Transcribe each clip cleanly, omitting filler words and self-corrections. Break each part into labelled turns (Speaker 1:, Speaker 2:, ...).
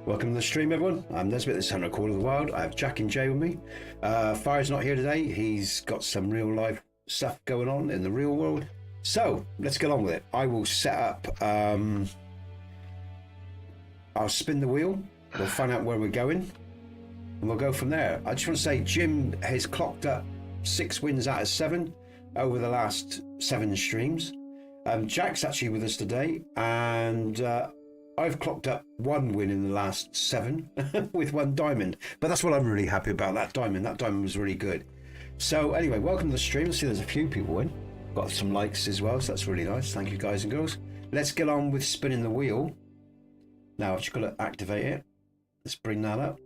Speaker 1: Welcome to the stream, everyone. I'm Nesbit, this is Hunter Call of the Wild. I have Jack and Jay with me. Fire's not here today. He's got some real life stuff going on in the real world. So let's get on with it. I will set up, I'll spin the wheel. We'll find out where we're going and we'll go from there. I just want to say Jim has clocked up 6 wins out of 7 over the last 7 streams. Jack's actually with us today, and I've clocked up 1 win in the last 7 with 1 diamond, but that's what I'm really happy about, that diamond. That diamond was really good. So anyway, welcome to the stream. See, there's a few people in. Got some likes as well, so that's really nice. Thank you, guys and girls. Let's get on with spinning the wheel. Now I've just got to activate it. Let's bring that up.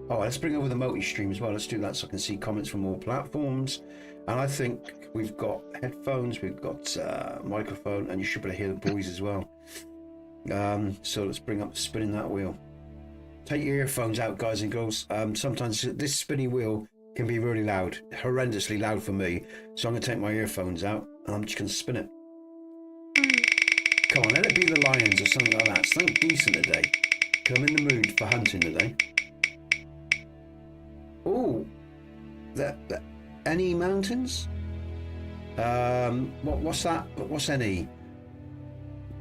Speaker 1: Oh, let's bring over the multi-stream as well. Let's do that so I can see comments from all platforms. And I think we've got headphones, we've got microphone, and you should be able to hear the boys as well. So let's bring up spinning that wheel. Take your earphones out, guys and girls. Sometimes this spinning wheel can be really loud, horrendously loud for me. So I'm going to take my earphones out and I'm just going to spin it. Come on, let it be the lions or something like that. Something decent today. Because I'm in the mood for hunting today. Oh, any mountains? What's that? What's any?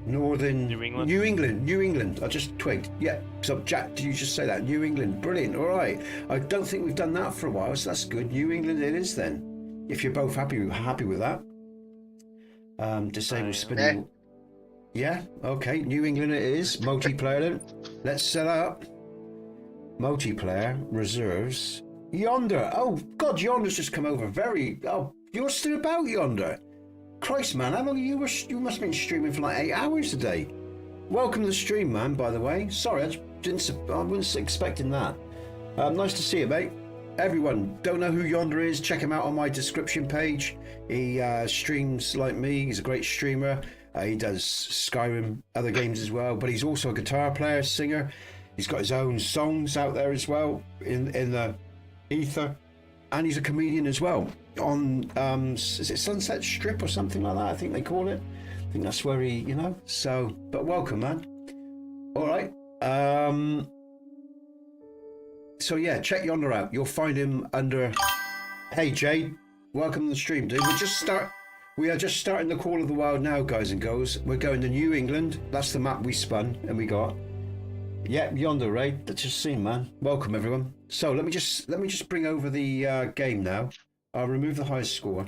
Speaker 1: Northern New England. I just twigged. Yeah. So Jack, did you just say that? New England. Brilliant. All right. I don't think we've done that for a while, so that's good. New England it is then. If you're both happy with that. Disable spinning. Yeah. Okay. New England it is. Multiplayer then. Let's set up. Multiplayer reserves. Yonder. Oh God, Yonder's just come over. You're still about, Yonder. Christ, man, how long you must have been streaming for like 8 hours a day. Welcome to the stream, man, by the way. Sorry, I wasn't expecting that. Nice to see you, mate. Everyone, don't know who Yonder is, check him out on my description page. He streams like me. He's a great streamer. He does Skyrim, other games as well, but he's also a guitar player, singer. He's got his own songs out there as well in the ether, and he's a comedian as well on is it Sunset Strip or something like that, I think they call it. I think that's where he, so, but welcome, man. All right, so yeah, check Yonder out. You'll find him under Hey Jay, welcome to the stream, dude. We are just starting the Call of the Wild now, guys and girls. We're going to New England. That's the map we spun and we got. Yeah, Yonder, Ray. That's just seen, man. Welcome, everyone. So let me just bring over the game now. I'll remove the highest score.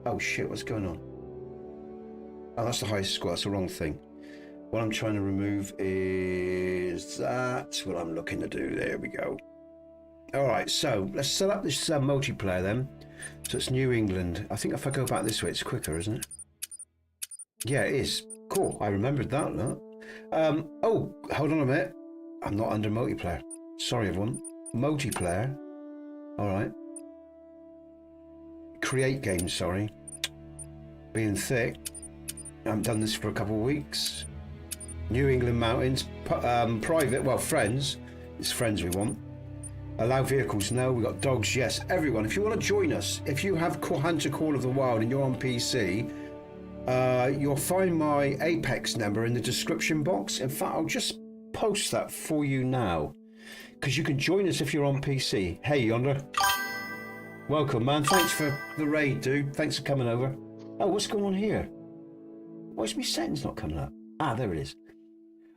Speaker 1: Oh shit, what's going on? Oh, that's the highest score. That's the wrong thing. What I'm trying to remove is that's what I'm looking to do. There we go. All right, so let's set up this multiplayer then. So it's New England. I think if I go back this way, it's quicker, isn't it? Yeah, it is. Cool. I remembered that. Look. Oh, hold on a minute. I'm not under multiplayer. Sorry, everyone. Multiplayer. All right. Create game, sorry. Being thick. I haven't done this for a couple of weeks. New England Mountains. Private, well, friends. It's friends we want. Allow vehicles, no. We've got dogs, yes. Everyone, if you want to join us, if you have Hunter Call of the Wild and you're on PC, you'll find my Apex number in the description box. In fact, I'll just post that for you now, because you can join us if you're on PC. Hey, Yonder. Welcome, man. Thanks for the raid, dude. Thanks for coming over. Oh, what's going on here? Why is my settings not coming up? Ah, there it is.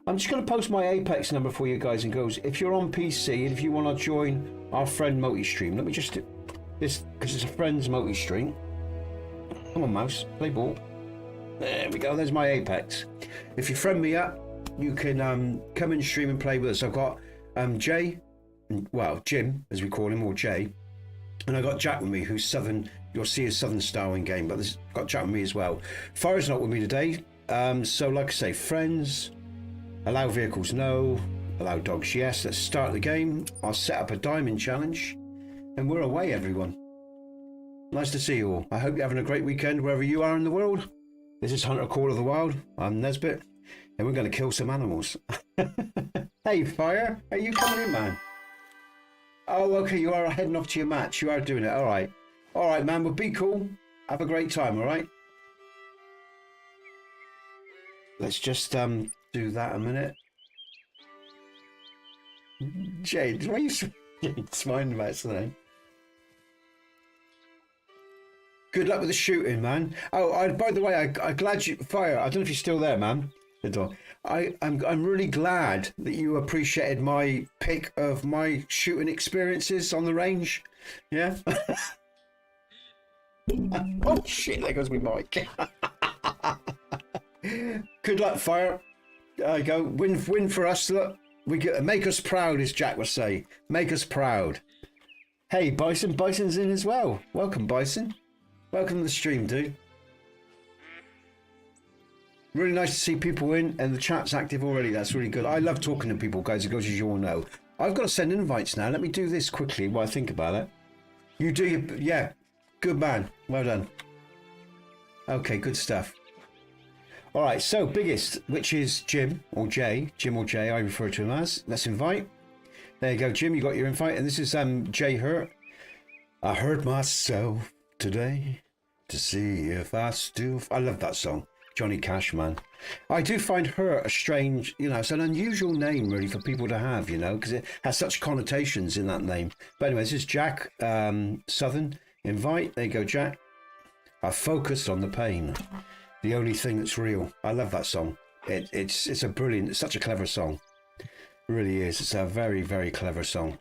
Speaker 1: I'm just going to post my Apex number for you guys and girls. If you're on PC and if you want to join our friend multi-stream, let me just do this, because it's a friend's multi-stream. Come on, mouse. Play ball. There we go. There's my Apex. If you friend me up, you can come and stream and play with us. I've got Jay, well, Jim, as we call him, or Jay. And I got Jack with me, who's Southern. You'll see his Southern style in game, but this got Jack with me as well. Fire's not with me today. So like I say, friends, allow vehicles, no. Allow dogs, yes. Let's start the game. I'll set up a diamond challenge, and we're away, everyone. Nice to see you all. I hope you're having a great weekend wherever you are in the world. This is Hunter Call of the Wild. I'm Nesbit, and we're going to kill some animals. Hey, Fire, are you coming in, man? Oh, okay, you are heading off to your match. You are doing it. All right, man. Well, be cool. Have a great time. All right. Let's just do that a minute. Jade, why are you smiling about something? Good luck with the shooting, man. Oh, by the way, I'm glad you fire. I don't know if you're still there, man. I'm really glad that you appreciated my pick of my shooting experiences on the range. Yeah. Oh shit! There goes my mic. Good luck, fire. There you go. Win for us. Look, make us proud, as Jack would say. Make us proud. Hey, Bison. Bison's in as well. Welcome, Bison. Welcome to the stream, dude. Really nice to see people in, and the chat's active already. That's really good. I love talking to people, guys, as you all know. I've got to send invites now. Let me do this quickly while I think about it. You do your... Yeah. Good man. Well done. Okay, good stuff. All right, so biggest, which is Jim or Jay. Jim or Jay, I refer to him as. Let's invite. There you go, Jim. You got your invite. And this is Jay Hurt. I hurt myself today to see if I still... I love that song. Johnny Cash, man. I do find her a strange, you know, it's an unusual name really for people to have, you know, because it has such connotations in that name. But anyway, this is Jack Southern. Invite. There you go, Jack. I focused on the pain. The only thing that's real. I love that song. It's a brilliant, it's such a clever song. It really is. It's a very, very clever song.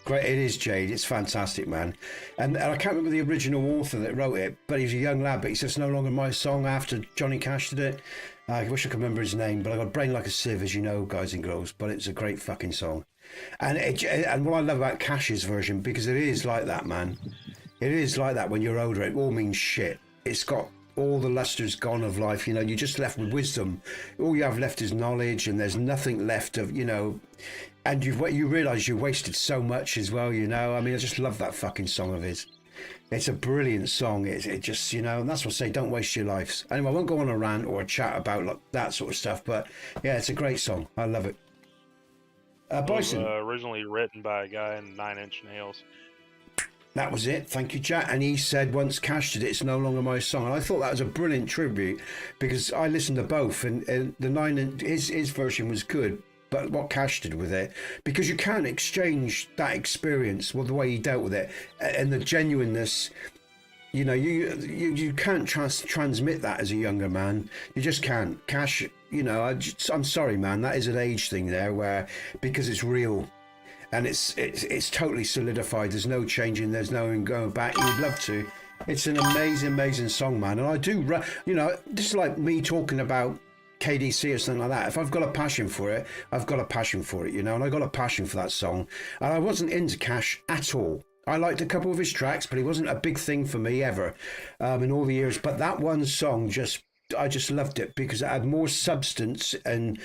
Speaker 1: Great, it is, Jade. It's fantastic, man. And I can't remember the original author that wrote it, but he's a young lad. But he says it's no longer my song after Johnny Cash did it. I wish I could remember his name, but I got a brain like a sieve, as you know, guys and girls. But it's a great fucking song. And what I love about Cash's version, because it is like that, man. It is like that when you're older. It all means shit. It's got all the luster's gone of life, you know. You're just left with wisdom. All you have left is knowledge, and there's nothing left of, you know. And you realise you wasted so much as well, you know. I mean, I just love that fucking song of his. It's a brilliant song. It just, you know, and that's what I say, don't waste your lives. Anyway, I won't go on a rant or a chat about like that sort of stuff, but yeah, it's a great song. I love it. Bison.
Speaker 2: It was originally written by a guy in 9 Inch Nails.
Speaker 1: That was it. Thank you, Jack. And he said once Cash did it, it's no longer my song. And I thought that was a brilliant tribute because I listened to both, and his version was good. But what Cash did with it, because you can't exchange that experience with the way he dealt with it and the genuineness. You know, you can't transmit that as a younger man. You just can't. Cash, you know, I'm sorry, man. That is an age thing there, where because it's real. And it's totally solidified. There's no changing. There's no going back. You'd love to. It's an amazing song, man. And I do, you know, just like me talking about KDC or something like that. If I've got a passion for it, I've got a passion for it, you know. And I got a passion for that song. And I wasn't into Cash at all. I liked a couple of his tracks, but he wasn't a big thing for me ever in all the years. But that one song, I just loved it because it had more substance and.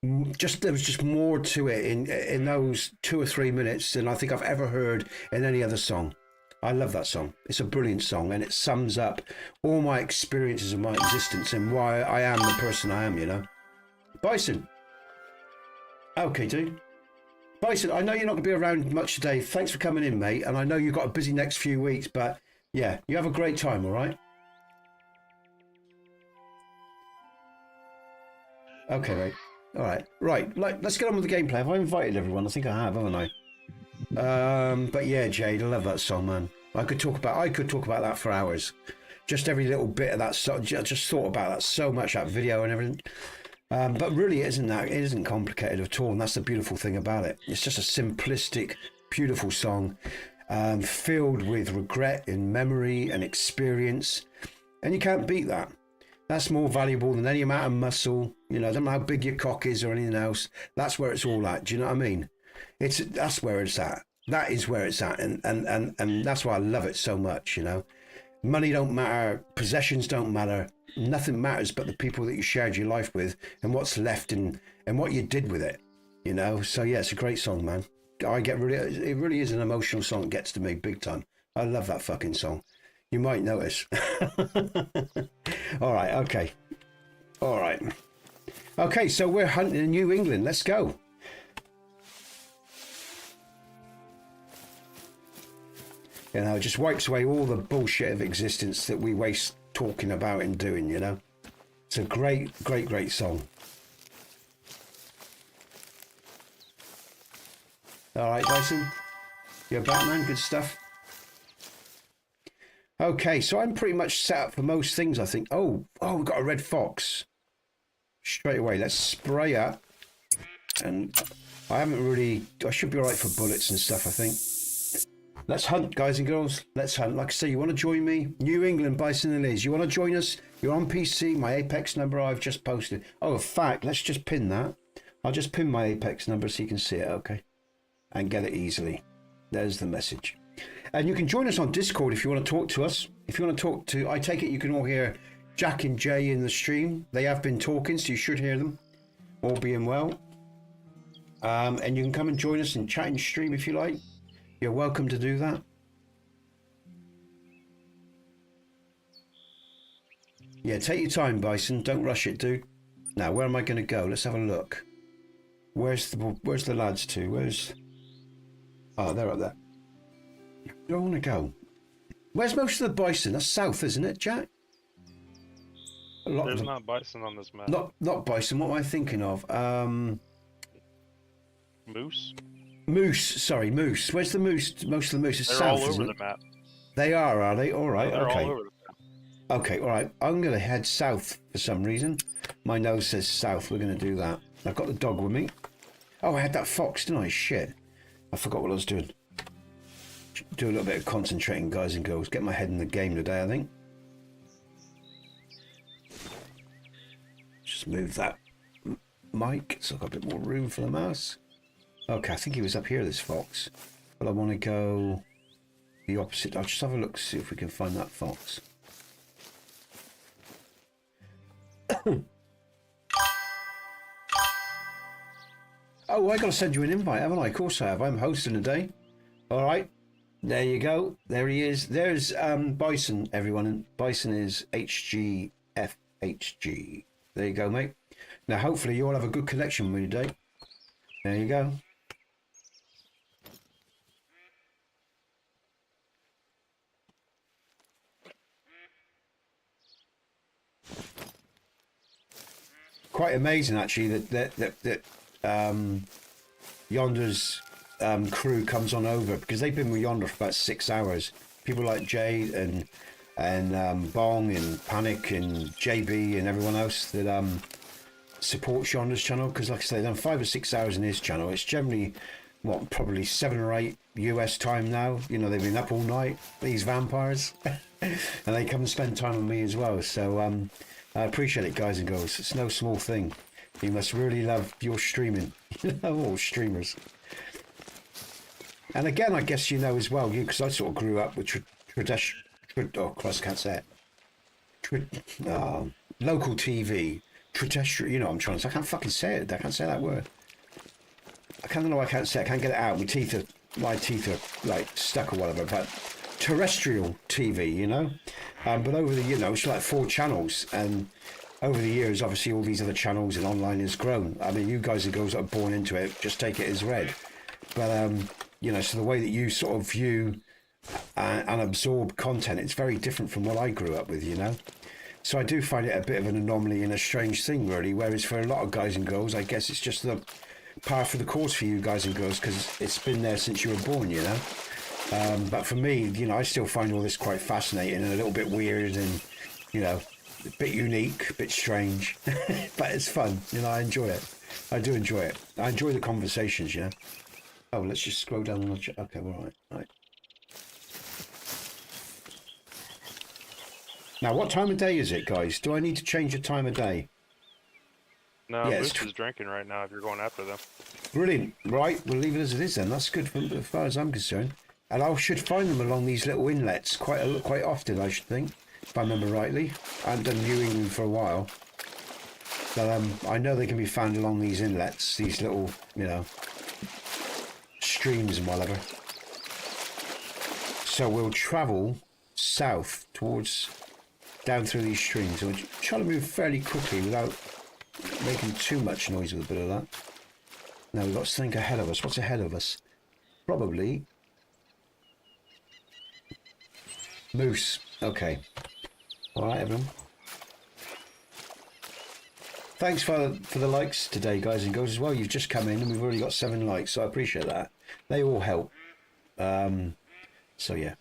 Speaker 1: There was just more to it in those 2 or 3 minutes than I think I've ever heard in any other song. I love that song. It's a brilliant song, and it sums up all my experiences of my existence and why I am the person I am, you know. Bison. Okay, dude. Bison, I know you're not going to be around much today. Thanks for coming in, mate. And I know you've got a busy next few weeks, but yeah, you have a great time, all right? Okay, mate. All right, let's get on with the gameplay. Have I invited everyone? I think I have, haven't I? But yeah, Jade, I love that song, man. I could talk about that for hours. Just every little bit of that song. Just thought about that so much, that video and everything. But really, it isn't complicated at all, and that's the beautiful thing about it. It's just a simplistic, beautiful song, filled with regret and memory and experience, and you can't beat that. That's more valuable than any amount of muscle. You know, I don't know how big your cock is or anything else. That's where it's all at. Do you know what I mean? That's where it's at. That is where it's at. And that's why I love it so much, you know. Money don't matter. Possessions don't matter. Nothing matters but the people that you shared your life with and what's left and what you did with it, you know. So, yeah, it's a great song, man. It really is an emotional song. It gets to me big time. I love that fucking song. You might notice. All right, okay. All right. Okay, so we're hunting in New England. Let's go. You know, it just wipes away all the bullshit of existence that we waste talking about and doing, you know. It's a great song. All right, Dyson. You're back, man. Good stuff. Okay, so I'm pretty much set up for most things, I think. Oh, we've got a red fox. Straight away, let's spray up. And I should be all right for bullets and stuff, I think. Let's hunt, guys and girls. Let's hunt. Like I say, you want to join me? New England, Bison and Liz. You want to join us? You're on PC. My Apex number I've just posted. Oh, in fact, let's just pin that. I'll just pin my Apex number so you can see it, okay? And get it easily. There's the message. And you can join us on Discord if you want to talk to us. If you want to talk to... I take it you can all hear Jack and Jay in the stream. They have been talking, so you should hear them. All being well. And you can come and join us and chat and stream if you like. You're welcome to do that. Yeah, take your time, Bison. Don't rush it, dude. Now, where am I going to go? Let's have a look. Where's the lads to? Oh, they're up there. Where do I want to go? Where's most of the bison? That's south, isn't it, Jack?
Speaker 2: There's not bison on this map.
Speaker 1: Not bison. What am I thinking of?
Speaker 2: Moose?
Speaker 1: Moose. Sorry, moose. Where's the moose? Most of the moose is
Speaker 2: They're
Speaker 1: south,
Speaker 2: all
Speaker 1: isn't
Speaker 2: over
Speaker 1: it?
Speaker 2: the map.
Speaker 1: They are they? All right,
Speaker 2: They're
Speaker 1: okay.
Speaker 2: all over the map.
Speaker 1: Okay, all right. I'm going to head south for some reason. My nose says south. We're going to do that. I've got the dog with me. Oh, I had that fox, didn't I? Shit. I forgot what I was doing. Do a little bit of concentrating, guys and girls. Get my head in the game today, I think. Just move that mic so I've got a bit more room for the mouse. Okay, I think he was up here, this fox. But I want to go the opposite. I'll just have a look, see if we can find that fox. Oh, I got to send you an invite, haven't I? Of course I have. I'm hosting today. All right. There you go. There he is. There's Bison, everyone. And Bison is HGFHG. There you go, mate. Now, hopefully you all have a good collection with you today. There you go. Quite amazing, actually, that Yonder's crew comes on over, because they've been with Yonder for about 6 hours. People like Jade and Bong and Panic and JB and everyone else that supports Yonder's channel, because like I say, they've done 5 or 6 hours in his channel. It's generally what, probably 7 or 8 US time now. You know, they've been up all night, these vampires. And they come and spend time with me as well. So I appreciate it, guys and girls. It's no small thing. You must really love your streaming. You know, all streamers. And again, I guess you know as well, you, because I sort of grew up with local TV, terrestrial, you know what I'm trying to say. I can't fucking say it. I can't say that word. I can't know. I can't say it. I can't get it out. My teeth are like stuck or whatever. But terrestrial TV, you know. But over the, you know, it's like 4 channels, and over the years, obviously, all these other channels and online has grown. I mean, you guys and girls that are born into it, just take it as read. But you know, so the way that you sort of view and absorb content, it's very different from what I grew up with, you know. So I do find it a bit of an anomaly and a strange thing, really. Whereas for a lot of guys and girls, I guess it's just the par for the course for you guys and girls, because it's been there since you were born, you know. But for me, you know, I still find all this quite fascinating and a little bit weird and, you know, a bit unique, a bit strange. But it's fun, you know. I enjoy it. I do enjoy it. I enjoy the conversations, you know. Oh, let's just scroll down on the okay, all right. Now, what time of day is it, guys? Do I need to change the time of day?
Speaker 2: No,
Speaker 1: Yeah,
Speaker 2: Moose is drinking right now if you're going after them.
Speaker 1: Brilliant. Right, we'll leave it as it is then. That's good as far as I'm concerned. And I should find them along these little inlets quite often, I should think, if I remember rightly. I haven't done New England for a while. But I know they can be found along these inlets, these little, you know, streams and whatever. So we'll travel south towards, down through these streams. We'll try to move fairly quickly without making too much noise with a bit of that. Now we've got something ahead of us. What's ahead of us? Probably moose. Okay. All right, everyone. Thanks for the likes today, guys and girls, as well. You've just come in and we've already got 7 likes, so I appreciate that. They all help. So yeah.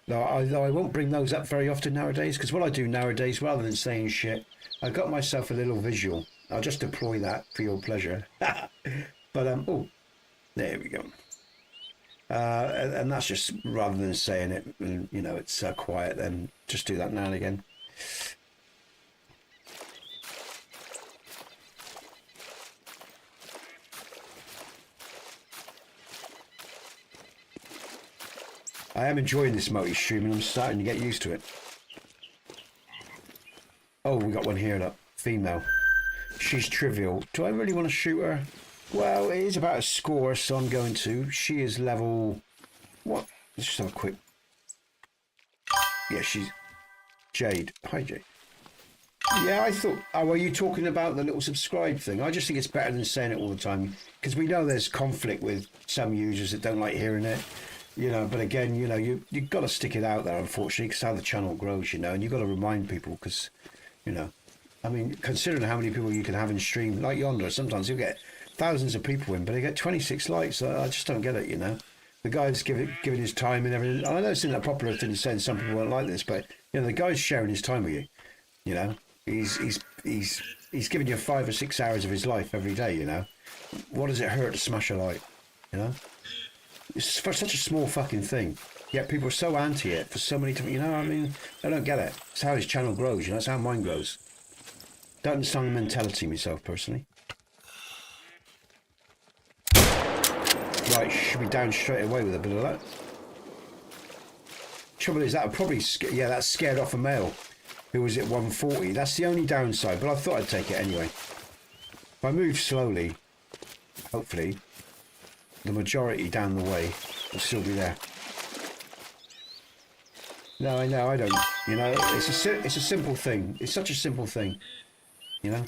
Speaker 1: No, I won't bring those up very often nowadays, because what I do nowadays, rather than saying shit, I got myself a little visual. I'll just deploy that for your pleasure. But oh, there we go. And that's just rather than saying it, you know, it's quiet. Then just do that now and again. I am enjoying this multi-stream and I'm starting to get used to it. Oh, we got one here, look. Female. She's trivial. Do I really want to shoot her? Well, it is about a score, so I'm going to. She is level... What? Let's just have a quick... Yeah, she's... Jade. Hi, Jade. Yeah, I thought... Oh, are you talking about the little subscribe thing? I just think it's better than saying it all the time. Because we know there's conflict with some users that don't like hearing it. You know, but again, you know, you've got to stick it out there, unfortunately, because how the channel grows, you know, and you've got to remind people because, you know, I mean, considering how many people you can have in stream, like yonder, sometimes you'll get thousands of people in, but they get 26 likes. I just don't get it, you know. The guy's giving his time and everything. I know it's not a popular thing to say, and some people won't like this, but, you know, the guy's sharing his time with you, you know. He's giving you 5 or 6 hours of his life every day, you know. What does it hurt to smash a like, you know? It's for such a small fucking thing. Yet people are so anti it for so many times. You know, I mean, I don't get it. It's how his channel grows, you know, it's how mine grows. Don't understand the mentality myself, personally. Right, should be down straight away with a bit of that. Trouble is, that would probably, yeah, that scared off a male who was at 140. That's the only downside, but I thought I'd take it anyway. If I move slowly, hopefully, the majority down the way will still be there. No, I know, I don't. You know, it's a simple thing. It's such a simple thing. You know.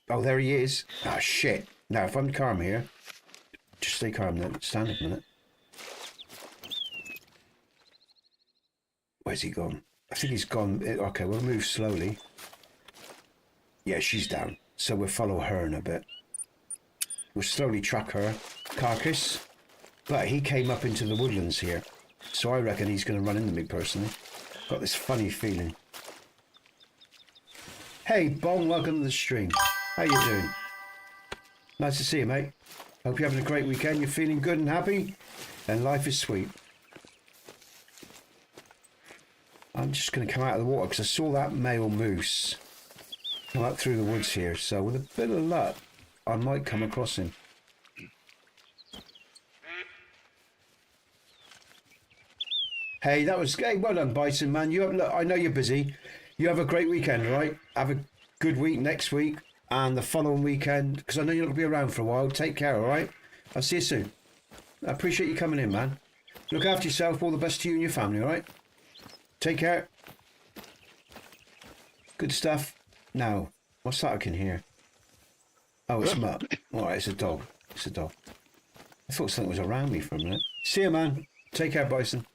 Speaker 1: Oh, there he is. Oh shit! Now, if I'm calm here, just stay calm. Then stand up a minute. Where's he gone? I think he's gone. Okay, we'll move slowly. Yeah, she's down. So we'll follow her in a bit. We'll slowly track her carcass. But he came up into the woodlands here. So I reckon he's going to run into me personally. Got this funny feeling. Hey, Bong, welcome to the stream. How you doing? Nice to see you, mate. Hope you're having a great weekend. You're feeling good and happy. And life is sweet. I'm just going to come out of the water because I saw that male moose come up through the woods here, so with a bit of luck I might come across him. Hey, that was well done, Bison man. You have, look, I know you're busy. You have a great weekend, all right? Have a good week next week and the following weekend, because I know you're not going to be around for a while. Take care, all right? I'll see you soon. I appreciate you coming in, man. Look after yourself. All the best to you and your family, all right? Take care. Good stuff. Now, what's that I can hear? Oh, it's Mutt. All right, it's a dog. It's a dog. I thought something was around me for a minute. See you, man. Take care, Bison.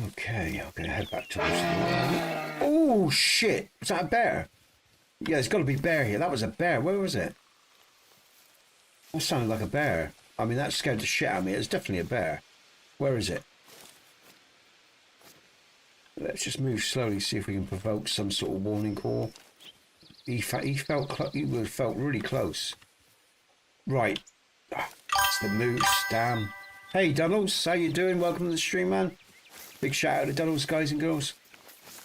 Speaker 1: Okay, I'm going to head back to this. Oh, shit. Was that a bear? Yeah, there's got to be a bear here. That was a bear. Where was it? That sounded like a bear. I mean, that scared the shit out of me. It's definitely a bear. Where is it? Let's just move slowly, see if we can provoke some sort of warning call. He felt really close. Right. It's the moose. Damn. Hey, Donalds. How you doing? Welcome to the stream, man. Big shout out to Donalds, guys and girls.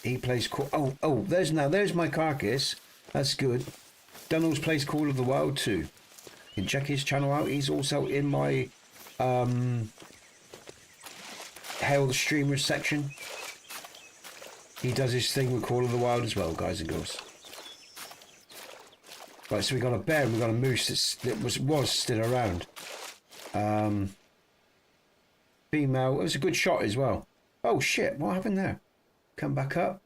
Speaker 1: He plays call. Oh, there's my carcass. That's good. Donalds plays Call of the Wild too. You can check his channel out. He's also in my Hail the Streamers section. He does his thing with Call of the Wild as well, guys and girls. Right, so we got a bear and we got a moose that was still around. Female. It was a good shot as well. Oh shit! What happened there? Come back up.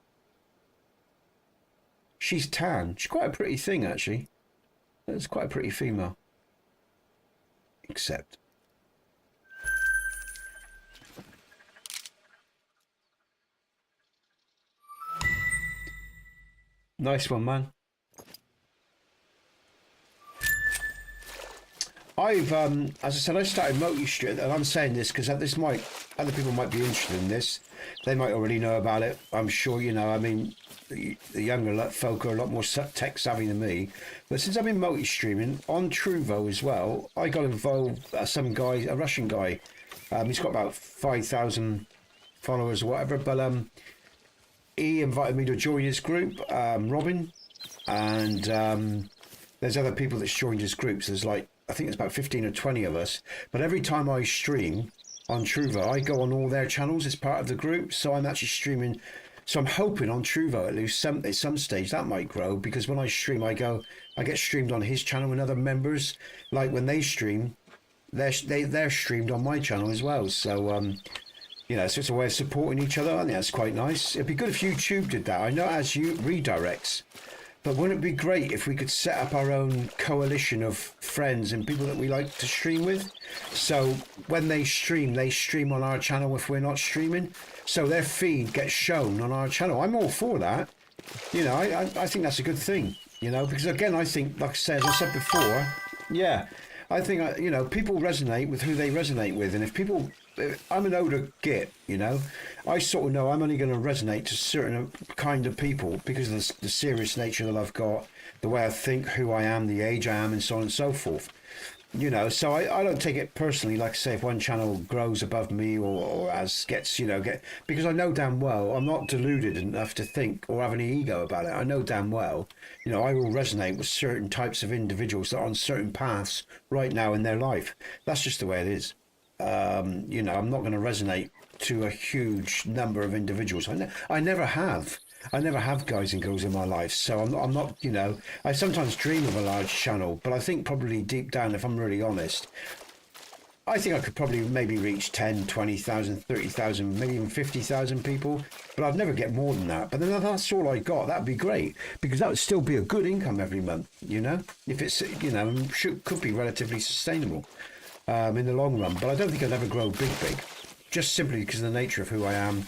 Speaker 1: She's tan. She's quite a pretty thing, actually. It's quite a pretty female. Except. Nice one, man. I've, as I said, I started multi-stream, and I'm saying this because other people might be interested in this. They might already know about it. I'm sure, you know, I mean, the younger folk are a lot more tech savvy than me. But since I've been multi-streaming on TROVO as well, I got involved, some guy, a Russian guy, he's got about 5,000 followers or whatever, but he invited me to join his group, Robin, and there's other people that's joined his groups. There's like, I think it's about 15 or 20 of us. But every time I stream on TROVO, I go on all their channels as part of the group. So I'm actually streaming. So I'm hoping on TROVO at least at some stage that might grow, because when I stream, I get streamed on his channel and other members. Like when they stream, they're streamed on my channel as well. So you know, so it's a way of supporting each other. I think that's quite nice. It'd be good if YouTube did that. I know it has redirects. But wouldn't it be great if we could set up our own coalition of friends and people that we like to stream with? So when they stream on our channel if we're not streaming. So their feed gets shown on our channel. I'm all for that. You know, I think that's a good thing, you know, because again, I think, like as I said before, yeah, I think, you know, people resonate with who they resonate with. And if people, I'm an older git, you know, I sort of know I'm only going to resonate to certain kind of people because of the serious nature that I've got, the way I think, who I am, the age I am, and so on and so forth. You know, so I don't take it personally, like I say, if one channel grows above me or as gets, you know, because I know damn well I'm not deluded enough to think or have any ego about it. I know damn well, you know, I will resonate with certain types of individuals that are on certain paths right now in their life. That's just the way it is. You know, I'm not going to resonate to a huge number of individuals. I never have. I never have guys and girls in my life, so I'm not, you know, I sometimes dream of a large channel, but I think probably deep down, if I'm really honest, I think I could probably maybe reach 10, 20,000, 30,000, maybe even 50,000 people, but I'd never get more than that. But then that's all I got. That'd be great, because that would still be a good income every month, you know, if it's, you know, could be relatively sustainable in the long run. But I don't think I'd ever grow big, just simply because of the nature of who I am,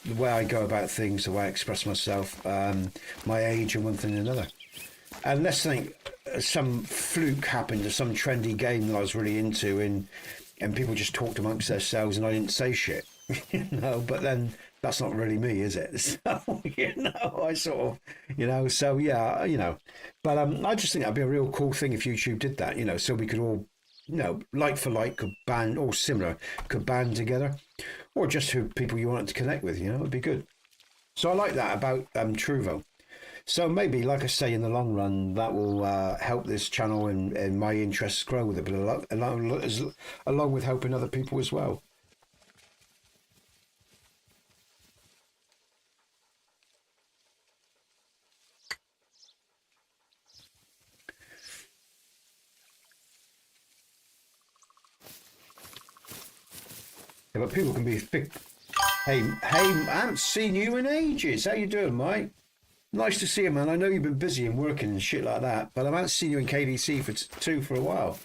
Speaker 1: the way I go about things, the way I express myself, my age and one thing and another. Unless some fluke happened to some trendy game that I was really into and people just talked amongst themselves and I didn't say shit, you know, but then that's not really me, is it? So, you know, I sort of, you know, so yeah, you know, but I just think that'd be a real cool thing if YouTube did that, you know, so we could all, you know, like for like could band, or similar, could band together. Or just who people you want to connect with, you know, it'd be good. So I like that about TROVO. So maybe, like I say, in the long run, that will help this channel and my interests grow with it, but along with helping other people as well. Yeah, but people can be thick. Hey, I haven't seen you in ages. How you doing, mate? Nice to see you, man. I know you've been busy and working and shit like that, but I haven't seen you in KDC for a while.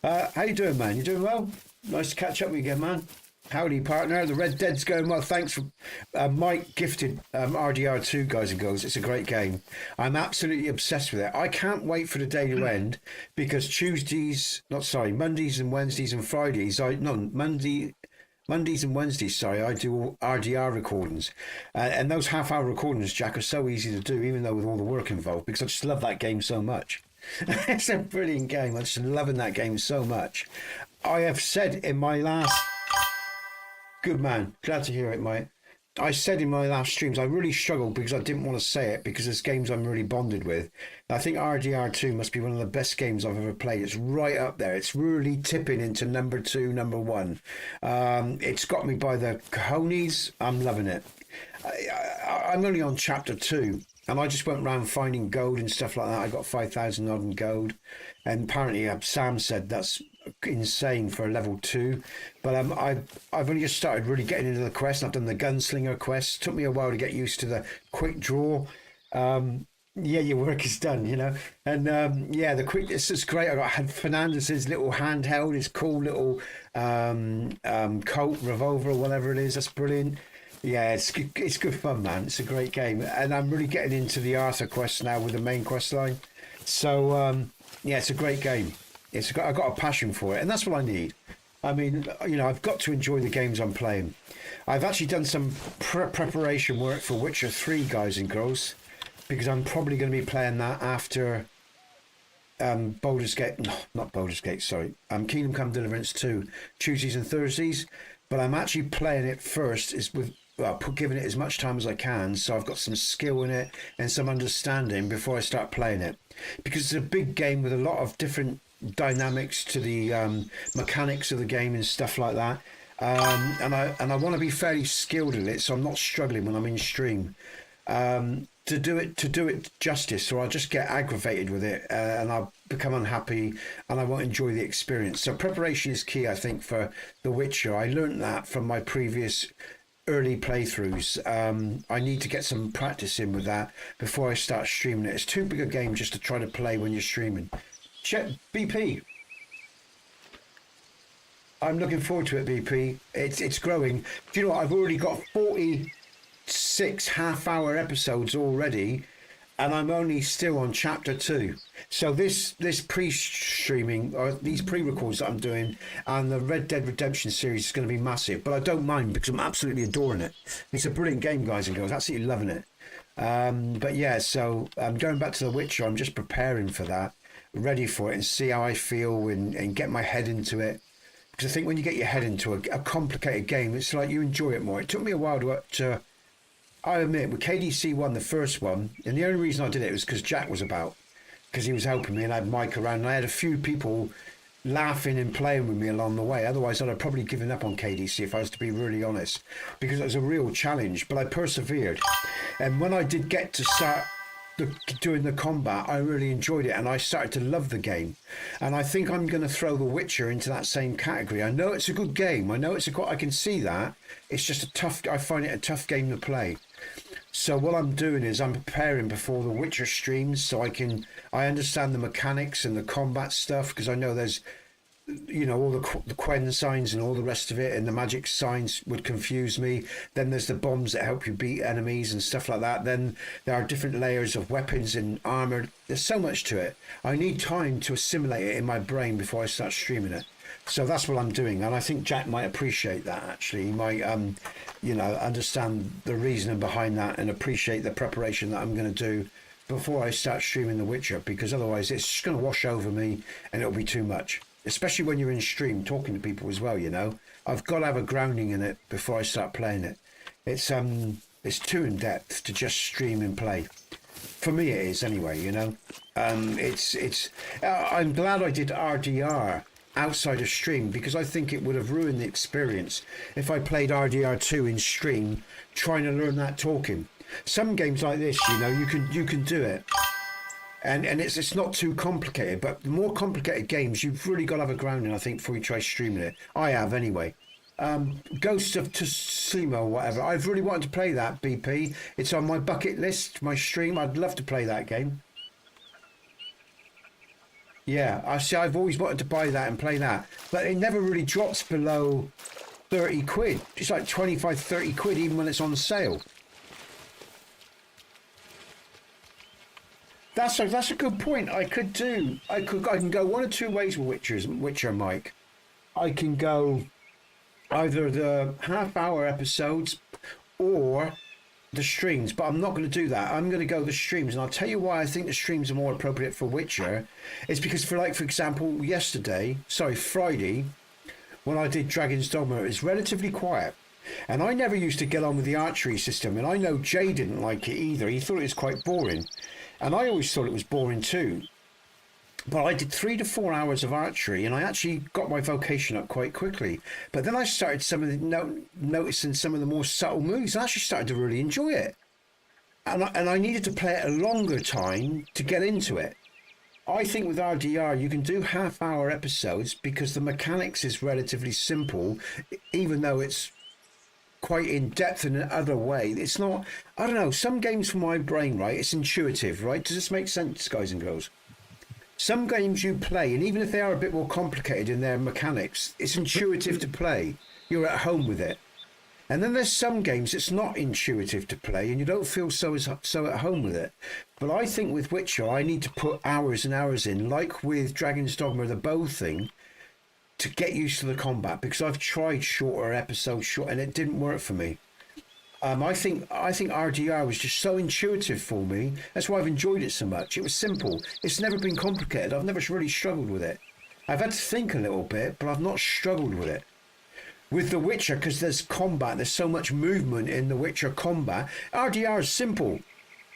Speaker 1: How you doing, man? You doing well? Nice to catch up with you again, man. Howdy, partner. The Red Dead's going well. Thanks for Mike gifted RDR2, guys and girls. It's a great game. I'm absolutely obsessed with it. I can't wait for the day to end because Mondays and Wednesdays and Fridays. Mondays and Wednesdays, I do RDR recordings. And those half-hour recordings, Jack, are so easy to do, even though with all the work involved, because I just love that game so much. It's a brilliant game. I'm just loving that game so much. I have said in my last... Good man. Glad to hear it, mate. I said in my last streams, I really struggled because I didn't want to say it because there's games I'm really bonded with. I think RDR2 must be one of the best games I've ever played. It's right up there. It's really tipping into number 2, number 1. It's got me by the cojones. I'm loving it. I'm only on chapter 2 and I just went around finding gold and stuff like that. I got 5,000 odd in gold. And apparently Sam said that's insane for a level 2, but I've only just started really getting into the quest. I've done the gunslinger quest. Took me a while to get used to the quick draw, Yeah, your work is done, you know. And yeah, the quickness is great. I had Fernandez's little handheld, his cool little Colt revolver or whatever it is. That's brilliant. Yeah, it's good fun, man. It's a great game, and I'm really getting into the Arthur quest now with the main quest line. So yeah, it's a great game. I've got a passion for it, and that's what I need. I mean, you know, I've got to enjoy the games I'm playing. I've actually done some preparation work for Witcher 3, guys and girls, because I'm probably going to be playing that after Baldur's Gate, no, not Baldur's Gate, sorry, Kingdom Come Deliverance 2, Tuesdays and Thursdays, but I'm actually playing it first, giving it as much time as I can, so I've got some skill in it and some understanding before I start playing it, because it's a big game with a lot of different dynamics to the mechanics of the game and stuff like that. And I want to be fairly skilled in it, so I'm not struggling when I'm in stream. To do it justice, or I'll just get aggravated with it and I'll become unhappy and I won't enjoy the experience. So preparation is key, I think, for The Witcher. I learned that from my previous early playthroughs. I need to get some practice in with that before I start streaming it. It's too big a game just to try to play when you're streaming. Check BP. I'm looking forward to it, BP. It's growing. Do you know what? I've already got 46 half-hour episodes already, and I'm only still on chapter 2. So this pre-streaming, or these pre-records that I'm doing, and the Red Dead Redemption series is going to be massive. But I don't mind, because I'm absolutely adoring it. It's a brilliant game, guys and girls. Absolutely loving it. But yeah, so going back to The Witcher, I'm just preparing for that, ready for it, and see how I feel and get my head into it. Because I think when you get your head into a complicated game, it's like you enjoy it more. It took me a while to I admit, with KDC 1, the first one, and the only reason I did it was because Jack was about, because he was helping me and I had Mike around, and I had a few people laughing and playing with me along the way. Otherwise, I'd have probably given up on KDC if I was to be really honest, because it was a real challenge, but I persevered. And when I did get to start doing the combat, I really enjoyed it and I started to love the game. And I think I'm going to throw The Witcher into that same category. I know it's a good game. I know I can see that. It's just I find it a tough game to play. So what I'm doing is I'm preparing before The Witcher streams so I understand the mechanics and the combat stuff, because I know there's, you know, all the Quen signs and all the rest of it, and the magic signs would confuse me. Then there's the bombs that help you beat enemies and stuff like that. Then there are different layers of weapons and armor. There's so much to it. I need time to assimilate it in my brain before I start streaming it. So that's what I'm doing, and I think Jack might appreciate that. Actually, he might, you know, understand the reasoning behind that and appreciate the preparation that I'm going to do before I start streaming The Witcher, because otherwise it's just going to wash over me and it'll be too much. Especially when you're in stream talking to people as well, you know. I've got to have a grounding in it before I start playing it. It's too in depth to just stream and play. For me it is anyway, you know. I'm glad I did RDR outside of stream, because I think it would have ruined the experience if I played RDR2 in stream trying to learn that talking. Some games like this, you know, you can do it. And it's not too complicated, but the more complicated games, you've really got to have a grounding, I think, before you try streaming it. I have, anyway. Ghost of Tsushima or whatever. I've really wanted to play that, BP. It's on my bucket list, my stream. I'd love to play that game. Yeah, I've always wanted to buy that and play that. But it never really drops below 30 quid. It's like 25, 30 quid, even when it's on sale. That's a good point. I can go one of two ways with Witcher, Mike. I can go either the half-hour episodes or the streams, but I'm not going to do that. I'm going to go the streams, and I'll tell you why I think the streams are more appropriate for Witcher. It's because for example, Friday, when I did Dragon's Dogma, it was relatively quiet. And I never used to get on with the archery system, and I know Jay didn't like it either. He thought it was quite boring. And I always thought it was boring too. But I did 3 to 4 hours of archery, and I actually got my vocation up quite quickly. But then I started noticing some of the more subtle moves, and I actually started to really enjoy it. And I needed to play it a longer time to get into it. I think with RDR, you can do half-hour episodes because the mechanics is relatively simple, even though it's quite in depth in another way. It's not, I don't know, some games for my brain, right, it's intuitive, right? Does this make sense, guys and girls? Some games you play, and even if they are a bit more complicated in their mechanics, it's intuitive to play. You're at home with it. And then there's some games it's not intuitive to play, and you don't feel so at home with it. But I think with Witcher, I need to put hours and hours in, like with Dragon's Dogma, the bow thing, to get used to the combat, because I've tried shorter episodes, and it didn't work for me. I think RDR was just so intuitive for me. That's why I've enjoyed it so much. It was simple. It's never been complicated. I've never really struggled with it. I've had to think a little bit, but I've not struggled with it. With The Witcher, because there's combat, there's so much movement in The Witcher combat. RDR is simple.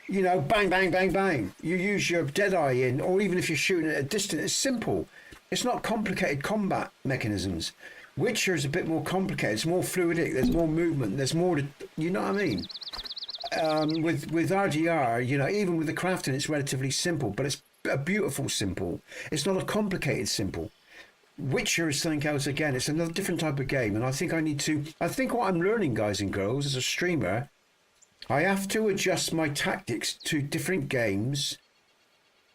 Speaker 1: You know, bang, bang, bang, bang. You use your Deadeye in, or even if you're shooting at a distance, it's simple. It's not complicated combat mechanisms. Witcher is a bit more complicated. It's more fluidic. There's more movement. There's more to, you know what I mean? With RDR, you know, even with the crafting, it's relatively simple, but it's a beautiful simple. It's not a complicated simple. Witcher is something else again. It's another different type of game, and I think what I'm learning, guys and girls, as a streamer, I have to adjust my tactics to different games,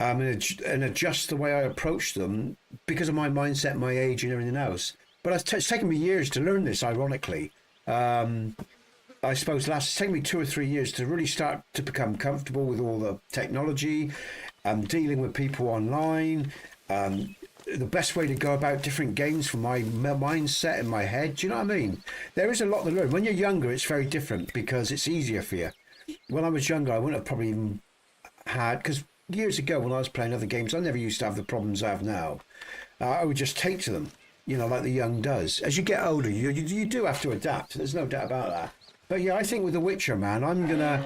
Speaker 1: and adjust the way I approach them because of my mindset, my age, and everything else. But it's taken me years to learn this, ironically. I suppose it's taken me 2 or 3 years to really start to become comfortable with all the technology, dealing with people online, the best way to go about different games from my mindset and my head. Do you know what I mean? There is a lot to learn. When you're younger, it's very different because it's easier for you. When I was younger, I wouldn't have probably even had, because years ago when I was playing other games, I never used to have the problems I have now. I would just take to them, you know, like the young does. As you get older, you do have to adapt. There's no doubt about that. But yeah, I think with The Witcher, man, I'm gonna,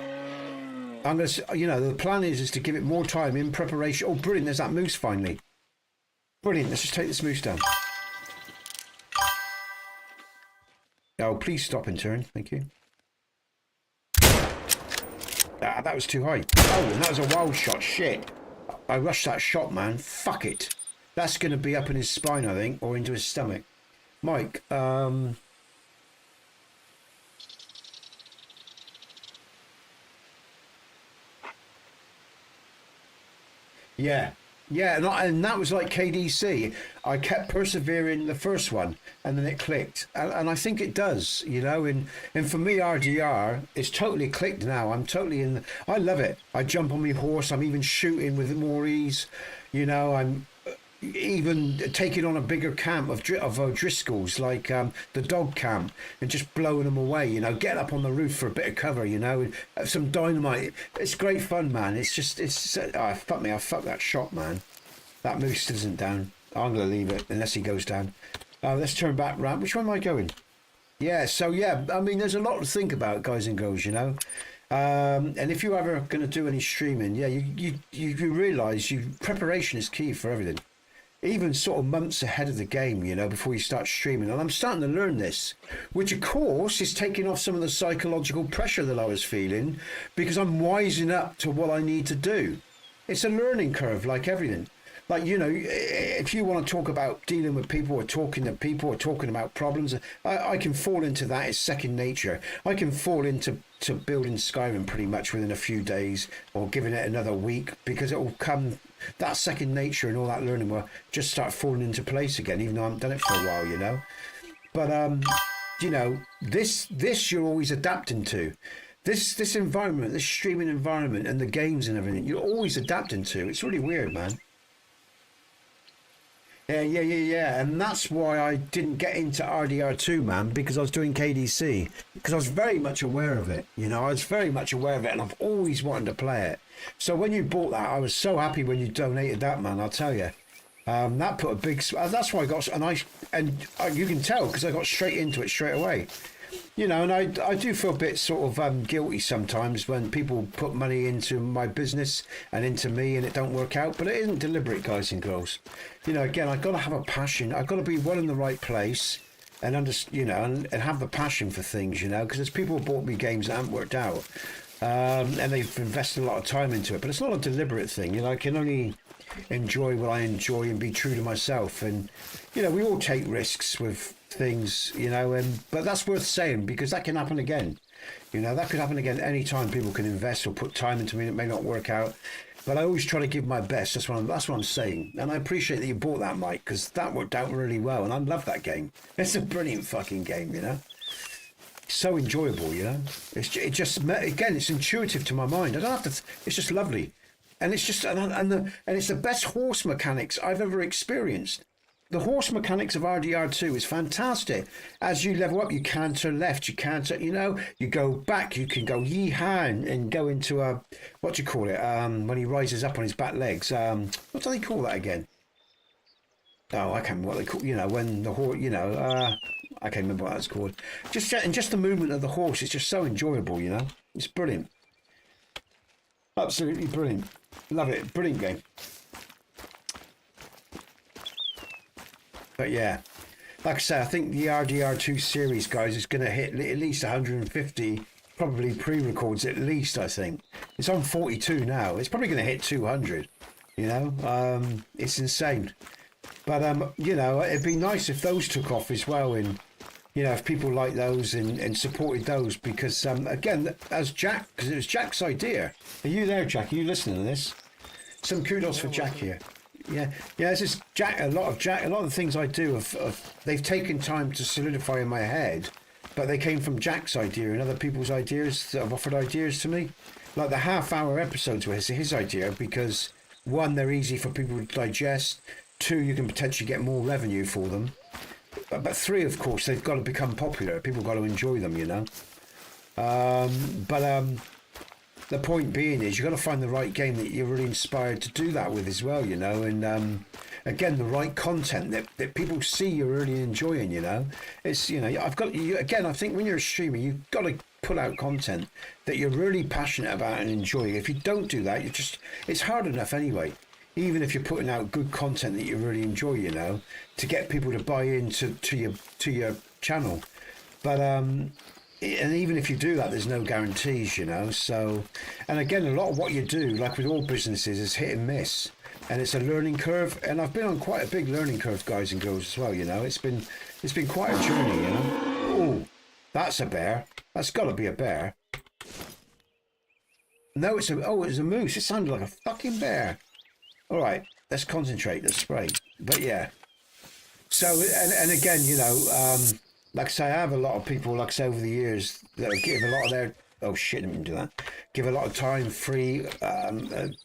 Speaker 1: you know, the plan is to give it more time in preparation. Oh, brilliant! There's that moose finally. Brilliant. Let's just take this moose down. Oh, please stop in turn. Thank you. Ah, that was too high. Oh, and that was a wild shot. Shit. I rushed that shot, man. Fuck it. That's going to be up in his spine, I think, or into his stomach. Mike, yeah. Yeah, and that was like KDC. I kept persevering the first one, and then it clicked. And I think it does, you know. And for me, RDR, it's totally clicked now. I'm totally in. I love it. I jump on my horse. I'm even shooting with more ease. You know, I'm even taking on a bigger camp of Driscolls, like the dog camp, and just blowing them away, you know, getting up on the roof for a bit of cover, you know, and some dynamite. It's great fun, man. I fucked that shot, man. That moose isn't down. I'm gonna leave it unless he goes down. Let's turn back round. Which one am I going? Yeah, so yeah, I mean, there's a lot to think about, guys and girls, you know. And if you're ever going to do any streaming, yeah, you realise preparation is key for everything. Even sort of months ahead of the game, you know, before you start streaming. And I'm starting to learn this, which of course is taking off some of the psychological pressure that I was feeling, because I'm wising up to what I need to do. It's a learning curve, like everything. Like, you know, if you want to talk about dealing with people or talking to people or talking about problems, I can fall into that. It's second nature. I can fall into building Skyrim pretty much within a few days, or giving it another week, because it will come, that second nature and all that learning will just start falling into place again, even though I haven't done it for a while, you know. But, you know, this you're always adapting to. This environment, this streaming environment and the games and everything, you're always adapting to. It's really weird, man. Yeah. And that's why I didn't get into RDR2, man, because I was doing KDC. Because I was very much aware of it. You know, I was very much aware of it, and I've always wanted to play it. So when you bought that, I was so happy when you donated that, man, I'll tell you. That put a big... That's why I got... And you can tell, because I got straight into it straight away. You know, and I do feel a bit sort of guilty sometimes when people put money into my business and into me and it don't work out, but it isn't deliberate, guys and girls. You know, again, I've got to have a passion. I've got to be well in the right place and you know, and have the passion for things, you know, because there's people who bought me games that haven't worked out, and they've invested a lot of time into it, but it's not a deliberate thing. You know, I can only enjoy what I enjoy and be true to myself. And you know, we all take risks with things, you know, but that's worth saying because that can happen again. You know, that could happen again any time. People can invest or put time into me. It may not work out, but I always try to give my best. That's what I'm saying. And I appreciate that you bought that, Mike, because that worked out really well. And I love that game. It's a brilliant fucking game, you know. So enjoyable, you know. It just again, it's intuitive to my mind. I don't have to. It's just lovely, and it's just and it's the best horse mechanics I've ever experienced. The horse mechanics of RDR2 is fantastic. As you level up, you canter left, you canter, you know, you go back, you can go yee-haw and go into a, what do you call it, when he rises up on his back legs. What do they call that again? Oh, I can't remember what they call, you know, when the horse, you know, I can't remember what that's called. Just the movement of the horse is just so enjoyable, you know. It's brilliant. Absolutely brilliant. Love it. Brilliant game. But yeah, like I say, I think the RDR2 series, guys, is going to hit at least 150, probably pre-records at least, I think. It's on 42 now. It's probably going to hit 200, you know. It's insane. But, you know, it'd be nice if those took off as well and, you know, if people like those and supported those because, again, as Jack, because it was Jack's idea. Are you there, Jack? Are you listening to this? Some kudos for Jack here. Yeah, this is Jack. A lot of the things I do they've taken time to solidify in my head, but they came from Jack's idea and other people's ideas that have offered ideas to me. Like the half-hour episodes were his idea because one, they're easy for people to digest. Two, you can potentially get more revenue for them. But three, of course, they've got to become popular. People got to enjoy them, you know. The point being is you've got to find the right game that you're really inspired to do that with as well, you know, and again, the right content that people see you're really enjoying, you know. It's, you know, again, I think when you're a streamer, you've got to put out content that you're really passionate about and enjoying. If you don't do that, it's hard enough anyway, even if you're putting out good content that you really enjoy, you know, to get people to buy into your channel. But and even if you do that, there's no guarantees, you know. So, and again, a lot of what you do, like with all businesses, is hit and miss, and it's a learning curve. And I've been on quite a big learning curve, guys and girls, as well. You know, it's been quite a journey, you know. Oh, that's a bear. That's got to be a bear. No, it's a moose. It sounded like a fucking bear. All right, let's concentrate. Let's spray. But yeah. So and again, you know. Like I say, I have a lot of people, like I say, over the years that give a lot of their, oh shit, I didn't do that, give a lot of time, free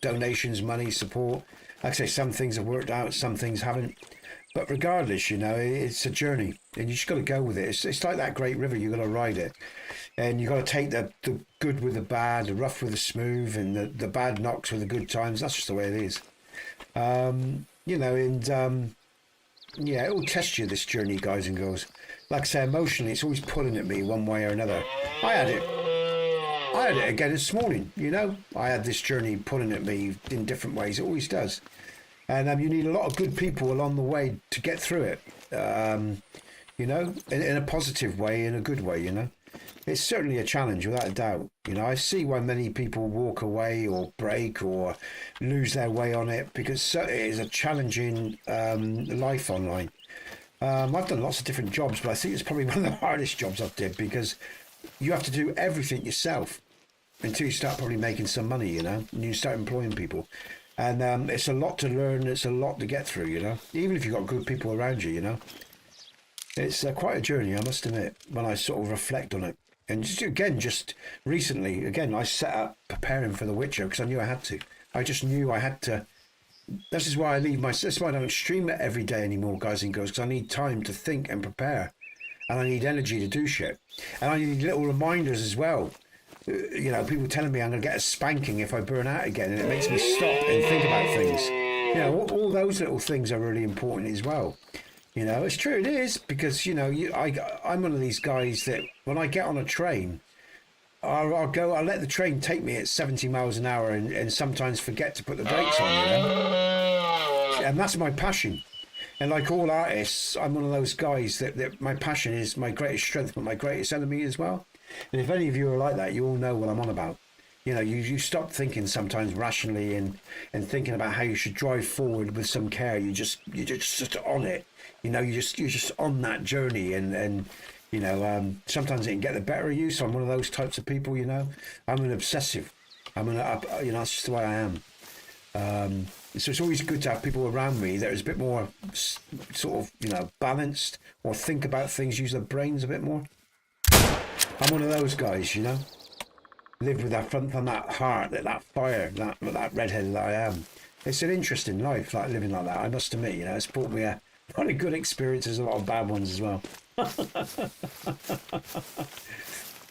Speaker 1: donations, money, support. Like I say, some things have worked out, some things haven't. But regardless, you know, it's a journey and you just got to go with it. It's like that great river, you've got to ride it. And you've got to take the good with the bad, the rough with the smooth, and the bad knocks with the good times. That's just the way it is. You know, and yeah, it will test you, this journey, guys and girls. Like I say, emotionally, it's always pulling at me one way or another. I had it again this morning, you know. I had this journey pulling at me in different ways. It always does. And you need a lot of good people along the way to get through it, you know, in a positive way, in a good way, you know. It's certainly a challenge, without a doubt. You know, I see why many people walk away or break or lose their way on it, because it is a challenging life online. I've done lots of different jobs, but I think it's probably one of the hardest jobs I've did, because you have to do everything yourself until you start probably making some money, you know, and you start employing people. And it's a lot to learn. It's a lot to get through, you know, even if you've got good people around you, you know. It's quite a journey, I must admit, when I sort of reflect on it. And just recently, I set up preparing for The Witcher because I knew I had to. I just knew I had to. This is why that's why I don't stream it every day anymore, guys and girls, because I need time to think and prepare. And I need energy to do shit. And I need little reminders as well. You know, people telling me I'm going to get a spanking if I burn out again, and it makes me stop and think about things. You know, all those little things are really important as well. You know, it's true, it is, because, you know, I'm one of these guys that when I get on a train, I'll let the train take me at 70 miles an hour and sometimes forget to put the brakes on, you know. And that's my passion. And like all artists, I'm one of those guys that my passion is my greatest strength, but my greatest enemy as well. And if any of you are like that, you all know what I'm on about. You know, you stop thinking sometimes rationally and thinking about how you should drive forward with some care. You're just on it. You know, you're just on that journey, and you know, sometimes it can get the better of you. So I'm one of those types of people. You know, I'm an obsessive. You know, that's just the way I am. So it's always good to have people around me that is a bit more sort of, you know, balanced, or think about things, use their brains a bit more. I'm one of those guys, you know. Live with that front on that heart, that fire, that redhead that I am. It's an interesting life, like living like that. I must admit, you know, it's brought me a lot of good experiences, a lot of bad ones as well. But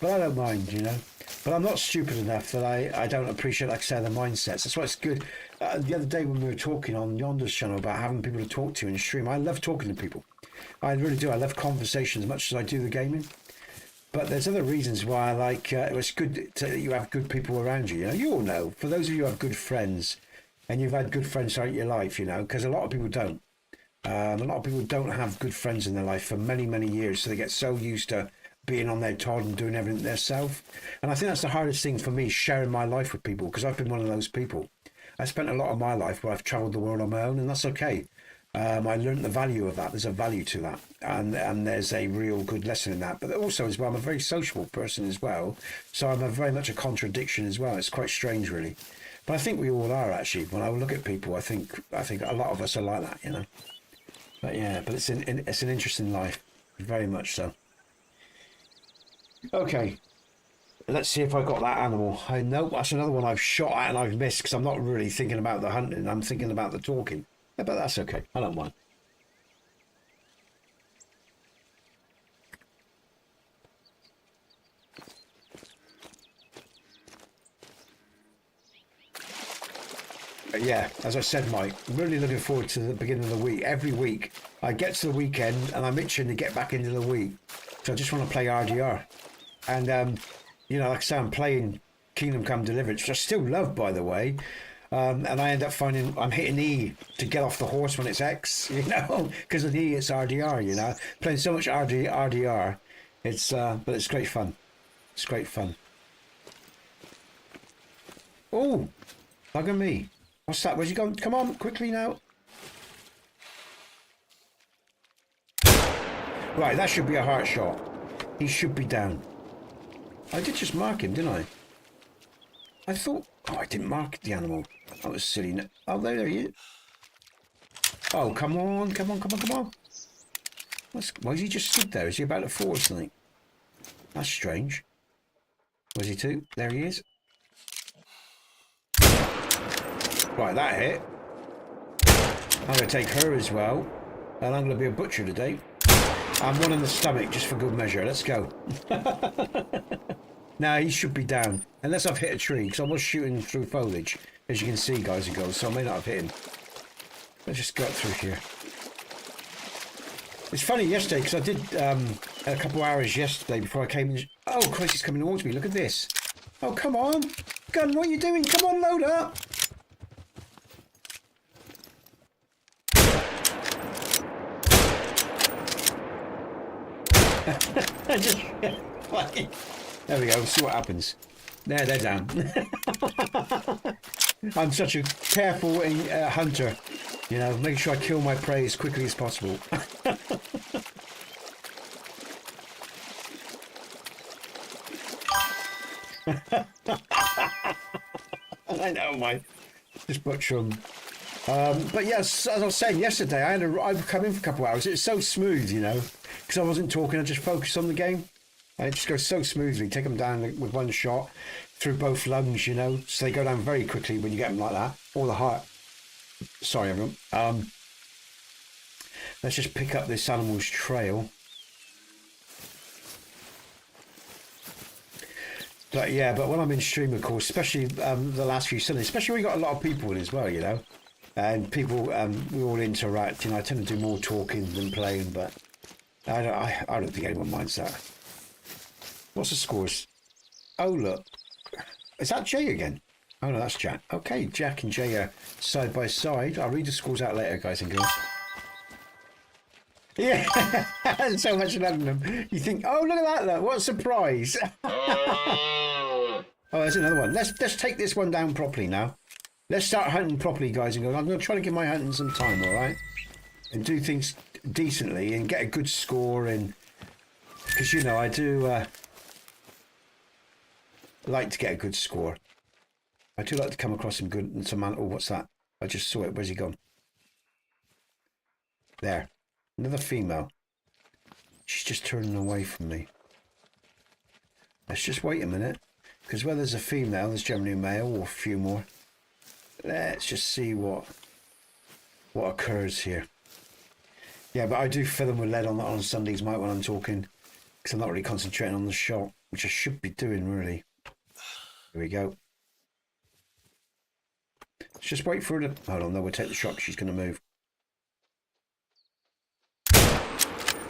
Speaker 1: I don't mind, you know. But I'm not stupid enough that I don't appreciate, like I say, the mindsets. That's why it's good. The other day when we were talking on Yonder's channel about having people to talk to in stream, I love talking to people. I really do. I love conversations as much as I do the gaming. But there's other reasons why I like, it's good that you have good people around you. You know, you all know, for those of you who have good friends, and you've had good friends throughout your life, you know, because a lot of people don't. A lot of people don't have good friends in their life for many, many years, so they get so used to being on their Todd and doing everything themselves. And I think that's the hardest thing for me, sharing my life with people, because I've been one of those people. I spent a lot of my life where I've travelled the world on my own, and that's okay. I learned the value of that. There's a value to that, and there's a real good lesson in that. But also as well, I'm a very sociable person as well, so I'm very much a contradiction as well. It's quite strange, really. But I think we all are, actually. When I look at people, I think a lot of us are like that, you know. But yeah, but it's an interesting life, very much so. Okay, let's see if I got that animal. I know that's another one I've shot at and I've missed, because I'm not really thinking about the hunting. I'm thinking about the talking. Yeah, but that's okay. I don't mind. But yeah, as I said, Mike, I'm really looking forward to the beginning of the week. Every week, I get to the weekend and I'm itching to get back into the week. So I just want to play RDR. And, you know, like I say, I'm playing Kingdom Come Deliverance, which I still love, by the way. And I end up finding I'm hitting E to get off the horse when it's X, you know, because of E, it's RDR, you know. Playing so much RDR, but it's great fun. It's great fun. Oh, bugger me. What's that? Where's he going? Come on, quickly now. Right, that should be a heart shot. He should be down. I did just mark him, didn't I? I thought... Oh, I didn't mark the animal. That was silly. Oh, there he is. Oh, come on, come on, come on, come on. Why is he just stood there? Is he about to fall or something? That's strange. Where's he to? There he is. Right, that hit. I'm going to take her as well. And I'm going to be a butcher today. I'm one in the stomach, just for good measure. Let's go. Now he should be down. Unless I've hit a tree, because I was shooting through foliage, as you can see, guys and girls, so I may not have hit him. Let's just go through here. It's funny yesterday, because I did a couple hours yesterday before I came in. Oh, Christ, he's coming towards me. Look at this. Oh, come on. Gun, what are you doing? Come on, load up. There we go, we'll see what happens. There, they're down. I'm such a careful hunter, you know, make sure I kill my prey as quickly as possible. I know, mate. Just butcher them. But yes, as I was saying yesterday, I'd come in for a couple of hours. It's so smooth, you know, because I wasn't talking. I just focused on the game, and it just goes so smoothly. Take them down with one shot through both lungs, you know. So they go down very quickly when you get them like that. Or the heart. Sorry, everyone. Let's just pick up this animal's trail. But yeah, but when I'm in stream, of course, especially the last few Sundays, especially when we got a lot of people in as well, you know, and people, we all interact. You know, I tend to do more talking than playing, but I don't think anyone minds that. What's the scores? Oh look, is that Jay again? Oh no, that's Jack. Okay, Jack and Jay are side by side. I'll read the scores out later, guys and girls. Yeah, so much loving them. You think, oh, look at that, look, what a surprise. Oh, there's another one. Let's take this one down properly now. Let's start hunting properly, guys, and go. I'm going to try to give my hunting some time, all right? And do things decently and get a good score in. Because, you know, I do like to get a good score. I do like to come across some good and some... Oh, what's that? I just saw it. Where's he gone? There. Another female. She's just turning away from me. Let's just wait a minute. Because where there's a female, there's generally a male or a few more. Let's just see what occurs here. Yeah, but I do fill them with lead on Sundays night when I'm talking. Because I'm not really concentrating on the shot. Which I should be doing, really. Here we go. Let's just wait for her to... Hold on, no, we'll take the shot. She's going to move.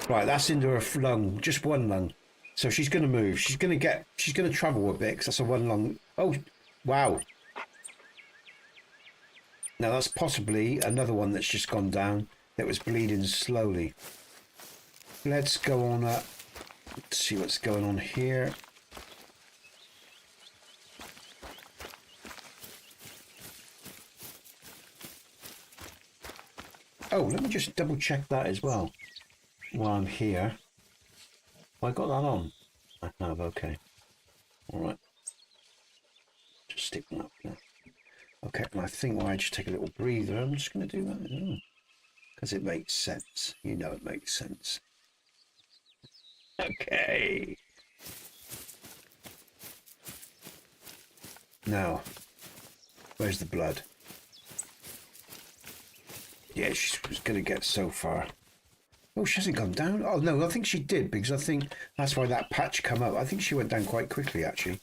Speaker 1: Right, that's into her lung. Just one lung. So she's going to move. She's going to travel a bit because that's a one lung. Oh, wow. Now that's possibly another one that's just gone down that was bleeding slowly. Let's go on up. Let's see what's going on here. Oh, let me just double check that as well while I'm here. I got that on. I have, okay. Alright. Just stick that up there. Okay, and I think I just take a little breather. I'm just going to do that. Because it makes sense. You know it makes sense. Okay. Now, where's the blood? Yeah, she was going to get so far. Oh, she hasn't gone down? Oh, no, I think she did, because I think that's why that patch come up. I think she went down quite quickly, actually.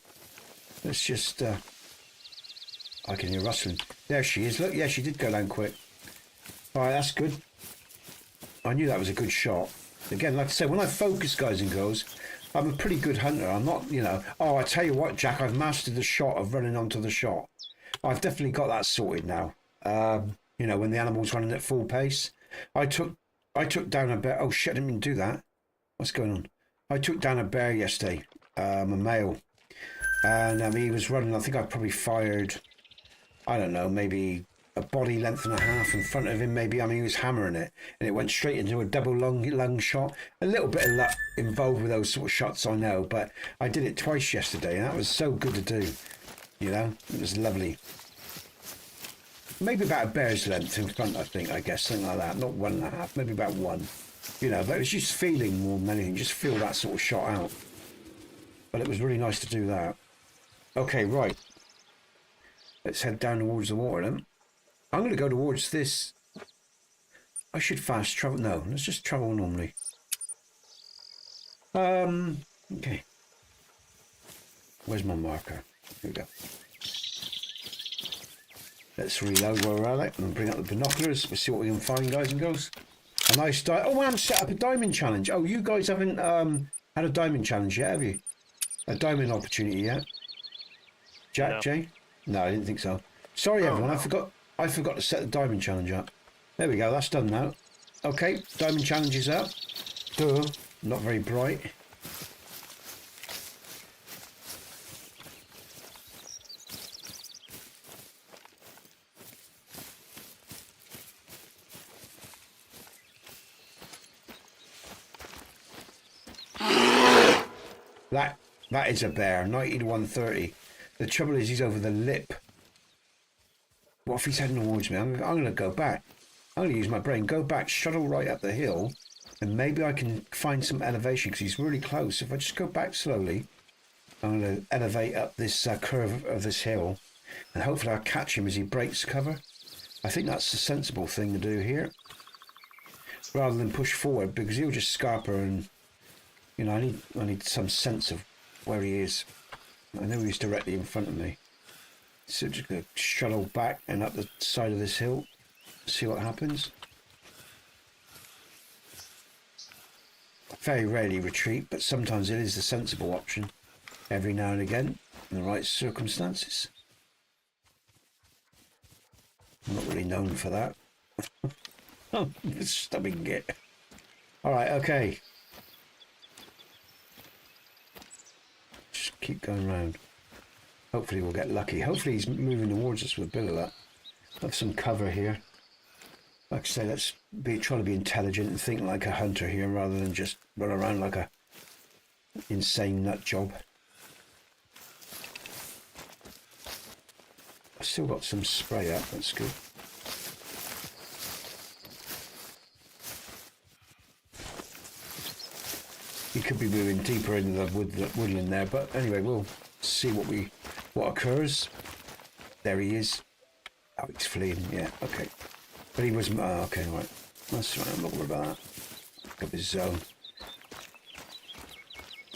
Speaker 1: Let's just... I can hear rustling. There she is. Look, yeah, she did go down quick. All right, that's good. I knew that was a good shot. Again, like I said, when I focus, guys and girls, I'm a pretty good hunter. I'm not, you know... Oh, I tell you what, Jack, I've mastered the shot of running onto the shot. I've definitely got that sorted now. You know, when the animal's running at full pace. I took down a bear. Oh shit, I didn't even do that. What's going on? I took down a bear yesterday, a male. And he was running, I think I probably fired, I don't know, maybe a body length and a half in front of him, maybe. I mean, he was hammering it. And it went straight into a double lung shot. A little bit of luck involved with those sort of shots, I know. But I did it twice yesterday, and that was so good to do. You know, it was lovely. Maybe about a bear's length in front, I guess, something like that. Not 1.5, maybe about 1. You know, but it was just feeling more than anything, just feel that sort of shot out. But it was really nice to do that. Okay, right. Let's head down towards the water then. I'm going to go towards this. I should fast travel. No, let's just travel normally. Okay. Where's my marker? Here we go. Let's reload where we're at and bring up the binoculars. We'll see what we can find, guys and girls. A nice dive. Oh, I haven't set up a diamond challenge. Oh, you guys haven't had a diamond challenge yet, have you? A diamond opportunity yet? Jack, no. Jay? No, I didn't think so. Sorry, everyone. No. I forgot to set the diamond challenge up. There we go. That's done now. Okay, diamond challenge is up. Duh. Not very bright. That is a bear, 90 to 130. The trouble is he's over the lip. What if he's heading towards me? I'm going to go back. I'm going to use my brain. Go back, shuttle right up the hill, and maybe I can find some elevation because he's really close. If I just go back slowly, I'm going to elevate up this curve of this hill, and hopefully I'll catch him as he breaks cover. I think that's the sensible thing to do here, rather than push forward, because he'll just scarper and, you know, I need some sense of where he is. I know he's directly in front of me. So just going to shuttle back and up the side of this hill, see what happens. Very rarely retreat, but sometimes it is the sensible option. Every now and again, in the right circumstances. I'm not really known for that. Oh, stubbing it. Alright, okay. Just keep going round. Hopefully we'll get lucky. Hopefully he's moving towards us with a bit of that. Have some cover here. Like I say, let's try to be intelligent and think like a hunter here rather than just run around like a insane nut job. I've still got some spray up, that's good. He could be moving deeper into the woodland there, but anyway, we'll see what occurs. There he is. Oh, he's fleeing, yeah, okay. But he was, okay, right. That's right, I'm not worried about that. Look up his zone.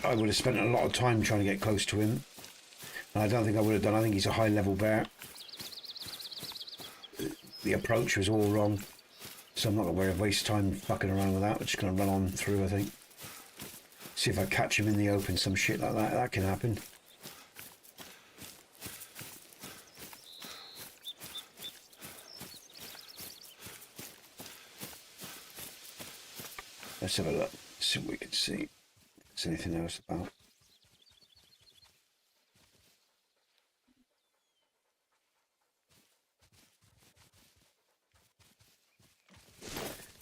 Speaker 1: I would have spent a lot of time trying to get close to him. And I don't think I would have done. I think he's a high level bear. The approach was all wrong. So I'm not going to waste time fucking around with that. We're just going to run on through, I think. See if I catch him in the open, some shit like that. That can happen. Let's have a look. See what we can see. If there's anything else about.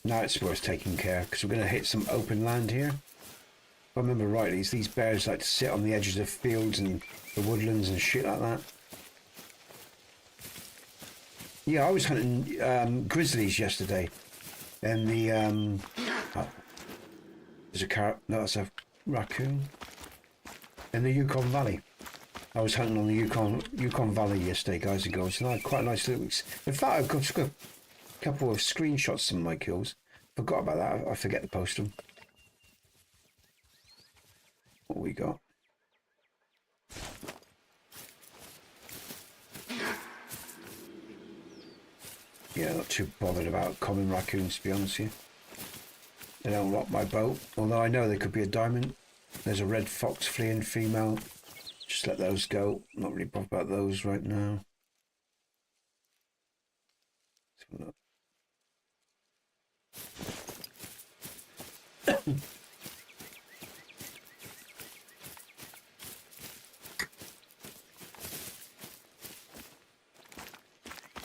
Speaker 1: Now it's worth taking care because we're going to hit some open land here. If I remember rightly, these bears like to sit on the edges of fields and the woodlands and shit like that. Yeah, I was hunting grizzlies yesterday, and the there's a carrot. No, that's a raccoon. In the Yukon Valley. I was hunting on the Yukon Valley yesterday, guys and girls, and I had quite a nice little. In fact, I've got a couple of screenshots of some of my kills. Forgot about that. I forget to post them. What we got? Yeah, not too bothered about common raccoons, to be honest with you. They don't rock my boat, although I know there could be a diamond. There's a red fox fleeing female. Just let those go. Not really bothered about those right now.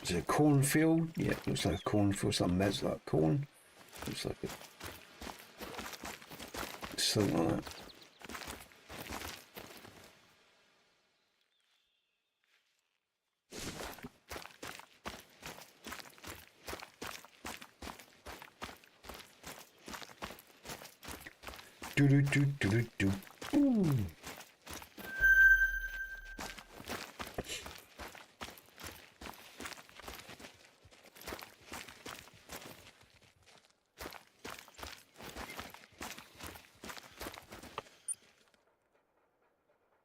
Speaker 1: Is it a cornfield? Yeah, it looks like a cornfield. Some meds like corn. Looks like it. Something like that. Do do do do do do. Ooh.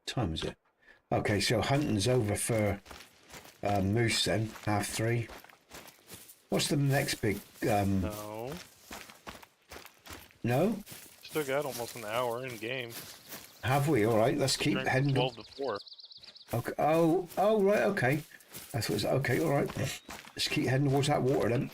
Speaker 1: Time is it? Okay, so hunting's over for moose then. 3:30. What's the next big?
Speaker 2: No.
Speaker 1: No.
Speaker 2: Still got almost an hour in game.
Speaker 1: Have we? All right. Let's keep heading.
Speaker 2: 12 to 4.
Speaker 1: Okay. Oh, right. Okay. I thought it was okay. All right. Let's keep heading towards that water then.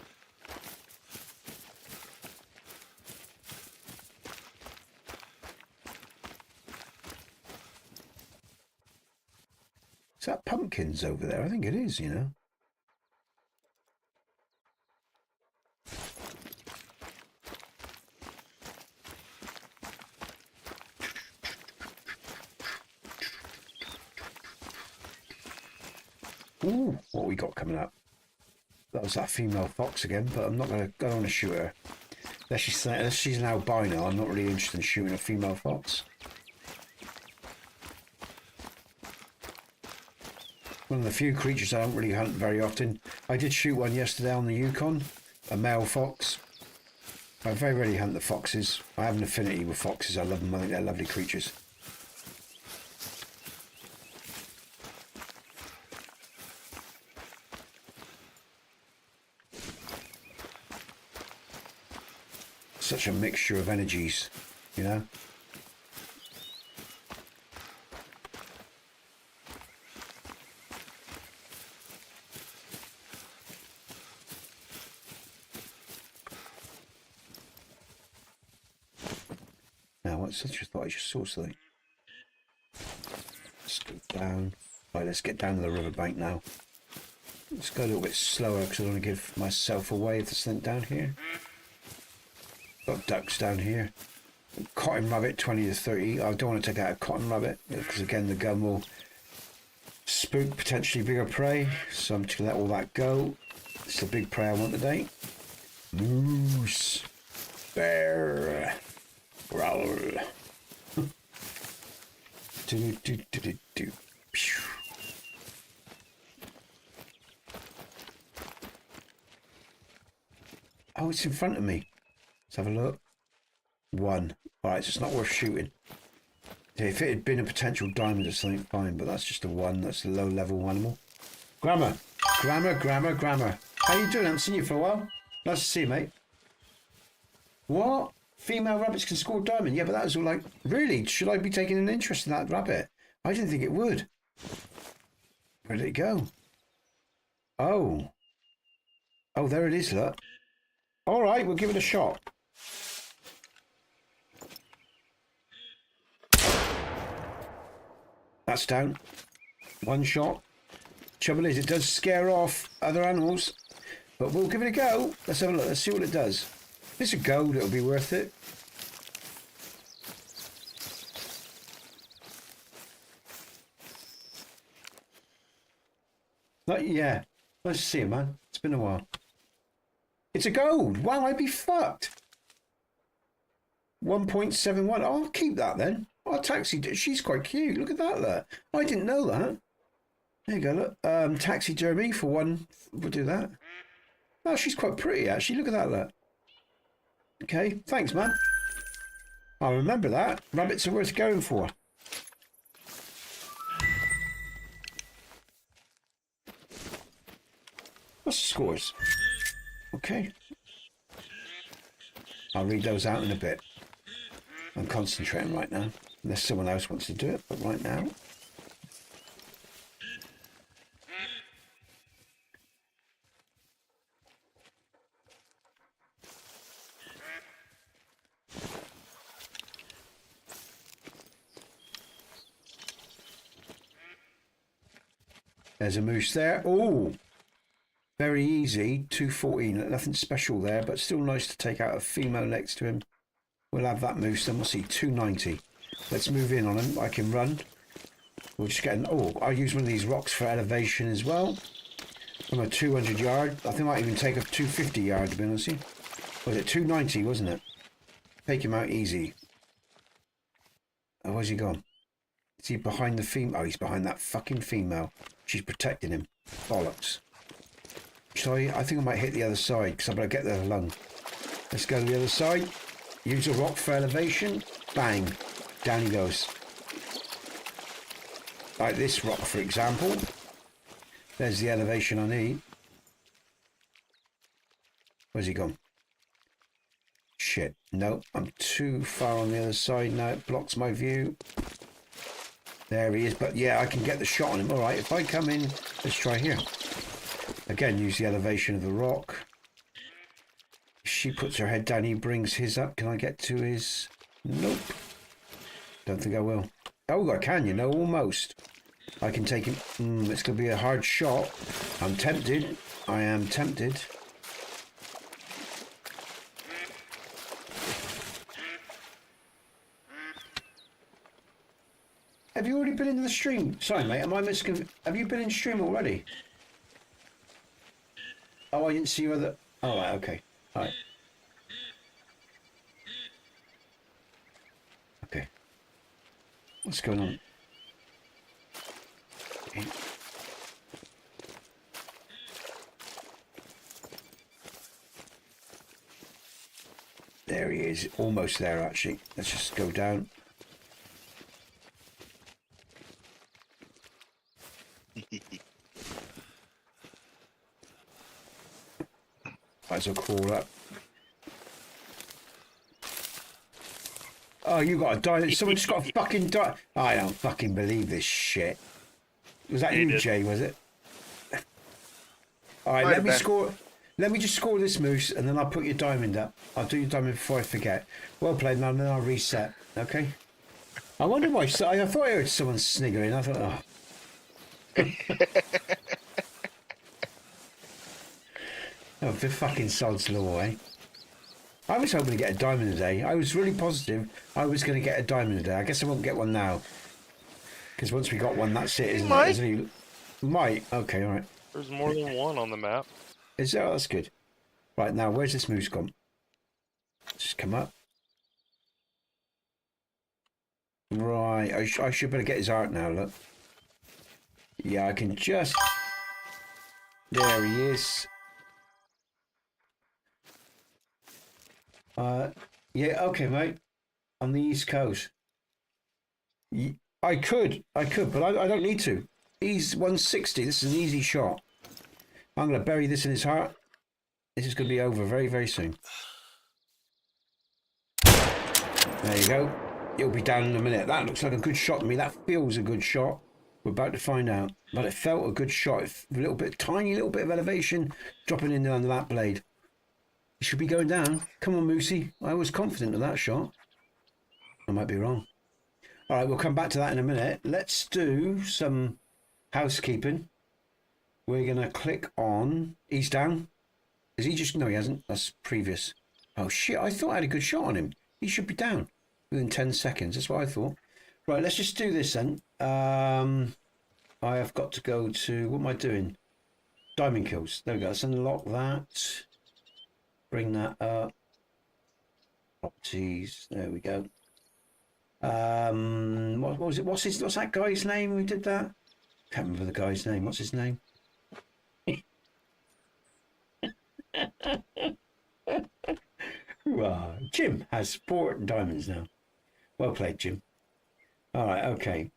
Speaker 1: Is that pumpkins over there? I think it is, you know. Ooh, what we got coming up? That was that female fox again, but I'm not going to go on to shoot her. Unless she's an albino, I'm not really interested in shooting a female fox. One of the few creatures I don't really hunt very often. I did shoot one yesterday on the Yukon, a male fox. I very rarely hunt the foxes. I have an affinity with foxes. I love them. I think they're lovely creatures. Such a mixture of energies, you know. Now, what's I just thought I just saw something. Let's go down. Right, let's get down to the riverbank now. Let's go a little bit slower because I don't want to give myself away if there's something down here. Got ducks down here. Cotton rabbit 20 to 30. I don't want to take out a cotton rabbit because again the gun will spook potentially bigger prey. So I'm just going to let all that go. It's the big prey I want today. Moose. Bear. Growl. do, do, do, do, do. Pew. Oh, it's in front of me. Let's have a look. One. Alright, so it's not worth shooting. If it had been a potential diamond or something, fine, but that's just a one. That's a low level animal. Grammar. Grammar. How you doing? I haven't seen you for a while. Nice to see you, mate. What? Female rabbits can score diamond? Yeah, but that was all like, really? Should I be taking an interest in that rabbit? I didn't think it would. Where did it go? Oh. Oh, there it is, look. All right, we'll give it a shot. That's down. One shot. Trouble is, it does scare off other animals, but we'll give it a go. Let's have a look. Let's see what it does. If it's a gold, it'll be worth it. Yeah. Let's see it, man. It's been a while. It's a gold. Wow, I'd be fucked. 1.71. Oh, I'll keep that then. Oh, taxi. She's quite cute. Look at that there. I didn't know that. There you go. Look. Taxidermy for one. We'll do that. Oh, she's quite pretty actually. Look at that there. Okay. Thanks, man. I'll remember that. Rabbits are worth going for. What's the scores? Okay. I'll read those out in a bit. I'm concentrating right now. Unless someone else wants to do it, but right now. There's a moose there. Oh! Very easy, 214, nothing special there, but still nice to take out a female next to him. We'll have that moose, then we'll see 290. Let's move in on him. I can run. We'll just get an... Oh, I'll use one of these rocks for elevation as well. From a 200 yard. I think I might even take a 250 yard, to be honest with you. Was it 290, wasn't it? Take him out easy. Oh, where's he gone? Is he behind the female? Oh, he's behind that fucking female. She's protecting him. Bollocks. I think I might hit the other side because I better get the lung. Let's go to the other side. Use a rock for elevation. Bang. Down he goes. Like this rock, for example. There's the elevation I need. Where's he gone? Shit. No, I'm too far on the other side now. It blocks my view. There he is. But yeah, I can get the shot on him. All right, if I come in, let's try here. Again, use the elevation of the rock. She puts her head down, he brings his up. Can I get to his... Nope. Don't think I will. Oh, I can, you know, almost. I can take him... it's going to be a hard shot. I'm tempted. I am tempted. Have you already been into the stream? Sorry, mate, am I misconfused? Have you been in stream already? Oh, I didn't see you other... Oh, right, okay. All right. Okay. What's going on? Okay. There he is. Almost there, actually. Let's just go down. Might as well crawl up. Oh, you got a die. Someone just got a fucking die. I don't fucking believe this shit. Was that you, Jay, was it? Alright, let me score. Let me just score this moose and then I'll put your diamond up. I'll do your diamond before I forget. Well played, man, then I'll reset. Okay? I wonder why. I thought I heard someone sniggering. I thought, oh. Oh, the fucking sod's law, eh? I was hoping to get a diamond a day. I was really positive I was going to get a diamond a day. I guess I won't get one now. Because once we got one, that's it, isn't it? Isn't he? Might. Okay, all right.
Speaker 2: There's more than one on the map.
Speaker 1: Is there? Oh, that's good. Right, now, where's this moose gone? Just come up. Right, I should better get his art now, look. Yeah, I can just... There he is. Yeah, okay, mate. On the East Coast. I could, but I don't need to. He's 160. This is an easy shot. I'm going to bury this in his heart. This is going to be over very, very soon. There you go. He'll be down in a minute. That looks like a good shot to me. That feels a good shot. We're about to find out. But it felt a good shot. A little bit, tiny little bit of elevation dropping in under that blade. He should be going down. Come on, Moosey. I was confident of that shot. I might be wrong. All right, we'll come back to that in a minute. Let's do some housekeeping. We're going to click on... He's down. Is he just... No, he hasn't. That's previous. Oh, shit. I thought I had a good shot on him. He should be down within 10 seconds. That's what I thought. Right, let's just do this then. I have got to go to... What am I doing? Diamond kills. There we go. Let's unlock that. Bring that up. Properties. There we go. What was it? What's that guy's name who did that? Can't remember the guy's name. What's his name? Jim has 4 diamonds now. Well played, Jim. All right, okay.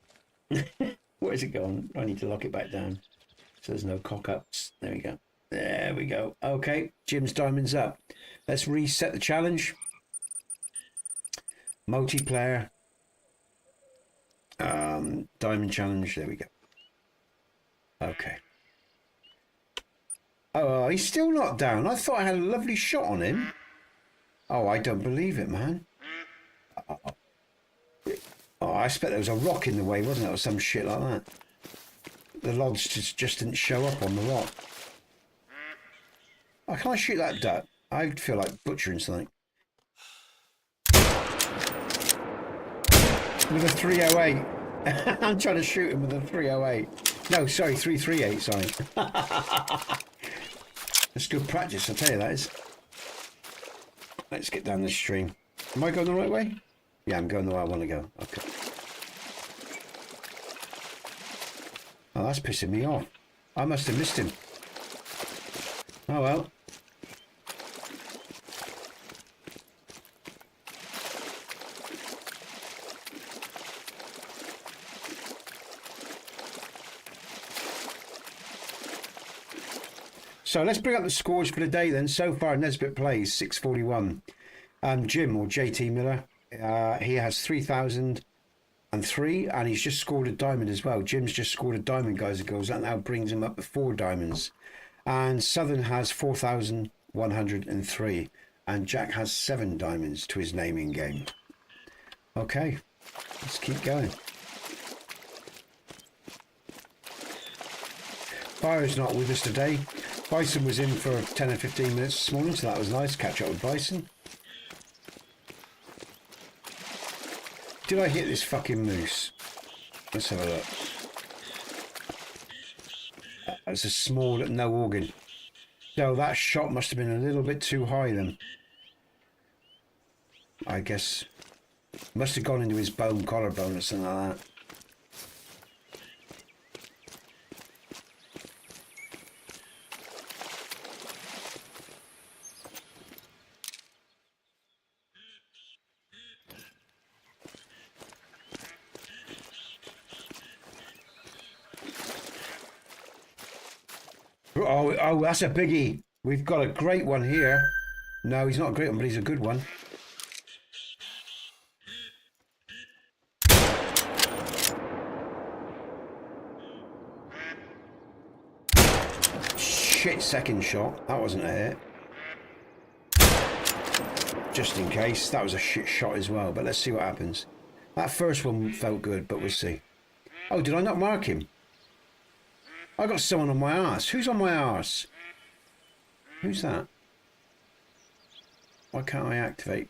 Speaker 1: Where's it gone? I need to lock it back down so there's no cock-ups. There we go. There we go. Okay, Jim's diamonds up. Let's reset the challenge. Multiplayer. Diamond challenge. There we go. Okay. Oh, he's still not down. I thought I had a lovely shot on him. Oh, I don't believe it, man. Oh, I expect there was a rock in the way, wasn't it? Or some shit like that. The logs just didn't show up on the rock. Oh, can I shoot that duck? I feel like butchering something. With a 308. I'm trying to shoot him with a 308. No, sorry, 338, sorry. That's good practice, I'll tell you that is. Let's get down this stream. Am I going the right way? Yeah, I'm going the way I want to go. Okay. Oh, that's pissing me off. I must have missed him. Oh well. So let's bring up the scores for the day then. So far, Nesbit plays 641. Jim, or JT Miller, he has 3,003, and he's just scored a diamond as well. Jim's just scored a diamond, guys and girls. That now brings him up to 4 diamonds. And Southern has 4,103. And Jack has 7 diamonds to his naming game. Okay, let's keep going. Fire's not with us today. Bison was in for 10 or 15 minutes this morning, so that was nice. Catch up with Bison. Did I hit this fucking moose? Let's have a look. That's a small, no organ. So that shot must have been a little bit too high then. I guess. Must have gone into his bone, collarbone or something like that. Oh, that's a biggie. We've got a great one here. No, he's not a great one, but he's a good one. Shit, second shot. That wasn't a hit. Just in case. That was a shit shot as well, but let's see what happens. That first one felt good, but we'll see. Oh, did I not mark him? I got someone on my arse. Who's on my arse? Who's that? Why can't I activate?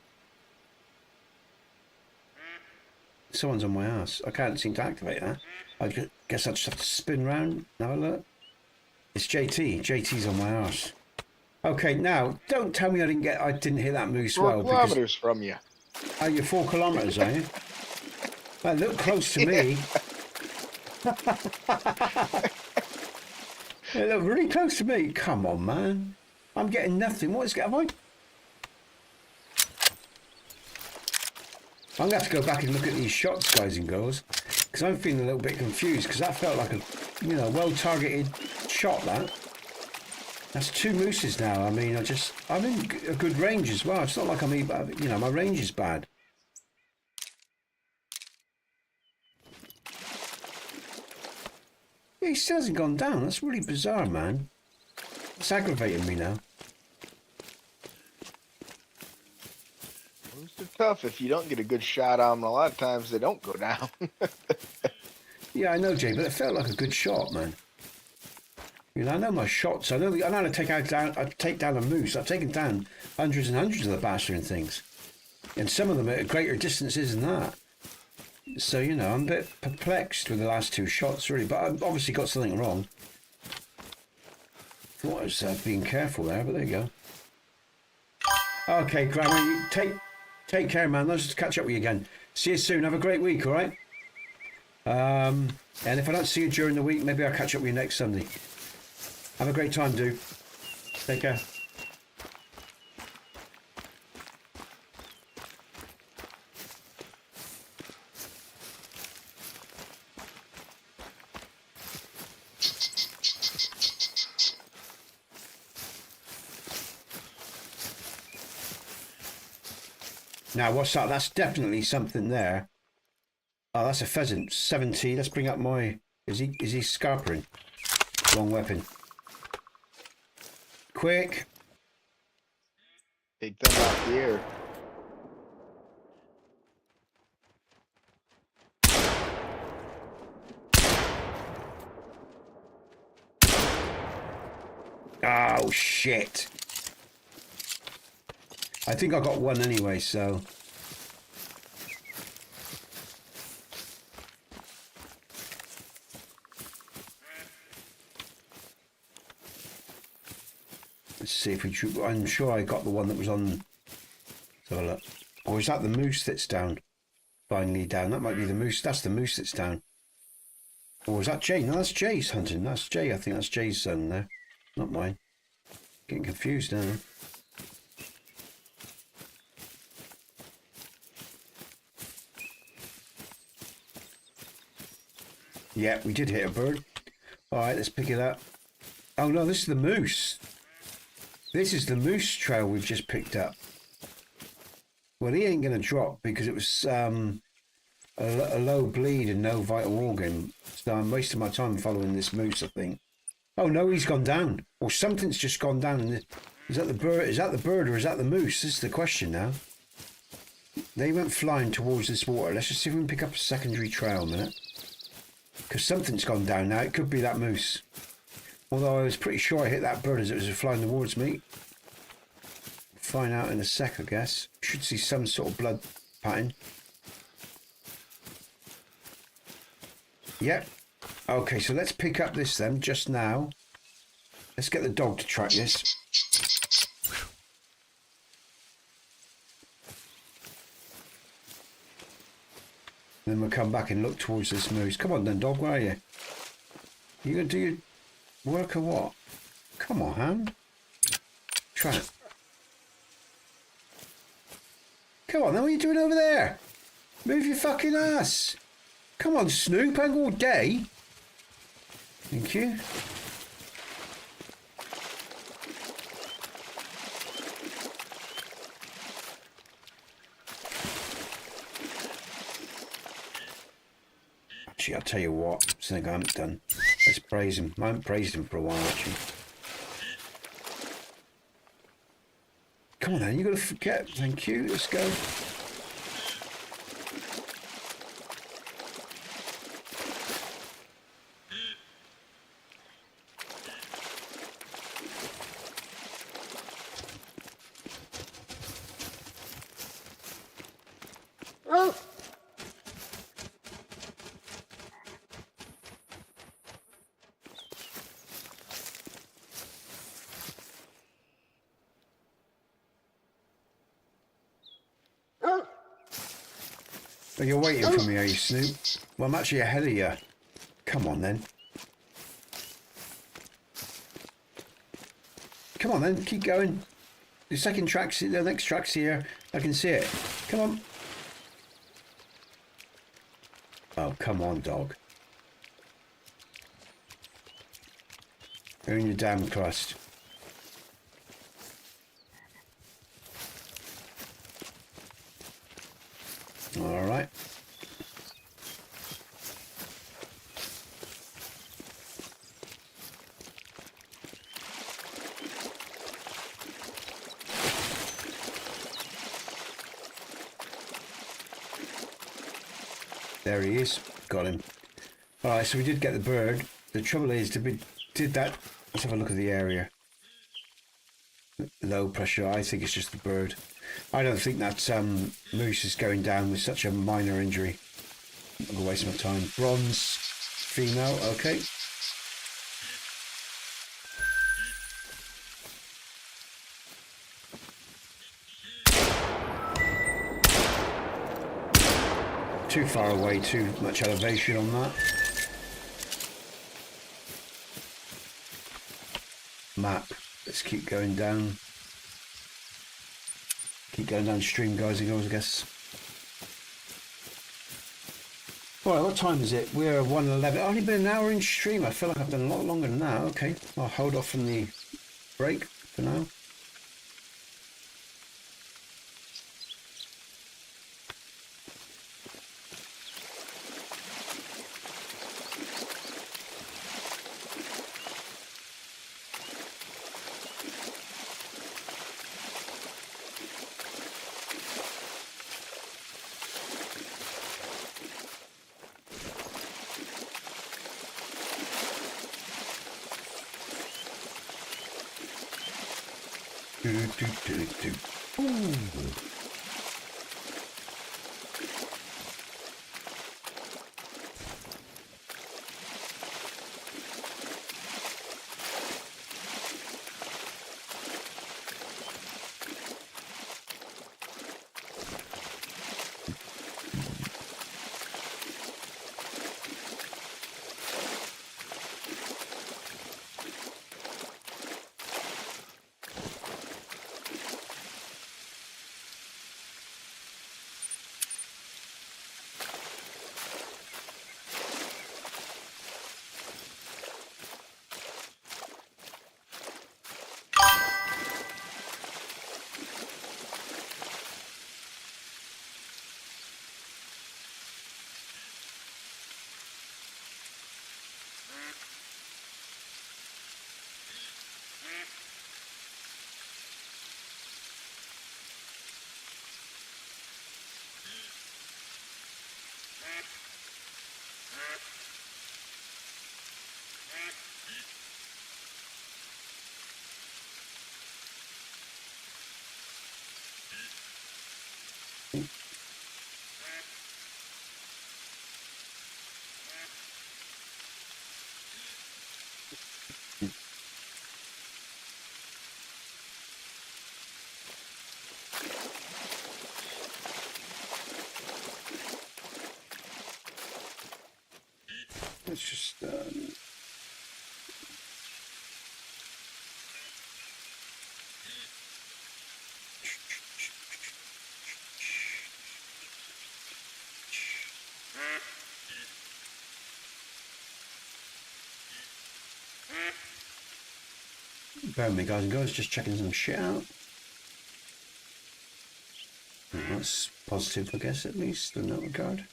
Speaker 1: Someone's on my arse. I can't seem to activate that. I guess I just have to spin round and have a look. It's JT. JT's on my arse. Okay, now don't tell me I didn't hit that moose
Speaker 3: 4
Speaker 1: well.
Speaker 3: kilometers from you.
Speaker 1: Oh, you're 4 kilometers, are you? Well, look close to me. They look really close to me. Come on, man. I'm getting nothing. What is have I? I'm going to have to go back and look at these shots, guys and girls, because I'm feeling a little bit confused, because that felt like a, you know, well-targeted shot, that. That's 2 mooses now. I mean, I'm in a good range as well. It's not like you know, my range is bad. Yeah, he still hasn't gone down. That's really bizarre, man. It's aggravating me now.
Speaker 3: Moose are tough if you don't get a good shot on them. A lot of times they don't go down.
Speaker 1: Yeah, I know, Jay, but it felt like a good shot, man. You know, I know my shots. I know how to take down a moose. I've taken down hundreds and hundreds of the bastard and things, and some of them at greater distances than that. So, you know, I'm a bit perplexed with the last 2 shots, really. But I've obviously got something wrong. Thought I was being careful there, but there you go. Okay, Grammar, you take care, man. Let's just catch up with you again. See you soon. Have a great week, all right? And if I don't see you during the week, maybe I'll catch up with you next Sunday. Have a great time, dude. Take care. Now, what's that? That's definitely something there. Oh, that's a pheasant. 70. Let's bring up my... Is he scarpering? Long weapon. Quick.
Speaker 3: Take them out the air.
Speaker 1: Oh, shit. I think I got one anyway, so... Let's see if we... I'm sure I got the one that was on... Let's have a look. Or is that the moose that's down? Finally down. That might be the moose. That's the moose that's down. Or is that Jay? No, that's Jay's hunting. That's Jay. I think that's Jay's zone there. Not mine. Getting confused now. Yeah, we did hit a bird. All right, let's pick it up. Oh no, this is the moose. This is the moose trail we've just picked up. Well, he ain't going to drop because it was a low bleed and no vital organ. So I'm wasting my time following this moose, I think. Oh no, he's gone down. Or something's just gone down. Is that the bird? Is that the bird or is that the moose? This is the question now. They went flying towards this water. Let's just see if we can pick up a secondary trail a minute. Because something's gone down now. It could be that moose. Although I was pretty sure I hit that bird as it was flying towards me. Find out in a sec, I guess. Should see some sort of blood pattern. Yep. Okay, so let's pick up this then, just now. Let's get the dog to track this. Then we'll come back and look towards this moose. Come on then, dog, where are you? You gonna do your work or what? Come on, hand. Try it. Come on then, what are you doing over there? Move your fucking ass. Come on, Snoop, hang all day. Thank you. Actually, I'll tell you what, something I haven't done. Let's praise him. I haven't praised him for a while, actually. Come on then, you got to forget. Thank you. Let's go. Oh, you're waiting for me, are you, Snoop? Well, I'm actually ahead of you. Come on, then. Come on, then. Keep going. The second track's, the next track's here. I can see it. Come on. Oh, come on, dog. You're in your damn crust. All right. There he is. Got him. All right, so we did get the bird. The trouble is, did that? Let's have a look at the area. Low pressure. I think it's just the bird. I don't think that moose is going down with such a minor injury. I'm gonna waste my time. Bronze female. Okay. Too far away, too much elevation on that. Map. Let's keep going down. Keep going downstream, guys and girls, I guess. Alright, what time is it? We're 1:11. Only been an hour in stream. I feel like I've done a lot longer than that. Okay, I'll hold off from the break for now. Ooh. Let's just bear with me, guys and girls, just checking some shit out. That's positive, I guess, at least in that regard.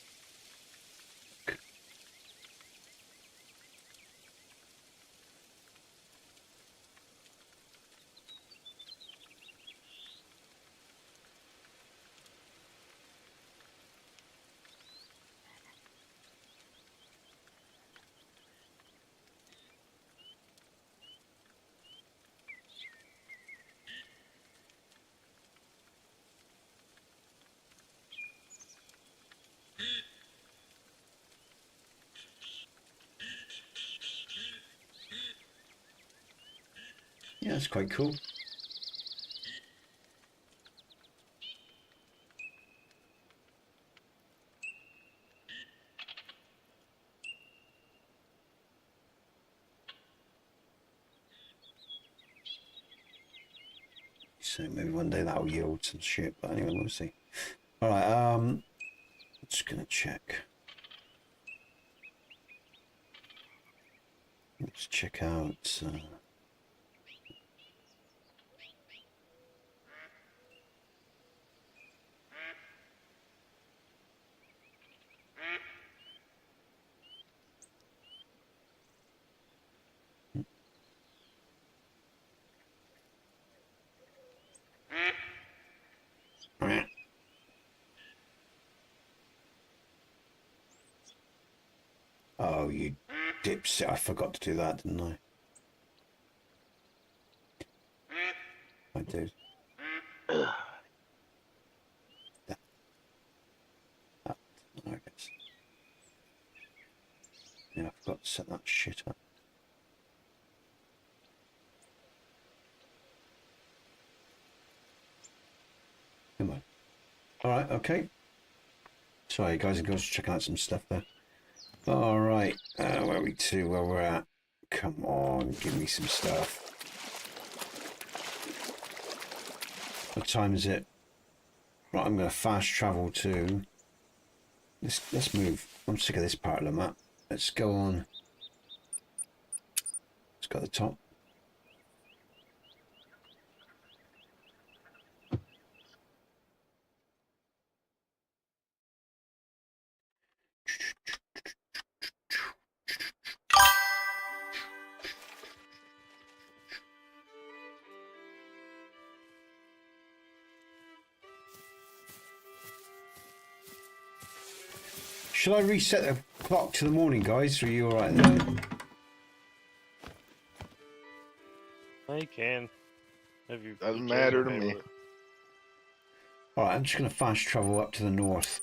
Speaker 1: that's quite cool. So maybe one day that'll yield some shit, but anyway, we'll see. All right, I'm just gonna check. Let's check out. Oh, you dipshit! I forgot to do that, didn't I? I did. That. I guess. Yeah, I forgot to set that shit up. Come on. All right, okay. Sorry, guys and girls, checking out some stuff there. All right, where are we to? Where we're at? Come on, give me some stuff. What time is it? Right, I'm going to fast travel to. Let's move. I'm sick of this part of the map. Let's go on. Let's go to the top. Shall I reset the clock to the morning, guys? Or are you alright there?
Speaker 2: I can. If you
Speaker 3: Doesn't matter to me.
Speaker 1: Alright, I'm just going to fast travel up to the north.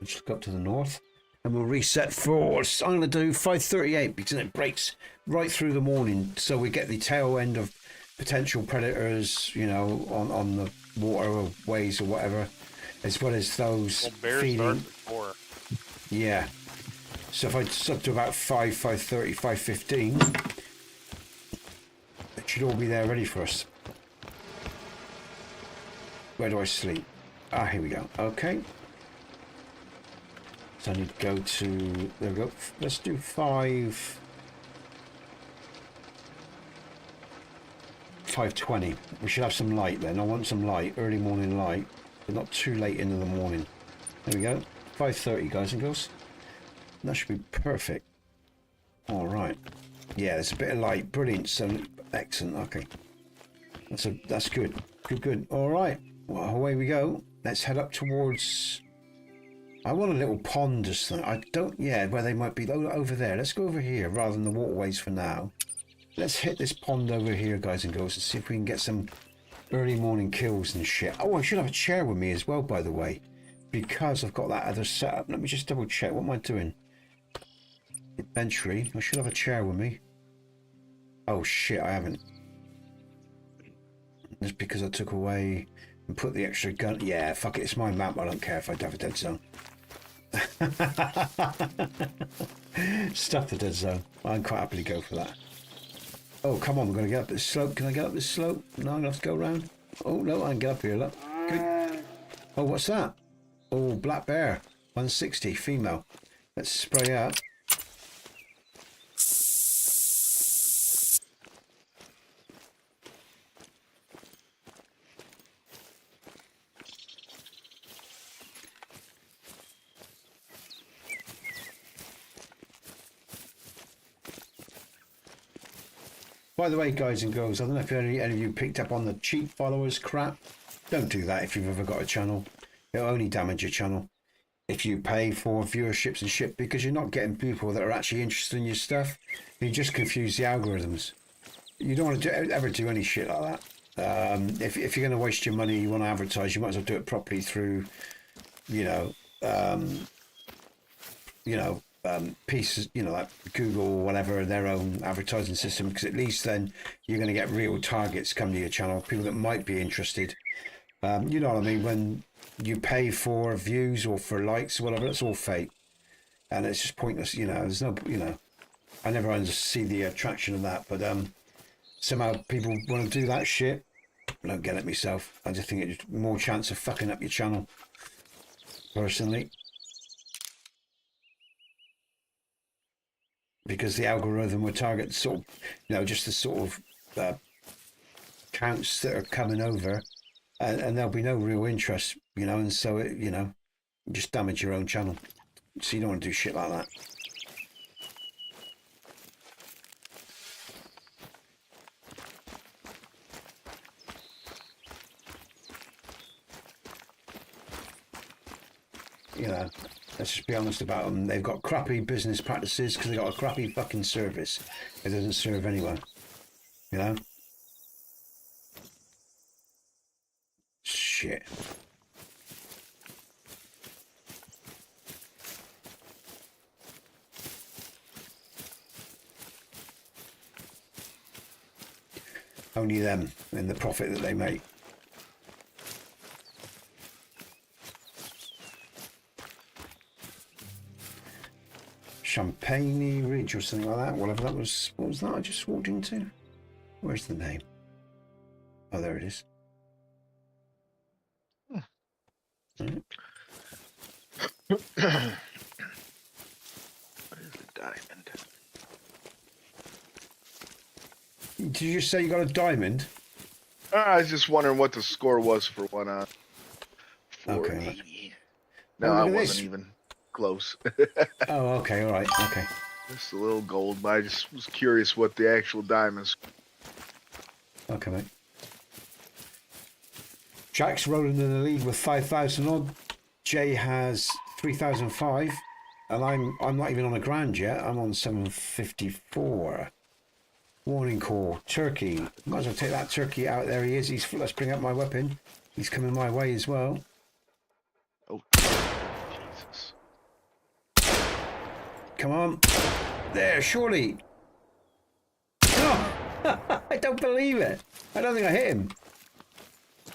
Speaker 1: Let's look up to the north. And we'll reset for, I'm going to do 5:38 because it breaks right through the morning. So we get the tail end of potential predators, you know, on the waterways or whatever. As well as those
Speaker 2: bears
Speaker 1: feeding.
Speaker 2: start at 4.
Speaker 1: Yeah. So if I sub to about 5:30, 5:15, it should all be there ready for us. Where do I sleep? Ah, here we go. Okay. So I need to go to, there we go. Let's do 5:20. We should have some light then. I want some light, early morning light, but not too late into the morning. There we go. 5:30, guys and girls. That should be perfect. All right. Yeah, there's a bit of light. Brilliant. So excellent. Okay. That's good. Good. All right. Well, away we go. Let's head up towards. I want a little pond or something. I don't. Yeah, where they might be over there. Let's go over here rather than the waterways for now. Let's hit this pond over here, guys and girls, and see if we can get some early morning kills and shit. Oh, I should have a chair with me as well, by the way. Because I've got that other setup. Let me just double check. What am I doing? Inventory. I should have a chair with me. Oh shit, I haven't. It's because I took away and put the extra gun. Yeah, fuck it. It's my map. I don't care if I have a dead zone. Stuff the dead zone. I'd quite happily go for that. Oh, come on. We're going to get up this slope. Can I get up this slope? No, I'm going to have to go around. Oh, no. I can get up here. Look. Good. Oh, what's that? Oh, black bear, 160, female. Let's spray out. By the way, guys and girls, I don't know if any of you picked up on the cheap followers crap. Don't do that if you've ever got a channel. It'll only damage your channel if you pay for viewerships and shit, because you're not getting people that are actually interested in your stuff. You just confuse the algorithms. You don't want to ever do any shit like that. If you're going to waste your money, you want to advertise, you might as well do it properly through, pieces, you know, like Google or whatever, their own advertising system, because at least then you're going to get real targets come to your channel, people that might be interested. You know what I mean? When you pay for views or for likes or whatever, it's all fake. And it's just pointless, you know, there's no, you know, I never understand the attraction of that, but somehow people want to do that shit. I don't get it myself. I just think it's more chance of fucking up your channel, personally. Because the algorithm will target sort of, you know, just the sort of counts that are coming over, and there'll be no real interest, you know, and so it, you know, just damage your own channel. So you don't want to do shit like that. You know, let's just be honest about them. They've got crappy business practices because they've got a crappy fucking service. It doesn't serve anyone, you know? Shit. Only them and the profit that they make. Champagne Ridge or something like that, whatever that was. What was that I just walked into? Where's the name? Oh, there it is. Right.
Speaker 3: What is a diamond?
Speaker 1: Did you say you got a diamond?
Speaker 3: I was just wondering what the score was for one on 480.
Speaker 1: Okay.
Speaker 3: No,
Speaker 1: Oh,
Speaker 3: I
Speaker 1: look at
Speaker 3: wasn't
Speaker 1: this.
Speaker 3: even close.
Speaker 1: Oh, okay, all right, okay.
Speaker 3: Just a little gold, but I just was curious what the actual diamonds.
Speaker 1: Okay, mate. Jack's rolling in the lead with 5,000 odd. Jay has 3,005, and I'm not even on a grand yet. I'm on 754. Warning call. Turkey. Might as well take that turkey out. There he is. Let's bring up my weapon. He's coming my way as well.
Speaker 3: Oh, Jesus.
Speaker 1: Come on. There, surely. Oh, I don't believe it. I don't think I hit him.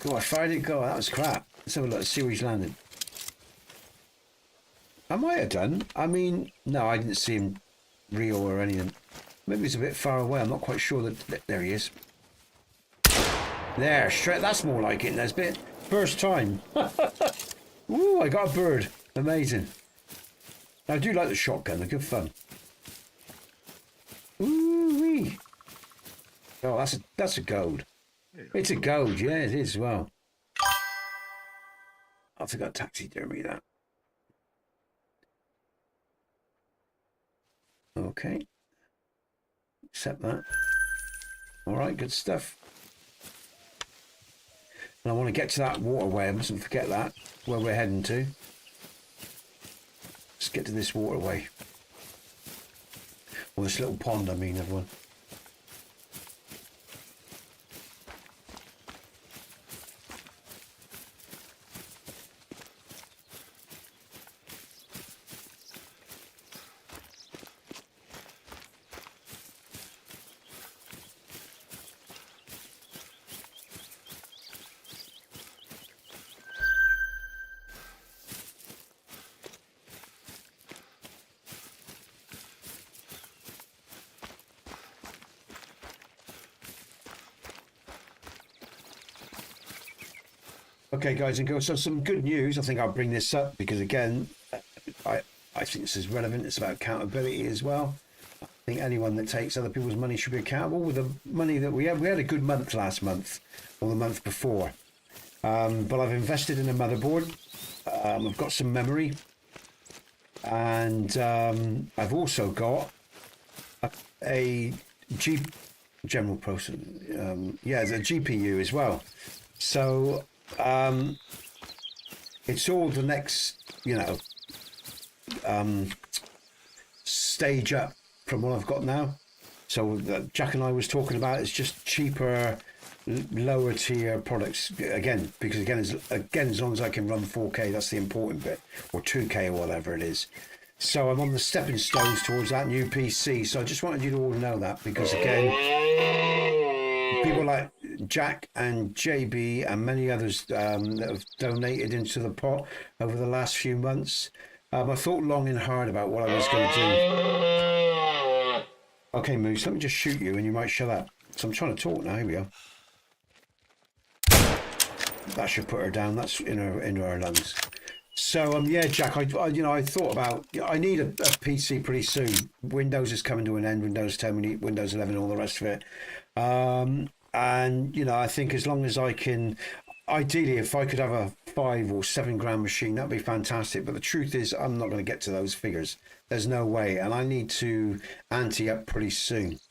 Speaker 1: Go on, I fired it. Go on, that was crap. Let's have a look, see where he's landed. I might have done. I mean, no, I didn't see him reel or anything. Maybe he's a bit far away. I'm not quite sure that. There he is. There, straight. That's more like it, Nesbit. First time. Ooh, I got a bird. Amazing. I do like the shotgun. They're good fun. Ooh-wee. Oh, that's a gold. It's a gold, yeah, it is as well. I forgot taxidermy that. Okay. Accept that. All right, good stuff. And I want to get to that waterway. I mustn't forget that, where we're heading to. Let's get to this waterway. Or this little pond, I mean, everyone. Okay, guys and girls, so some good news. I think I'll bring this up because, again, I think this is relevant. It's about accountability as well. I think anyone that takes other people's money should be accountable with the money that we had. We had a good month last month, or the month before. But I've invested in a motherboard. I've got some memory. And I've also got a general process. Yeah, the GPU as well. So it's all the next, you know, stage up from what I've got now. So Jack and I was talking about, it's just cheaper, lower tier products again, because again as long as I can run 4K, that's the important bit, or 2K or whatever it is. So I'm on the stepping stones towards that new PC. So I just wanted you to all know that, because again, people like Jack and JB and many others that have donated into the pot over the last few months. I thought long and hard about what I was going to do. Okay, Moose, let me just shoot you and you might shut up. So I'm trying to talk now. Here we go. That should put her down. That's in her lungs. So yeah, Jack, I thought about, I need a PC pretty soon. Windows is coming to an end. Windows 10, we need Windows 11, all the rest of it. And I think as long as I can, ideally, if I could have a 5 or 7 grand machine, that'd be fantastic. But the truth is, I'm not going to get to those figures. There's no way, and I need to ante up pretty soon.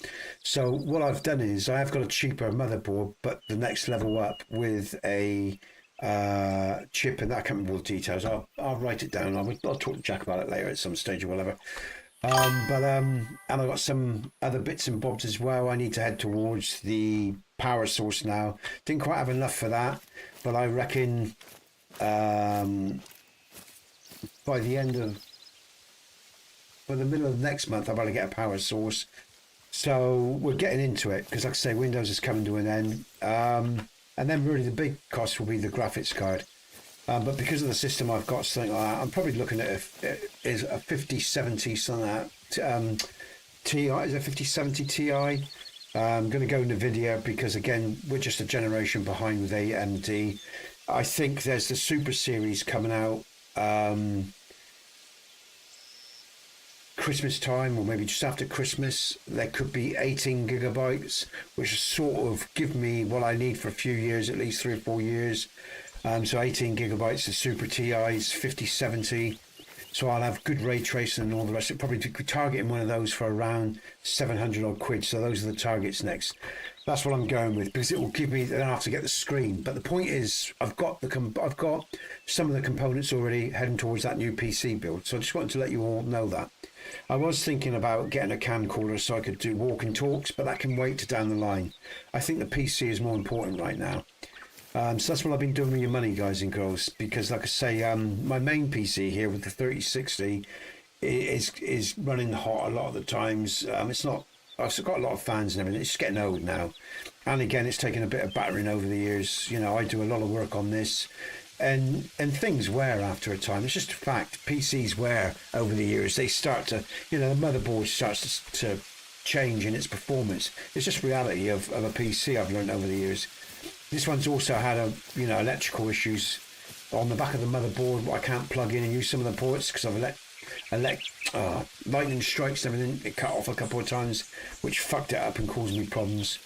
Speaker 1: So what I've done is I have got a cheaper motherboard, but the next level up with a chip, and I can't remember all the details. I'll write it down. I'll talk to Jack about it later at some stage or whatever. And I've got some other bits and bobs as well. I need to head towards the power source now. Didn't quite have enough for that, but I reckon by the middle of next month, I'll probably get a power source. So we're getting into it, because like I say, Windows is coming to an end. And then really the big cost will be the graphics card. But because of the system I've got, something like that, I'm probably looking at a 5070 something like that. Ti, is it 5070 Ti? I'm going to go NVIDIA because, again, we're just a generation behind with AMD. I think there's the Super Series coming out Christmas time, or maybe just after Christmas. There could be 18 gigabytes, which sort of give me what I need for a few years, at least 3 or 4 years. So 18 gigabytes of Super TIs, 5070. So I'll have good ray tracing and all the rest. It'll probably be targeting one of those for around 700 odd quid. So those are the targets next. That's what I'm going with, because it will give me. Then I have to get the screen. But the point is, I've got some of the components already heading towards that new PC build. So I just wanted to let you all know that. I was thinking about getting a camcorder so I could do walk and talks, but that can wait to down the line. I think the PC is more important right now. So that's what I've been doing with your money, guys and girls, because like I say, my main PC here with the 3060 is running hot a lot of the times. It's not. I've got a lot of fans and everything. It's just getting old now, and again, it's taken a bit of battering over the years. I do a lot of work on this, and things wear after a time. It's just a fact. PCs wear over the years. They start to, the motherboard starts to change in its performance. It's just reality of a PC. I've learned over the years. This one's also had electrical issues on the back of the motherboard. I can't plug in and use some of the ports because of lightning strikes and everything. It cut off a couple of times, which fucked it up and caused me problems.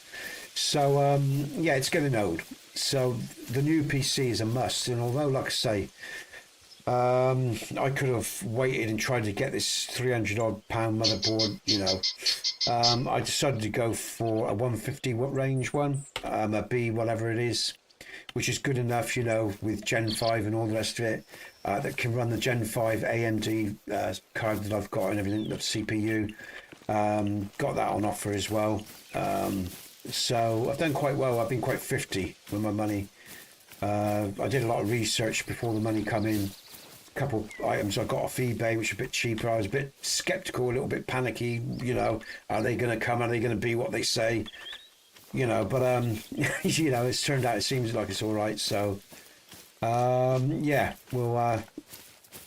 Speaker 1: So yeah, it's getting old. So the new PC is a must. And although, like I say, I could have waited and tried to get this 300 odd pound motherboard, I decided to go for a 150 watt range one, a B whatever it is, which is good enough, with Gen 5 and all the rest of it, that can run the Gen 5 AMD card that I've got and everything, the CPU. Got that on offer as well. So I've done quite well. I've been quite thrifty with my money. I did a lot of research before the money come in. A couple items I got off eBay, which are a bit cheaper. I was a bit skeptical, a little bit panicky. Are they going to come? Are they going to be what they say? But it's turned out. It seems like it's all right. So yeah, we'll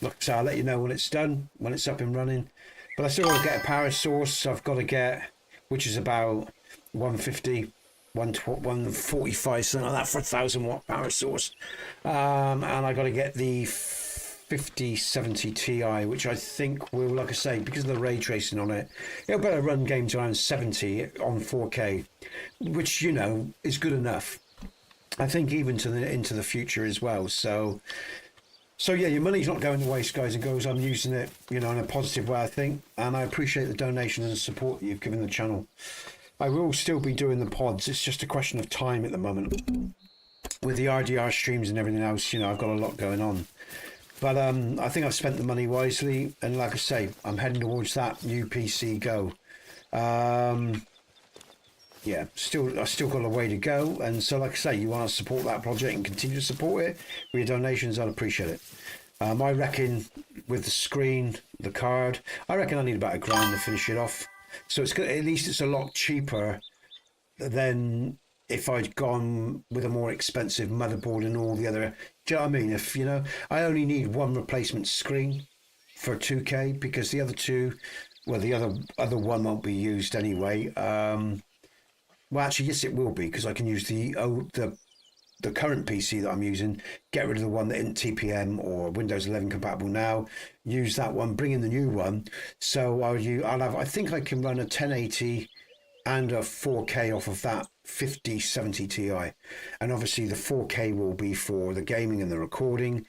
Speaker 1: look. So I'll let you know when it's done, when it's up and running. But I still want to get a power source. I've got to get, which is about 150, 145, something like that, for 1,000 watt power source. And I got to get the 5070 Ti, which I think will, like I say, because of the ray tracing on it, it'll better run games around 70 on 4K, which is good enough. I think even into the future as well. So yeah, your money's not going to waste, guys and girls. I'm using it, in a positive way, I think, and I appreciate the donation and the support that you've given the channel. I will still be doing the pods. It's just a question of time at the moment. With the RDR streams and everything else, I've got a lot going on. But I think I've spent the money wisely, and like I say, I'm heading towards that new PC go. Yeah, I've still got a way to go, and so like I say, you want to support that project and continue to support it with your donations, I'd appreciate it. I reckon with the screen, the card. I reckon I need about £1,000 to finish it off. So it's good. At least it's a lot cheaper than if I'd gone with a more expensive motherboard and all the other. Do you know what I mean? If you know, I only need one replacement screen for 2K because the other two, well, the other one won't be used anyway. Well, actually, yes, it will be because I can use the current PC that I'm using, get rid of the one that isn't TPM or Windows 11 compatible now, use that one, bring in the new one. So I'll have, I think I can run a 1080 and a 4K off of that 5070 Ti. And obviously the 4K will be for the gaming and the recording,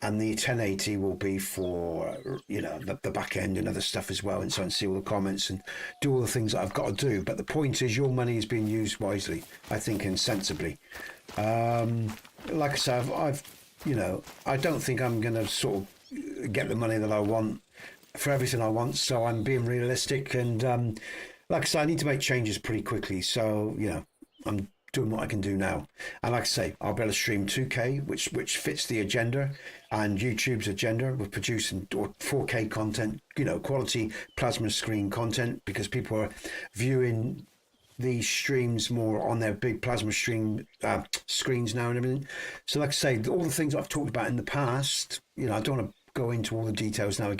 Speaker 1: and the 1080 will be for, you know, the back end and other stuff as well, and so I can see all the comments and do all the things that I've got to do. But the point is, your money is being used wisely, I think, and sensibly. Like I said, I've you know, I don't think I'm going to sort of get the money that I want for everything I want, so I'm being realistic. And like I say, I need to make changes pretty quickly, so you know, I'm doing what I can do now. And like I say, I'll be able to stream 2K, which fits the agenda and YouTube's agenda with producing or 4K content, you know, quality plasma screen content, because people are viewing these streams more on their big plasma stream screens now and everything. So like I say, all the things I've talked about in the past, you know, I don't want to go into all the details now, you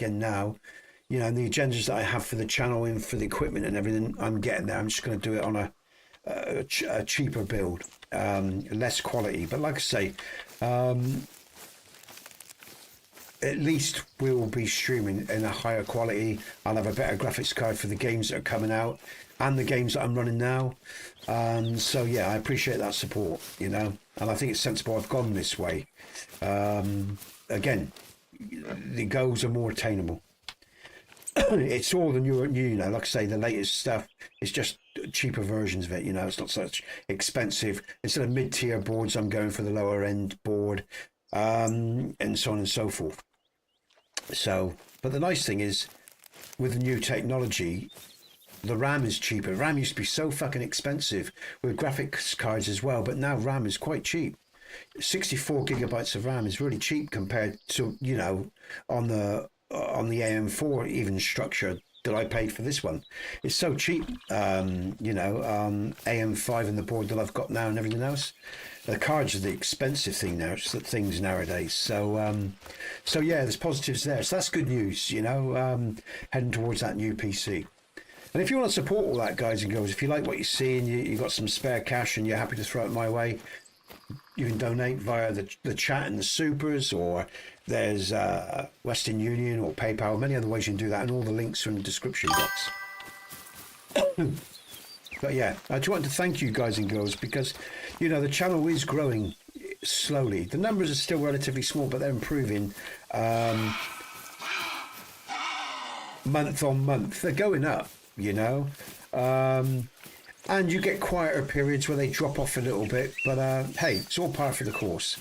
Speaker 1: know, and the agendas that I have for the channel and for the equipment and everything, I'm getting there. I'm just going to do it on a cheaper build, less quality. But like I say, at least we will be streaming in a higher quality. I'll have a better graphics card for the games that are coming out and the games that I'm running now. So yeah, I appreciate that support, you know, and I think it's sensible I've gone this way. Again, the goals are more attainable. It's all the new, you know, like I say, the latest stuff is just cheaper versions of it, you know. It's not such expensive. Instead of mid-tier boards, I'm going for the lower end board, and so on and so forth. So, but the nice thing is, with the new technology, the RAM is cheaper. RAM used to be so fucking expensive with graphics cards as well, but now RAM is quite cheap. 64 gigabytes of RAM is really cheap compared to, you know, on the AM4 even structure that I paid for this one. It's so cheap, you know, AM5 and the board that I've got now and everything else. The cards are the expensive thing now, things nowadays. So, so yeah, there's positives there. So that's good news, you know, heading towards that new PC. And if you want to support all that, guys and girls, if you like what you see and you've got some spare cash and you're happy to throw it my way, you can donate via the chat and the supers, or there's Western Union or PayPal, many other ways you can do that, and all the links are in the description box. But yeah, I just want to thank you guys and girls, because, you know, the channel is growing slowly. The numbers are still relatively small, but they're improving month on month. They're going up, you know. And you get quieter periods where they drop off a little bit, but hey, it's all par for the course.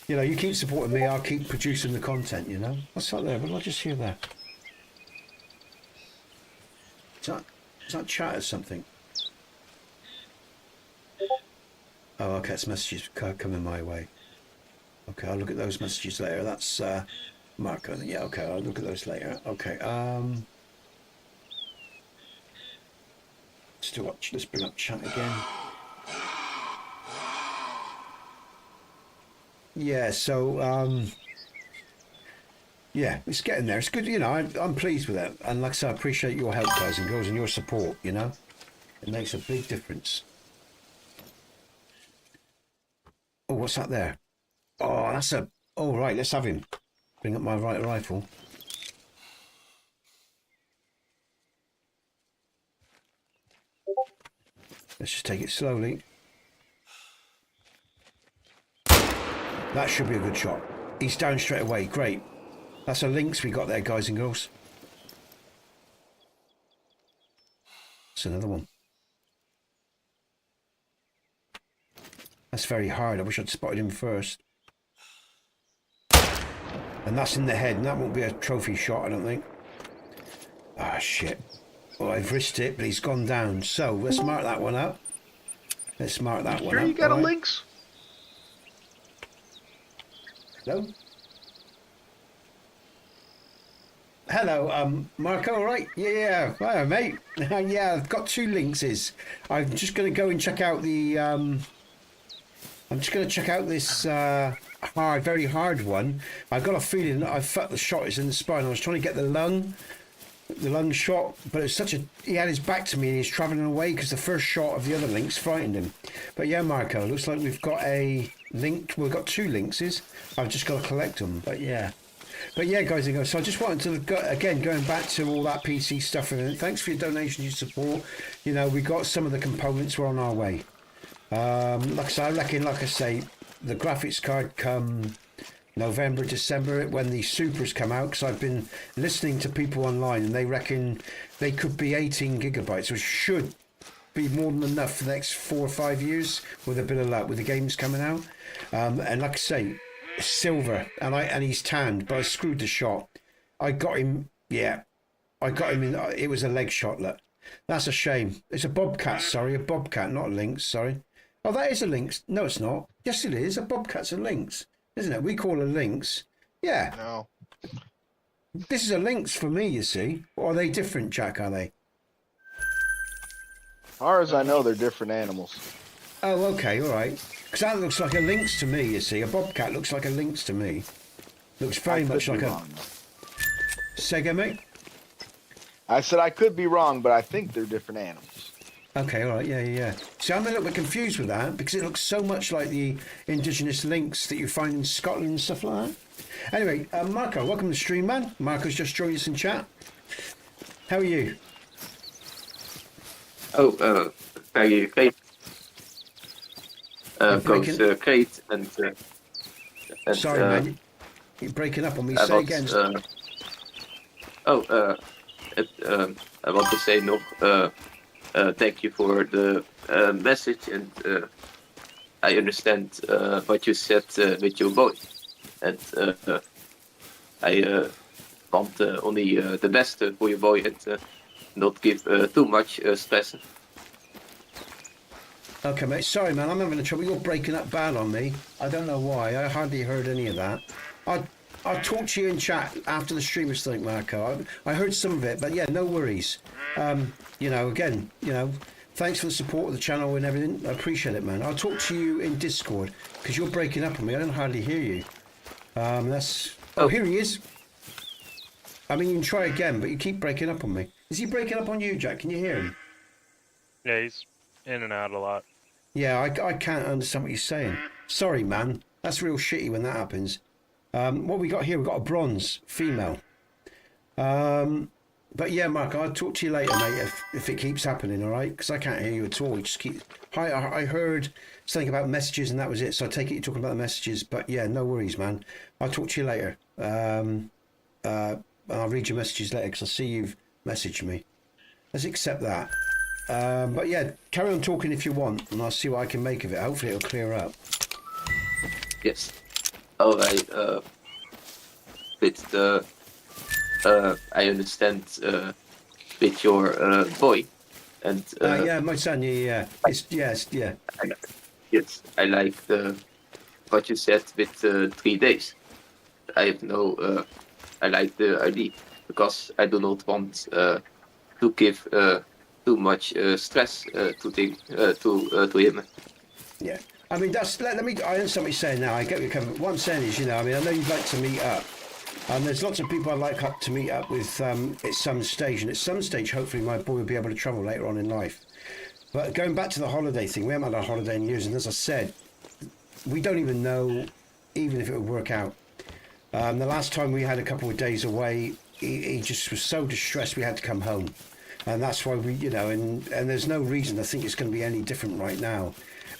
Speaker 1: You know, you keep supporting me, I'll keep producing the content, you know. What's that there? What did I just hear there? Is that chat or something? Oh, okay, it's messages coming my way. Okay, I'll look at those messages later. That's Marco. Yeah, okay, I'll look at those later. Okay, still got, let's bring up chat again. Yeah, so yeah, it's getting there. It's good, you know. I'm pleased with it, and like I said, I appreciate your help, guys and girls, and your support. You know, it makes a big difference. Oh, what's that there? Oh, that's a. Oh, right, let's have him. Bring up my right rifle. Let's just take it slowly. That should be a good shot. He's down straight away. Great. That's a lynx we got there, guys and girls. That's another one. That's very hard. I wish I'd spotted him first. And that's in the head, and that won't be a trophy shot, I don't think. Ah, shit. Well, I've risked it, but he's gone down. So let's mark that one up. Let's mark that one up.
Speaker 3: Sure you got a lynx?
Speaker 1: No? Hello, Marco, all right? Yeah, hi, mate. Yeah, I've got 2 links. I'm just going to go and check out the, I'm just going to check out this very hard one. I've got a feeling that I felt the shot is in the spine. I was trying to get the lung shot, but it's such a, he had his back to me and he's travelling away because the first shot of the other links frightened him. But yeah, Marco, looks like we've got a link, we've got 2 linkses. I've just got to collect them, but yeah. But yeah, guys and girls, so I just wanted to go, again, going back to all that PC stuff, and thanks for your donations, your support. You know, we got some of the components, we're on our way. Like I say, I reckon, like I say, the graphics card come November, December, when the supers come out, because I've been listening to people online, and they reckon they could be 18 gigabytes, which should be more than enough for the next 4 or 5 years, with a bit of luck, with the games coming out. And like I say, silver, and he's tanned, but I screwed the shot. I got him in, it was a leg shot, look. That's a shame. It's a bobcat, sorry, a bobcat, not a lynx, sorry. Oh, that is a lynx. No, it's not. Yes, it is. A bobcat's a lynx, isn't it? We call a lynx. Yeah.
Speaker 3: No.
Speaker 1: This is a lynx for me, you see. Or are they different, Jack, are they?
Speaker 3: As far as I know, they're different animals.
Speaker 1: Oh, okay, all right. Because that looks like a lynx to me, you see. A bobcat looks like a lynx to me. Looks very much like a... Say again, mate?
Speaker 3: I said I could be wrong, but I think they're different animals.
Speaker 1: Okay, all right, yeah. See, I'm a little bit confused with that because it looks so much like the indigenous lynx that you find in Scotland and stuff like that. Anyway, Marco, welcome to the stream, man. Marco's just joined us in chat. How are you?
Speaker 4: Oh, very great. Goes great and
Speaker 1: sorry, man, you're breaking up on me. Say again.
Speaker 4: I want to say no. Thank you for the message, and I understand what you said with your boy, and I want only the best for your boy, and not give too much stress.
Speaker 1: Okay, mate. Sorry, man. I'm having trouble. You're breaking up bad on me. I don't know why. I hardly heard any of that. I'll talk to you in chat after the stream or something, Marco. I heard some of it, but yeah, no worries. You know, again, you know, thanks for the support of the channel and everything. I appreciate it, man. I'll talk to you in Discord because you're breaking up on me. I don't hardly hear you. That's... Oh, here he is. I mean, you can try again, but you keep breaking up on me. Is he breaking up on you, Jack? Can you hear him?
Speaker 2: Yeah, he's in and out a lot.
Speaker 1: Yeah, I can't understand what he's saying. Sorry, man. That's real shitty when that happens. What we got here, we've got a bronze female. But yeah, Mark, I'll talk to you later, mate, if it keeps happening, all right? Because I can't hear you at all. You just keep... I heard something about messages and that was it. So I take it you're talking about the messages. But yeah, no worries, man. I'll talk to you later. And I'll read your messages later because I see you've messaged me. Let's accept that. But yeah, carry on talking if you want, and I'll see what I can make of it. Hopefully it'll clear up.
Speaker 4: Yes. All right. With the I understand with your boy, and
Speaker 1: yeah, my son. Yeah. It's yes.
Speaker 4: Yes, I like what you said with 3 days. I have no. I like the idea because I do not want to give too much stress to him.
Speaker 1: Yeah, I mean that's. Let me. I understand what you're saying now. I get what you're coming. What I'm saying is, you know, I mean, I know you'd like to meet up. There's lots of people I'd like to meet up with at some stage, and at some stage, hopefully, my boy will be able to travel later on in life. But going back to the holiday thing, we haven't had a holiday in years, and as I said, we don't even know even if it would work out. The last time we had a couple of days away, he just was so distressed we had to come home. And that's why we, you know, and there's no reason I think it's going to be any different right now.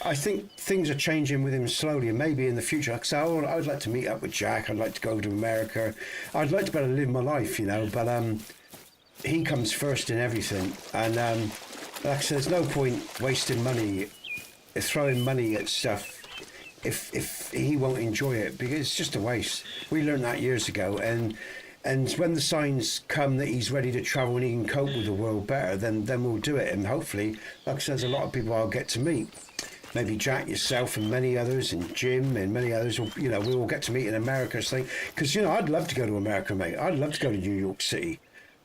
Speaker 1: I think things are changing with him slowly, and maybe in the future, like I say, I'd like to meet up with Jack. I'd like to go to America. I'd like to be able to live my life, you know, but he comes first in everything. And like I said, there's no point wasting money, throwing money at stuff if he won't enjoy it, because it's just a waste. We learned that years ago, and when the signs come that he's ready to travel and he can cope with the world better, then we'll do it. And hopefully, like I said, there's a lot of people I'll get to meet. maybe Jack, yourself, and many others, and Jim, and many others. Will, you know, we all get to meet in America. Because you know, I'd love to go to America, mate. I'd love to go to New York City.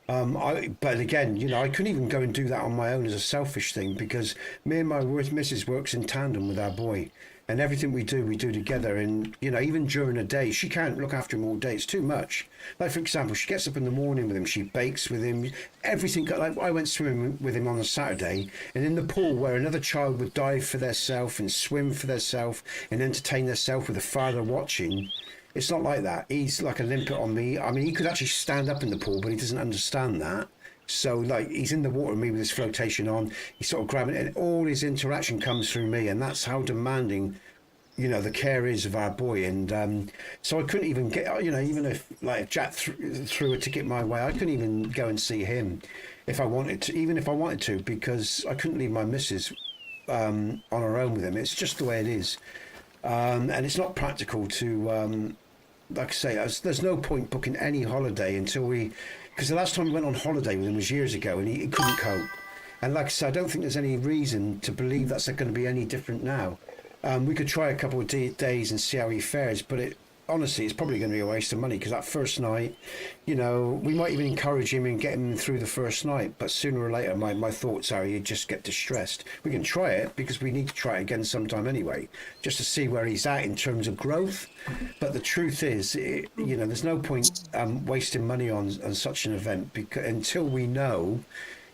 Speaker 1: But again, you know, I couldn't even go and do that on my own as a selfish thing because me and my missus works in tandem with our boy, and everything we do together. And you know, even during the day, she can't look after him all day. It's too much. Like for example, she gets up in the morning with him, she bakes with him, everything. Like I went swimming with him on a Saturday, and in the pool where another child would dive for theirself and swim for theirself and entertain theirself with a father watching. It's not like that. He's like a limpet on me. I mean, he could actually stand up in the pool, but he doesn't understand that. So, like, he's in the water with me with his flotation on. He's sort of grabbing it, and all his interaction comes through me, and that's how demanding, you know, the care is of our boy. And so I couldn't even get, you know, even if like Jack threw a ticket my way, I couldn't even go and see him if I wanted to, even if I wanted to, because I couldn't leave my missus on her own with him. It's just the way it is, and it's not practical to. Like I say, there's no point booking any holiday until because the last time we went on holiday with him was years ago, and he couldn't cope. And like I said, I don't think there's any reason to believe that's going to be any different now. We could try a couple of days and see how he fares, but honestly, it's probably going to be a waste of money because that first night, you know, we might even encourage him and get him through the first night, but sooner or later, my thoughts are you just get distressed. We can try it because we need to try it again sometime anyway, just to see where he's at in terms of growth. But the truth is, you know, there's no point wasting money on such an event because until we know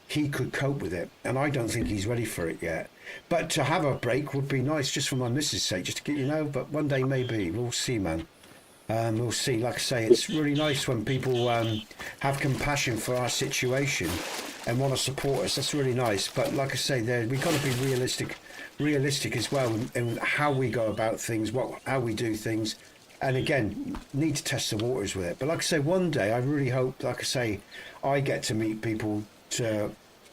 Speaker 1: he could cope with it, and I don't think he's ready for it yet. But to have a break would be nice, just for my missus' sake, just to get, you know. But one day maybe we'll see, man. We'll see. Like I say, it's really nice when people have compassion for our situation and want to support us. That's really nice. But like I say, we've got to be realistic as well in how we go about things, how we do things. And again, need to test the waters with it. But like I say, one day I really hope, like I say, I get to meet people to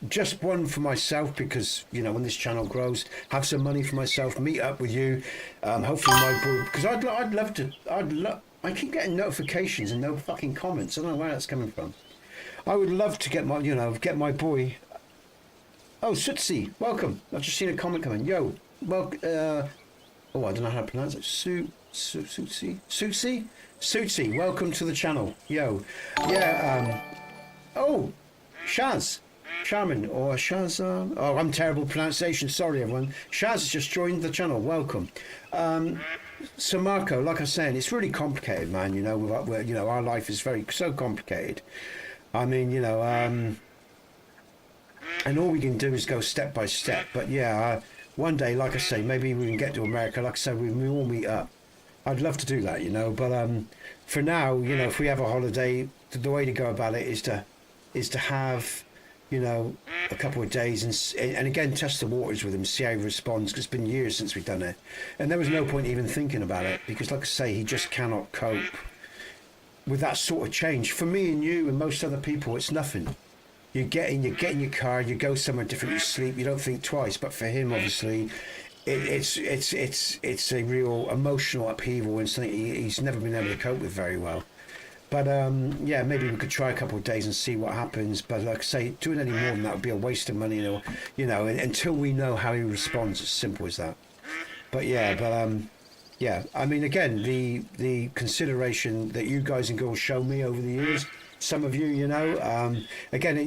Speaker 1: just one for myself, because you know, when this channel grows, have some money for myself, meet up with you, hopefully my boy, because I'd love to. I keep getting notifications and no fucking comments. I don't know where that's coming from. I would love to get my boy. Oh, Sutsi, welcome. I've just seen a comment coming. Yo, well, oh, I don't know how to pronounce it. Sutsi, welcome to the channel. Yo, yeah. Oh, Shaz. Shaman or Shaz. Oh, I'm terrible pronunciation. Sorry, everyone. Shaz has just joined the channel. Welcome. So Marco, like I was saying, it's really complicated, man. You know, you know, our life is so complicated. I mean, you know, and all we can do is go step by step. But yeah, one day, like I say, maybe we can get to America. Like I said, we all meet up. I'd love to do that, you know. But for now, you know, if we have a holiday, the way to go about it is to have, you know, a couple of days and again test the waters with him, see how he responds, because it's been years since we've done it, and there was no point even thinking about it because, like I say, he just cannot cope with that sort of change. For me and you and most other people, it's nothing. You get in your car, you go somewhere different, you sleep, you don't think twice. But for him, obviously, it's a real emotional upheaval and something he's never been able to cope with very well. But yeah, maybe we could try a couple of days and see what happens. But like I say, doing any more than that would be a waste of money, you know, until we know how he responds. As simple as that. But yeah, yeah. I mean, again, the consideration that you guys and girls show me over the years, some of you, you know, again,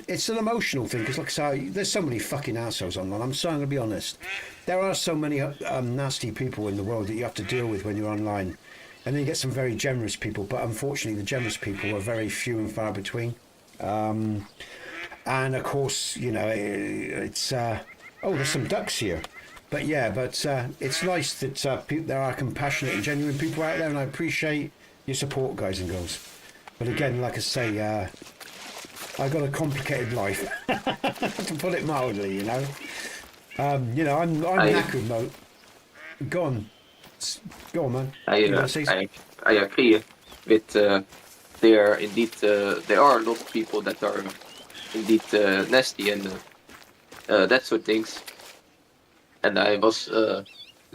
Speaker 1: it's an emotional thing because, like I say, there's so many fucking assholes online. I'm going to be honest. There are so many nasty people in the world that you have to deal with when you're online. And then you get some very generous people, but unfortunately the generous people are very few and far between. And of course, you know, it's oh, there's some ducks here. But yeah, it's nice that there are compassionate and genuine people out there, and I appreciate your support, guys and girls. But again, like I say, I got a complicated life, to put it mildly, you know. You know, I'm knackered, mate. Go on, man.
Speaker 4: I agree with there are a lot of people that are indeed nasty and that sort of things. And I was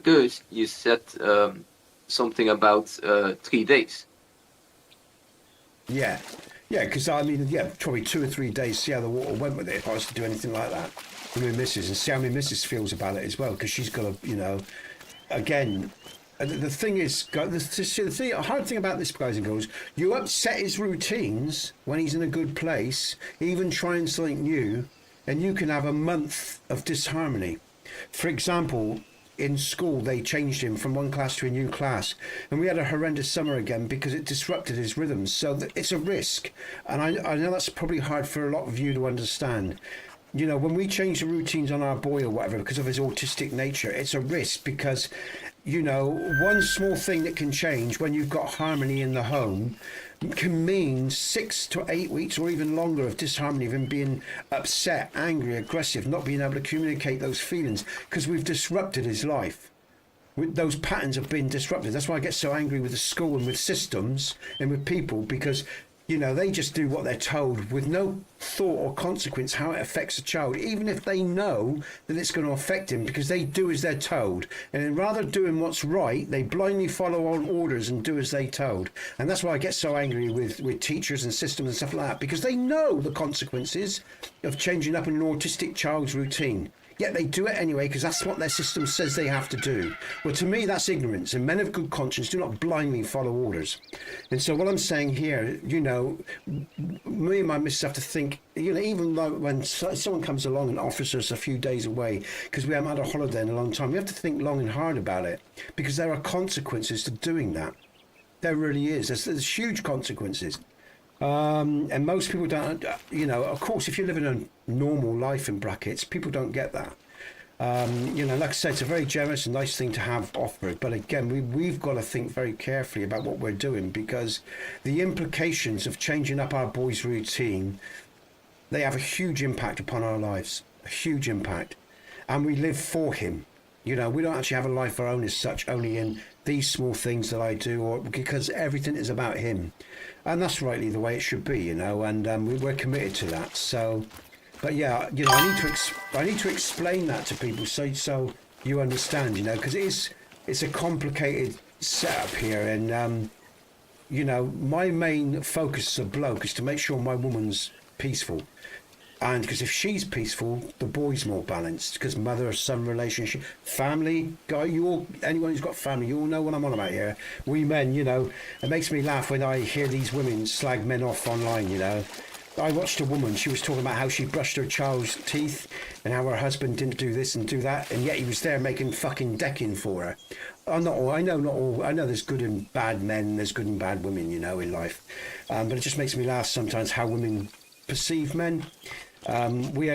Speaker 4: curious, you said something about 3 days.
Speaker 1: Yeah, Yeah, because I mean, yeah, probably 2 or 3 days, see how the water went with it if I was to do anything like that with my missus, and see how my missus feels about it as well, because she's got to, you know, again, the thing is, the hard thing about this, guys and girls, you upset his routines when he's in a good place, even trying something new, and you can have a month of disharmony. For example, in school, they changed him from one class to a new class, and we had a horrendous summer again because it disrupted his rhythms. So it's a risk, and I know that's probably hard for a lot of you to understand. You know, when we change the routines on our boy or whatever because of his autistic nature, it's a risk because, you know, one small thing that can change when you've got harmony in the home can mean 6 to 8 weeks or even longer of disharmony, of him being upset, angry, aggressive, not being able to communicate those feelings because we've disrupted his life. Those patterns have been disrupted. That's why I get so angry with the school and with systems and with people, because, you know, they just do what they're told with no thought or consequence how it affects a child, even if they know that it's going to affect him, because they do as they're told. And rather doing what's right, they blindly follow all orders and do as they told. And that's why I get so angry with teachers and systems and stuff like that, because they know the consequences of changing up an autistic child's routine. Yet they do it anyway because that's what their system says they have to do. Well, to me, that's ignorance, and men of good conscience do not blindly follow orders. And so what I'm saying here, you know, me and my missus have to think, you know, even though when someone comes along and offers us a few days away because we haven't had a holiday in a long time, we have to think long and hard about it, because there are consequences to doing that. There really is. There's huge consequences. And most people don't, you know, of course, if you're living a normal life in brackets, people don't get that. You know, like I said, it's a very generous and nice thing to have offered. But again, we've got to think very carefully about what we're doing, because the implications of changing up our boy's routine, they have a huge impact upon our lives, a huge impact. And we live for him. You know, we don't actually have a life of our own as such, only in these small things that I do, or because everything is about him. And that's rightly the way it should be, you know, and we're committed to that. So, but yeah, you know, I need to explain that to people so you understand, you know, because it's a complicated setup here, and you know, my main focus as a bloke is to make sure my woman's peaceful. And because if she's peaceful, the boy's more balanced. Because mother-son relationship, family, guy, anyone who's got family, you all know what I'm on about here. We men, you know, it makes me laugh when I hear these women slag men off online, you know. I watched a woman, she was talking about how she brushed her child's teeth and how her husband didn't do this and do that, and yet he was there making fucking decking for her. I know there's good and bad men, there's good and bad women, you know, in life. But it just makes me laugh sometimes how women perceive men. We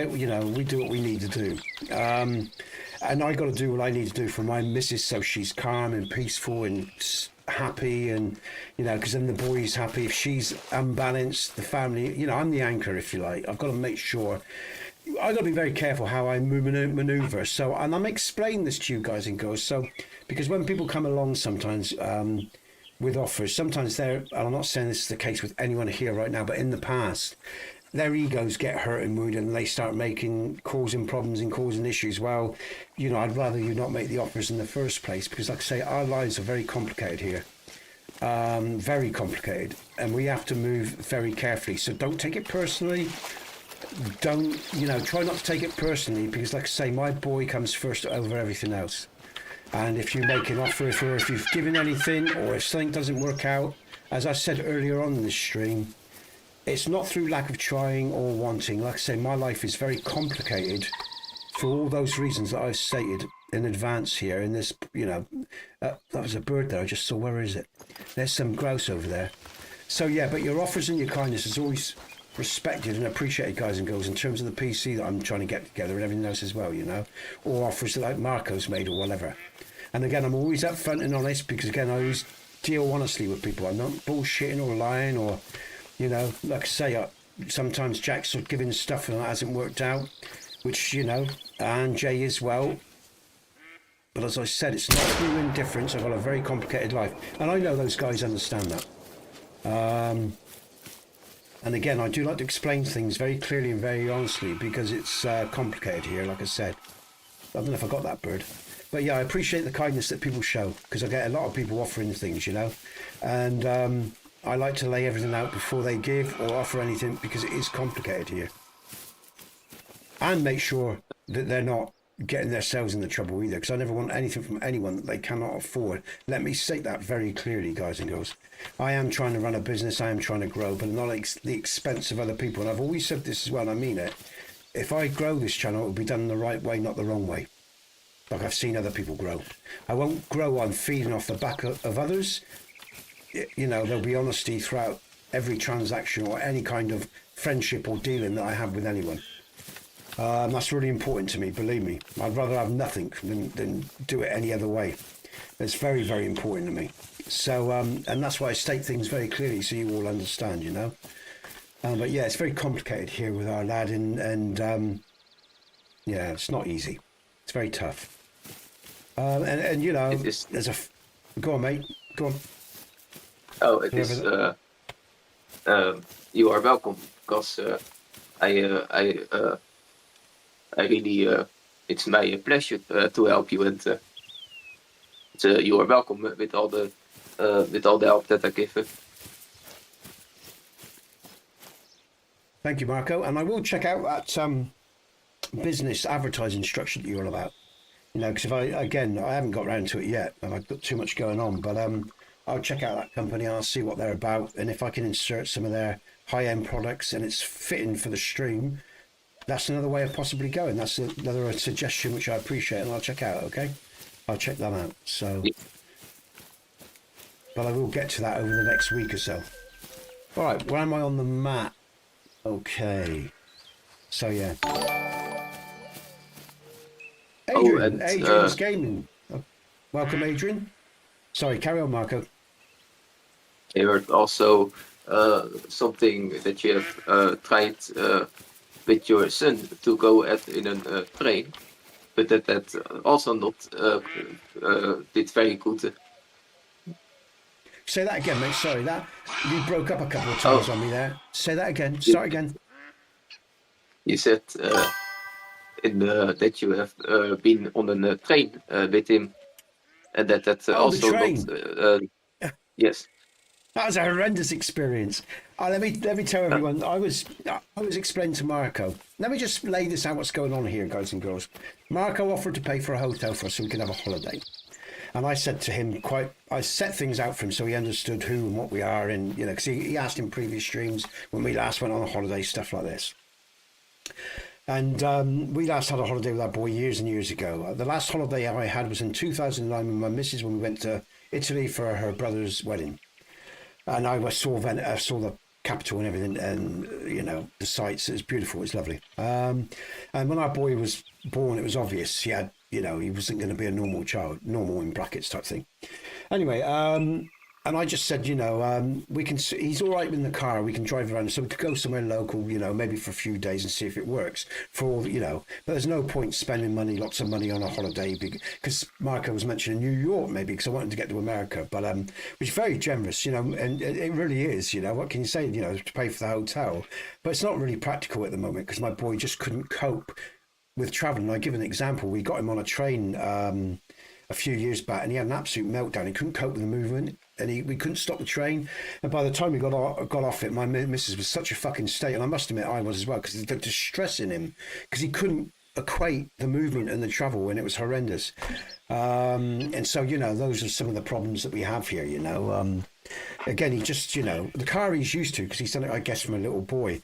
Speaker 1: do what we need to do, and I got to do what I need to do for my missus, so she's calm and peaceful and happy, and you know, because then the boy's happy. If she's unbalanced, the family, you know, I'm the anchor, if you like. I've got to make sure. I've got to be very careful how I maneuver. So, and I'm explaining this to you guys and girls. So, because when people come along sometimes with offers, sometimes and I'm not saying this is the case with anyone here right now, but in the past, their egos get hurt and wounded, and they start causing problems and causing issues. Well, you know, I'd rather you not make the offers in the first place, because like I say, our lives are very complicated here. Very complicated, and we have to move very carefully. So don't take it personally. Don't, you know, try not to take it personally, because like I say, my boy comes first over everything else. And if you make an offer, or if you've given anything, or if something doesn't work out, as I said earlier on in this stream, it's not through lack of trying or wanting. Like I say, my life is very complicated for all those reasons that I've stated in advance here. In this, you know, that was a bird there I just saw. Where is it? There's some grouse over there. So yeah, but your offers and your kindness is always respected and appreciated, guys and girls, in terms of the PC that I'm trying to get together and everything else as well, you know, or offers like Marco's made or whatever. And again, I'm always upfront and honest, because again, I always deal honestly with people. I'm not bullshitting or lying, or, you know, like I say, sometimes Jack's giving stuff and that hasn't worked out, which, you know, and Jay as well. But as I said, it's not through indifference. I've got a very complicated life, and I know those guys understand that. And again, I do like to explain things very clearly and very honestly, because it's complicated here, like I said. I don't know if I got that bird. But yeah, I appreciate the kindness that people show, because I get a lot of people offering things, you know. And I like to lay everything out before they give or offer anything because it is complicated here. And make sure that they're not getting themselves in the trouble either, because I never want anything from anyone that they cannot afford. Let me state that very clearly, guys and girls. I am trying to run a business, I am trying to grow, but not at the expense of other people. And I've always said this as well, and I mean it. If I grow this channel, it will be done the right way, not the wrong way. Like I've seen other people grow. I won't grow on feeding off the back of others. You know, there'll be honesty throughout every transaction or any kind of friendship or dealing that I have with anyone. That's really important to me, believe me. I'd rather have nothing than do it any other way. It's very, very important to me. So, and that's why I state things very clearly so you all understand, you know. But yeah, it's very complicated here with our lad, and yeah, it's not easy. It's very tough. And you know, there's a... Go on, mate. Go on.
Speaker 4: Oh, it is. You are welcome, because I really, it's my pleasure to help you, and you are welcome with all the help that I give.
Speaker 1: Thank you, Marco. And I will check out that business advertising structure that you're on about. You know, because if I haven't got around to it yet, and I've got too much going on, but I'll check out that company. I'll see what they're about, and if I can insert some of their high-end products and it's fitting for the stream, that's another way of possibly going. That's another suggestion which I appreciate, and I'll check out. Okay, I'll check them out. So, but I will get to that over the next week or so. All right, where am I on the map? Okay, so yeah. Adrian, Adrian's gaming. Welcome, Adrian. Sorry, carry on, Marco.
Speaker 4: I heard also something that you have tried with your son to go in a train, but that also not did very good.
Speaker 1: Say that again, mate. Sorry, that you broke up a couple of times on me there. Say that again. Start again.
Speaker 4: You said that you have been on a train with him, and that also
Speaker 1: the train.
Speaker 4: Yes.
Speaker 1: That was a horrendous experience. Let me tell everyone. I was explaining to Marco. Let me just lay this out. What's going on here, guys and girls? Marco offered to pay for a hotel for us so we could have a holiday, and I said to him, I set things out for him so he understood who and what we are, and you know, because he asked in previous streams when we last went on a holiday, stuff like this. And we last had a holiday with our boy years and years ago. The last holiday I had was in 2009 with my missus when we went to Italy for her brother's wedding. And I saw the capital and everything, and you know, the sights. It was beautiful. It was lovely. And when our boy was born, it was obvious he had, you know, he wasn't going to be a normal child, normal in brackets type thing. Anyway, and I just said, you know, we can. He's all right in the car. We can drive around, so we could go somewhere local, you know, maybe for a few days and see if it works. For all, you know, but there's no point spending lots of money on a holiday because Marco was mentioning New York, maybe because I wanted to get to America, but which is very generous, you know, and it really is. You know, what can you say? You know, to pay for the hotel, but it's not really practical at the moment because my boy just couldn't cope with traveling. I give an example. We got him on a train a few years back, and he had an absolute meltdown. He couldn't cope with the movement, and we couldn't stop the train. And by the time we got off it, my missus was such a fucking state, and I must admit I was as well, because the distress in him, because he couldn't equate the movement and the travel, and it was horrendous. And so, you know, those are some of the problems that we have here, you know. Again, he just, you know, the car he's used to, because he's done it, I guess, from a little boy.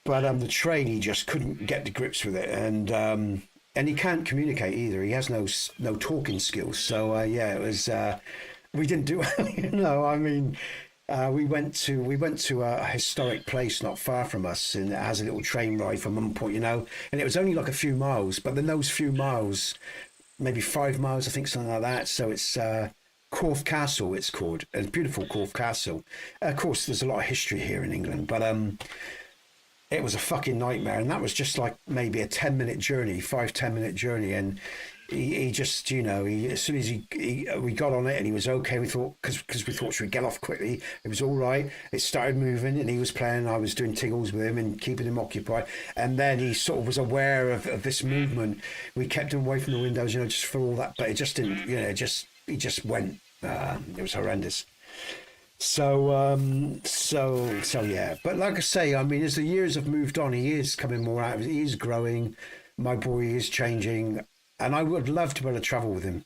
Speaker 1: But the train, he just couldn't get to grips with it, and he can't communicate either. He has no talking skills. So yeah, it was. We didn't do. You know, I mean, we went to a historic place not far from us, and it has a little train ride from one point, you know, and it was only like a few miles. But then those few miles, maybe 5 miles, I think, something like that. So it's Corfe Castle. It's called a beautiful Corfe Castle. Of course, there's a lot of history here in England, but it was a fucking nightmare, and that was just like maybe a 10-minute journey, 5-10-minute journey, and he just, you know, as soon as we got on it and he was okay, we thought, because we thought, should we get off quickly? It was all right. It started moving, and he was playing. I was doing tiggles with him and keeping him occupied, and then he sort of was aware of this movement. We kept him away from the windows, you know, just for all that, but it just didn't, you know, he just went. It was horrendous. So yeah. But like I say, I mean, as the years have moved on, he is coming more out of it. He is growing. My boy is changing, and I would love to be able to travel with him,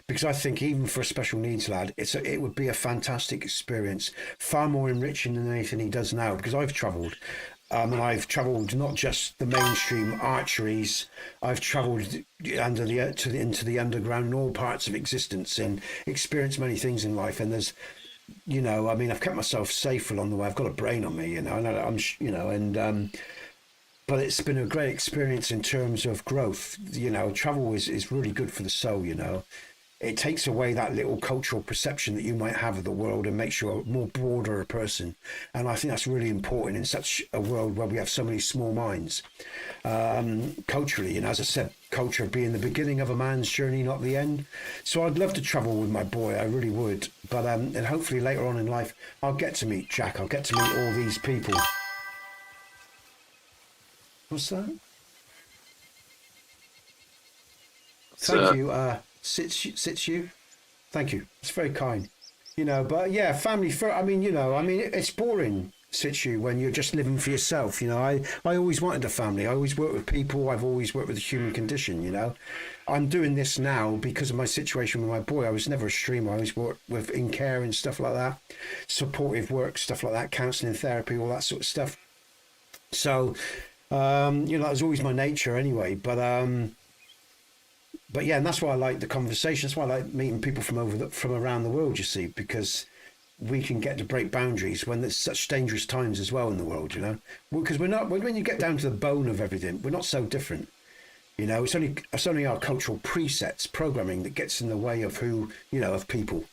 Speaker 1: because I think even for a special needs lad, it would be a fantastic experience, far more enriching than anything he does now. Because I've travelled. And I've travelled not just the mainstream archeries. I've travelled into the underground, in all parts of existence, and experienced many things in life. And there's, you know, I mean, I've kept myself safe along the way. I've got a brain on me, you know, and but it's been a great experience in terms of growth. You know, travel is really good for the soul. You know, it takes away that little cultural perception that you might have of the world and makes you a more broader person. And I think that's really important in such a world where we have so many small minds, culturally. And as I said, culture being the beginning of a man's journey, not the end. So I'd love to travel with my boy. I really would. But and hopefully later on in life, I'll get to meet Jack. I'll get to meet all these people. What's that? Thank you. Sits you. Thank you. It's very kind. You know, but yeah, family first. I mean, you know, I mean, it's boring, sits you, when you're just living for yourself. You know, I always wanted a family. I always worked with people. I've always worked with the human condition, you know. I'm doing this now because of my situation with my boy. I was never a streamer. I always worked with in care and stuff like that, supportive work, stuff like that, counselling, therapy, all that sort of stuff. So, you know, that was always my nature anyway. But yeah, and that's why I like the conversation. That's why I like meeting people from around the world, you see, because we can get to break boundaries when there's such dangerous times as well in the world, you know. Because we're not, when you get down to the bone of everything, we're not so different. You know, it's only our cultural presets, programming, that gets in the way of who, you know, of people.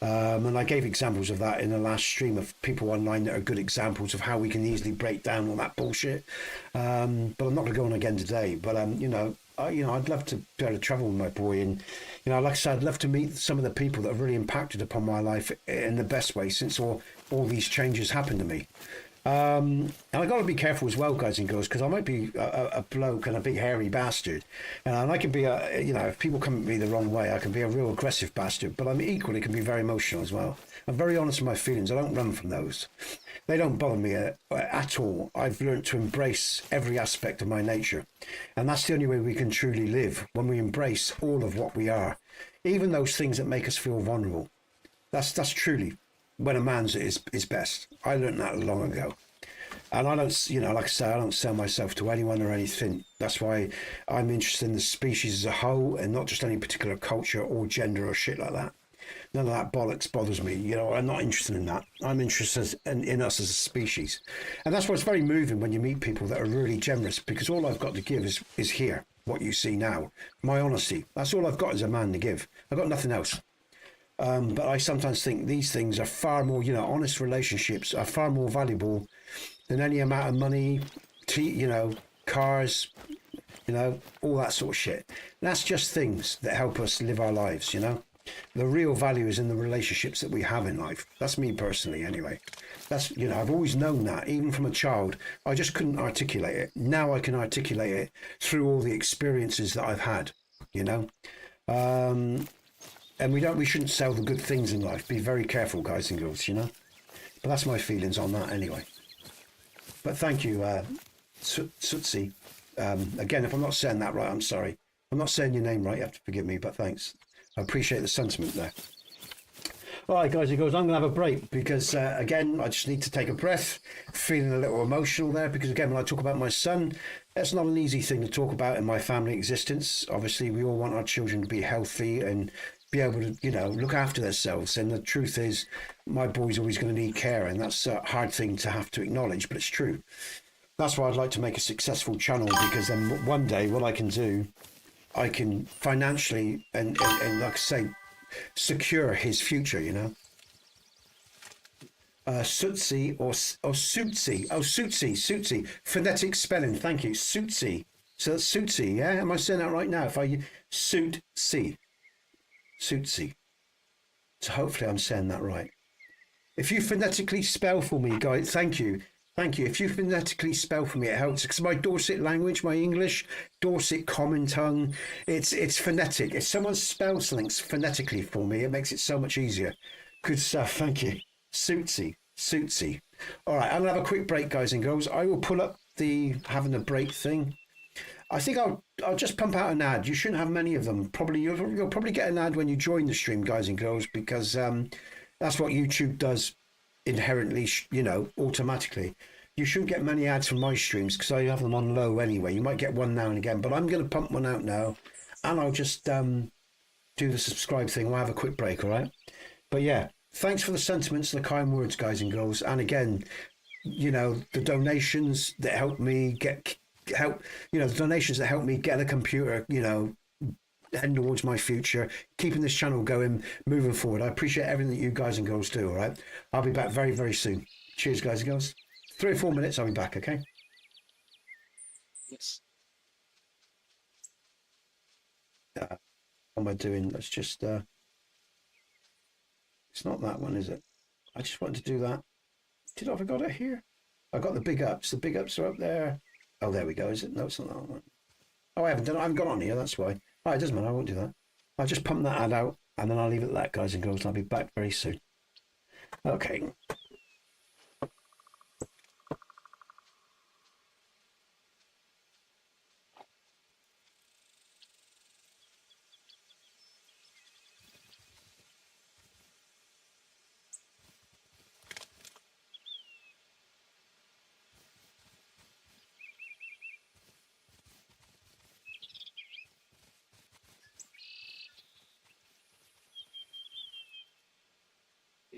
Speaker 1: And I gave examples of that in the last stream, of people online that are good examples of how we can easily break down all that bullshit. But I'm not going to go on again today. But you know, I'd love to be able to travel with my boy, and you know, like I said, I'd love to meet some of the people that have really impacted upon my life in the best way since all these changes happened to me. And I got to be careful as well, guys and girls, because I might be a bloke and a big hairy bastard, and I can be you know, if people come at me the wrong way, I can be a real aggressive bastard. But I'm equally can be very emotional as well. I'm very honest with my feelings. I don't run from those. They don't bother me at all. I've learned to embrace every aspect of my nature, and that's the only way we can truly live, when we embrace all of what we are, even those things that make us feel vulnerable. That's truly when a man's is best. I learned that long ago. And I don't, you know, like I say, I don't sell myself to anyone or anything. That's why I'm interested in the species as a whole, and not just any particular culture or gender or shit like that. None of that bollocks bothers me. You know, I'm not interested in that. I'm interested in us as a species. And that's why it's very moving when you meet people that are really generous, because all I've got to give is here, what you see now. My honesty. That's all I've got as a man to give. I've got nothing else. But I sometimes think these things are far more, you know, honest relationships are far more valuable than any amount of money, you know, cars, you know, all that sort of shit. And that's just things that help us live our lives, you know. The real value is in the relationships that we have in life. That's me personally, anyway. That's, you know, I've always known that, even from a child. I just couldn't articulate it. Now I can articulate it through all the experiences that I've had, you know. And we shouldn't sell the good things in life. Be very careful, guys and girls, you know. But that's my feelings on that anyway. But thank you, Sutsi. Again, if I'm not saying that right, I'm sorry. I'm not saying your name right, you have to forgive me, but thanks. I appreciate the sentiment there. All right, guys and girls, I'm going to have a break because, again, I just need to take a breath. Feeling a little emotional there because, again, when I talk about my son, that's not an easy thing to talk about in my family existence. Obviously, we all want our children to be healthy and be able to, you know, look after themselves. And the truth is, my boy's always going to need care, and that's a hard thing to have to acknowledge, but it's true. That's why I'd like to make a successful channel, because then one day what I can do, I can financially and like I say, secure his future, you know. Sutsi or Sutsi. Oh, Sutsi. Phonetic spelling. Thank you. Sutsi. So that's Sutsi, yeah? Am I saying that right now? If I Sutsi. So hopefully I'm saying that right. If you phonetically spell for me, guys, thank you. If you phonetically spell for me, it helps, because my Dorset language, my English, Dorset common tongue, it's phonetic. If someone spells something phonetically for me, it makes it so much easier. Good stuff, thank you. Suitsy. All right, I'm gonna have a quick break, guys and girls. I will pull up the having a break thing. I think I'll just pump out an ad. You shouldn't have many of them. Probably you'll probably get an ad when you join the stream, guys and girls, because that's what YouTube does inherently, automatically. You shouldn't get many ads from my streams because I have them on low anyway. You might get one now and again, but I'm going to pump one out now, and I'll just do the subscribe thing. We'll have a quick break, all right? But yeah, thanks for the sentiments and the kind words, guys and girls. And again, the donations that help me the donations that help me get a computer, heading towards my future, keeping this channel going, moving forward. I appreciate everything that you guys and girls do, all right? I'll be back very, very soon. Cheers, guys and girls. 3 or 4 minutes, I'll be back, okay?
Speaker 4: Yes.
Speaker 1: What am I doing? Let's just... It's not that one, is it? I just wanted to do that. Did I have got it here? I got the big ups. The big ups are up there. Oh, there we go. Is it? No, it's not that one. Oh, I haven't done it. I haven't got on here. That's why. Oh, it doesn't matter. I won't do that. I'll just pump that ad out and then I'll leave it at that, guys and girls. I'll be back very soon. Okay.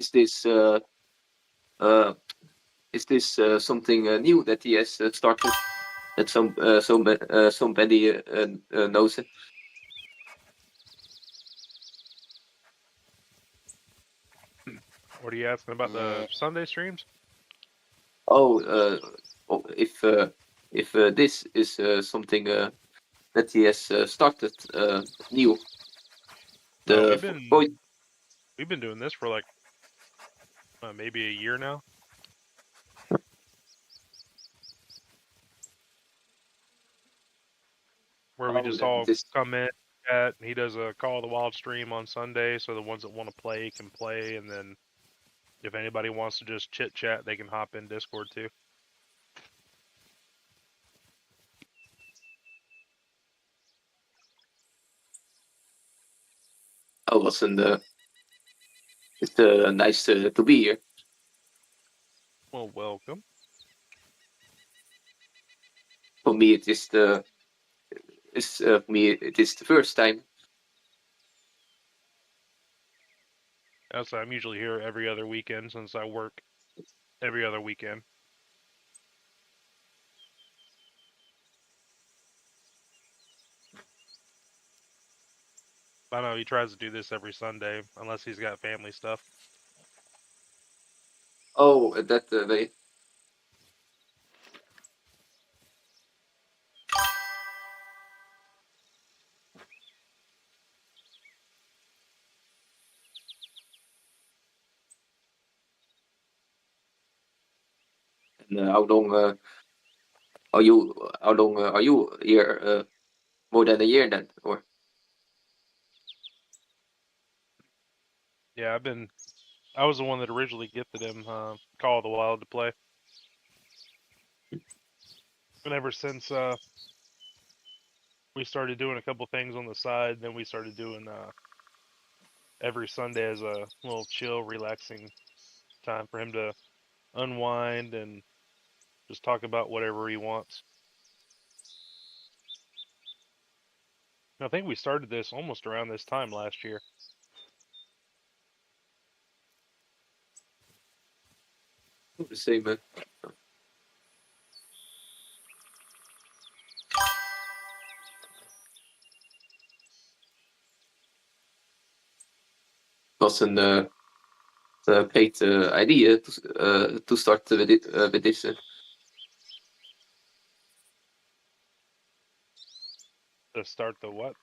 Speaker 4: Is this something new that he has started? That somebody knows it.
Speaker 2: What are you asking about the Sunday streams?
Speaker 4: If this is something that he has started new.
Speaker 2: We've been doing this for like maybe a year now. Where we just all come in, chat, and he does a Call of the Wild stream on Sunday, so the ones that want to play can play, and then if anybody wants to just chit chat, they can hop in Discord too.
Speaker 4: It's nice to be here.
Speaker 2: Well, welcome.
Speaker 4: For me, it is the first time.
Speaker 2: So I'm usually here every other weekend since I work every other weekend. I know he tries to do this every Sunday unless he's got family stuff.
Speaker 4: Oh, that way. And how long are you? How long are you here? More than a year then, or?
Speaker 2: Yeah, I was the one that originally gifted him Call of the Wild to play. And ever since we started doing a couple things on the side, then we started doing every Sunday as a little chill, relaxing time for him to unwind and just talk about whatever he wants. I think we started this almost around this time last year.
Speaker 4: The same. Was a great idea to start with it with this.
Speaker 2: To start the what?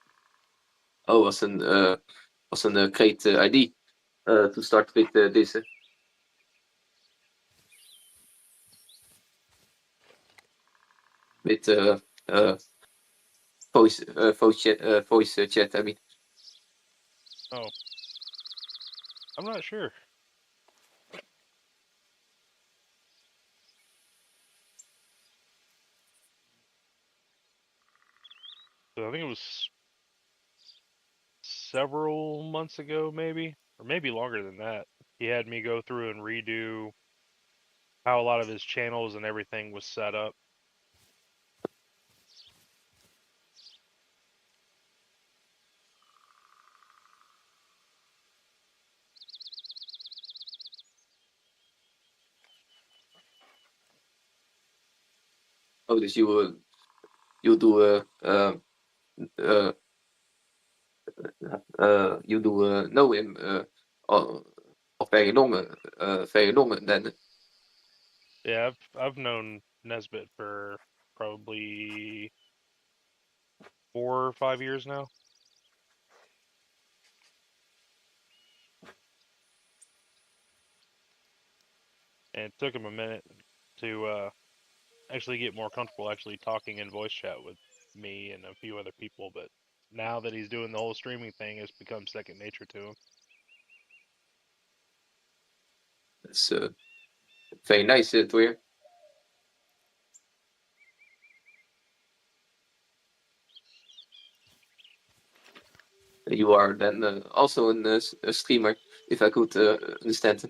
Speaker 4: Oh, was a great idea to start with this. With voice chat. I mean.
Speaker 2: Oh, I'm not sure. So I think it was several months ago, maybe, or maybe longer than that. He had me go through and redo how a lot of his channels and everything was set up.
Speaker 4: Oh, dus you do uh, you do know him of very long then.
Speaker 2: Yeah, I've known Nesbit for probably 4 or 5 years now. And it took him a minute to actually get more comfortable actually talking in voice chat with me and a few other people, but now that he's doing the whole streaming thing, it's become second nature to him.
Speaker 4: That's very nice to hear. You are then also a streamer, if I could understand.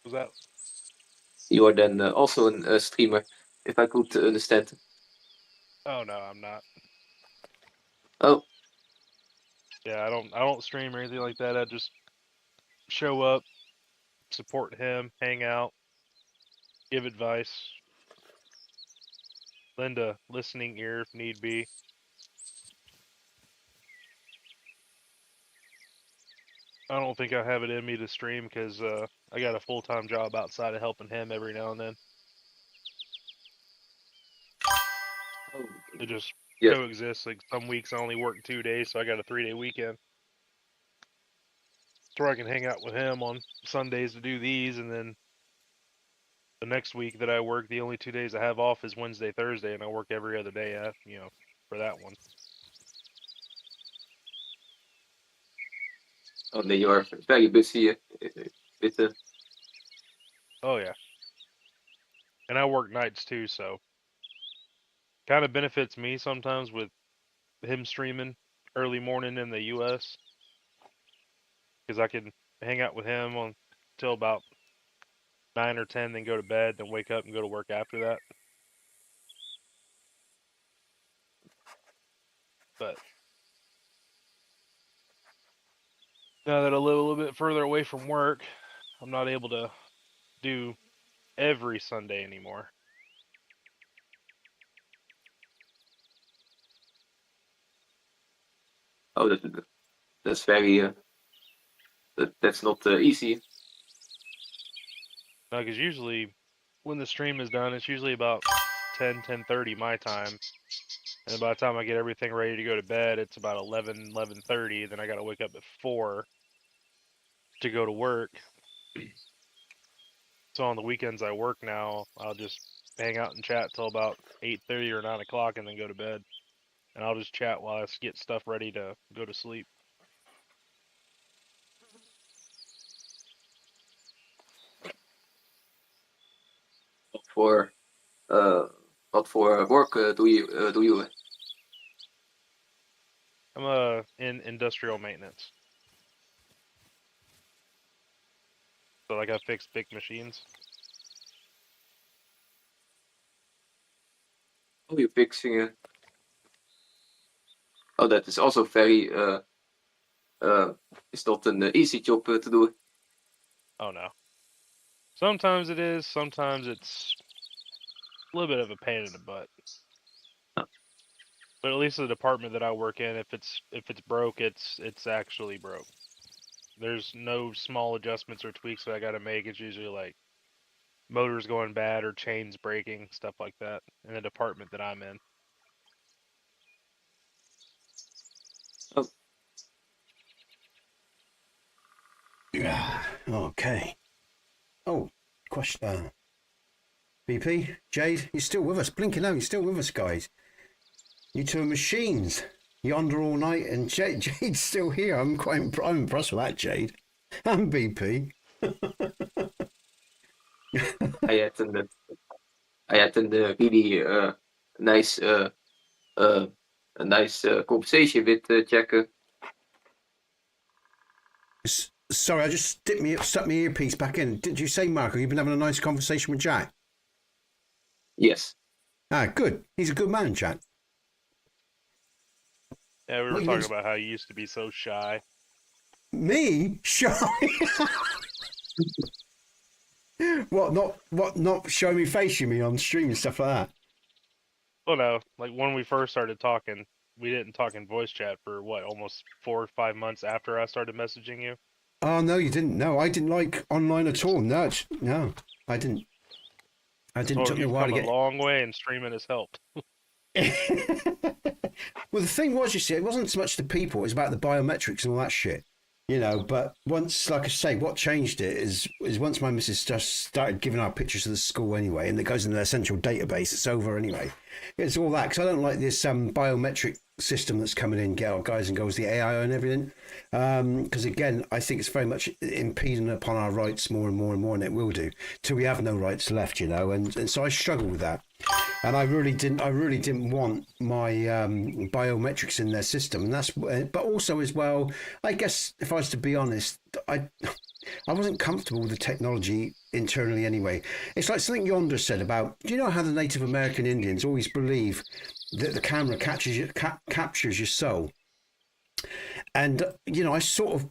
Speaker 2: Was that?
Speaker 4: You are then also a streamer, if I could understand.
Speaker 2: Oh no, I'm not.
Speaker 4: Oh,
Speaker 2: Yeah, I don't stream or anything like that. I just show up, support him, hang out, give advice, lend a listening ear if need be. I don't think I have it in me to stream because I got a full-time job outside of helping him every now and then. It just
Speaker 4: yes.
Speaker 2: coexists. Like some weeks I only work 2 days, so I got a 3-day weekend. So I can hang out with him on Sundays to do these, and then the next week that I work, the only 2 days I have off is Wednesday, Thursday, and I work every other day, for that one.
Speaker 4: Oh, then you are very busy with the.
Speaker 2: Oh yeah. And I work nights too, so kind of benefits me sometimes with him streaming early morning in the US because I can hang out with him on till about 9 or 10, then go to bed, then wake up and go to work after that. But now that I live a little bit further away from work, I'm not able to do every Sunday anymore.
Speaker 4: Oh, that's very. That's not easy.
Speaker 2: No, because usually when the stream is done, it's usually about 10:30 my time. And by the time I get everything ready to go to bed, it's about 11:30. Then I got to wake up at 4 to go to work. So on the weekends I work now, I'll just hang out and chat till about 8:30 or 9 o'clock and then go to bed. And I'll just chat while I get stuff ready to go to sleep.
Speaker 4: For what for work do you?
Speaker 2: I'm in industrial maintenance. So like I fix big machines.
Speaker 4: Oh, you're fixing it. Oh, that is also very. It's not an easy job to do.
Speaker 2: Oh no. Sometimes it is, sometimes it's a little bit of a pain in the butt. But at least the department that I work in, if it's broke, it's actually broke. There's no small adjustments or tweaks that I got to make. It's usually like motors going bad or chains breaking, stuff like that, in the department that I'm in.
Speaker 4: Oh,
Speaker 1: Yeah. Okay. Oh, question. BP, Jade, you're still with us. Blinking out, you're still with us, guys. You two are machines. Yonder all night, and Jade's still here. I'm impressed with that, Jade. And BP.
Speaker 4: I had an really nice a nice conversation with Jack.
Speaker 1: Sorry, I just stuck my earpiece back in. Did you say, Marco, you've been having a nice conversation with Jack?
Speaker 4: Yes.
Speaker 1: Ah, good. He's a good man, Jack.
Speaker 2: Yeah, we were talking about how you used to be so shy.
Speaker 1: Me? Shy? What, not showing me face, you mean, on stream and stuff like that?
Speaker 2: Oh no, like when we first started talking, we didn't talk in voice chat for what, almost 4 or 5 months after I started messaging you.
Speaker 1: Oh, no, you didn't. No, I didn't like online at all. No, I didn't. Took me a
Speaker 2: You've
Speaker 1: while
Speaker 2: come
Speaker 1: to get...
Speaker 2: a long way, and streaming has helped.
Speaker 1: Well, the thing was, you see, it wasn't so much the people, it was about the biometrics and all that shit. You know, but once, like I say, what changed it is once my missus just started giving our pictures to the school anyway, and it goes in their central database, it's over anyway. It's all that, because I don't like this biometric system that's coming in, guys and girls, the AI and everything. Because again, I think it's very much impeding upon our rights more and more and more, and it will do, till we have no rights left, you know, and so I struggle with that. And I really didn't want my biometrics in their system, and that's. But also as well, I guess if I was to be honest, I wasn't comfortable with the technology internally anyway. It's like something Yonder said about. Do you know how the Native American Indians always believe that the camera captures your soul? And you know, I sort of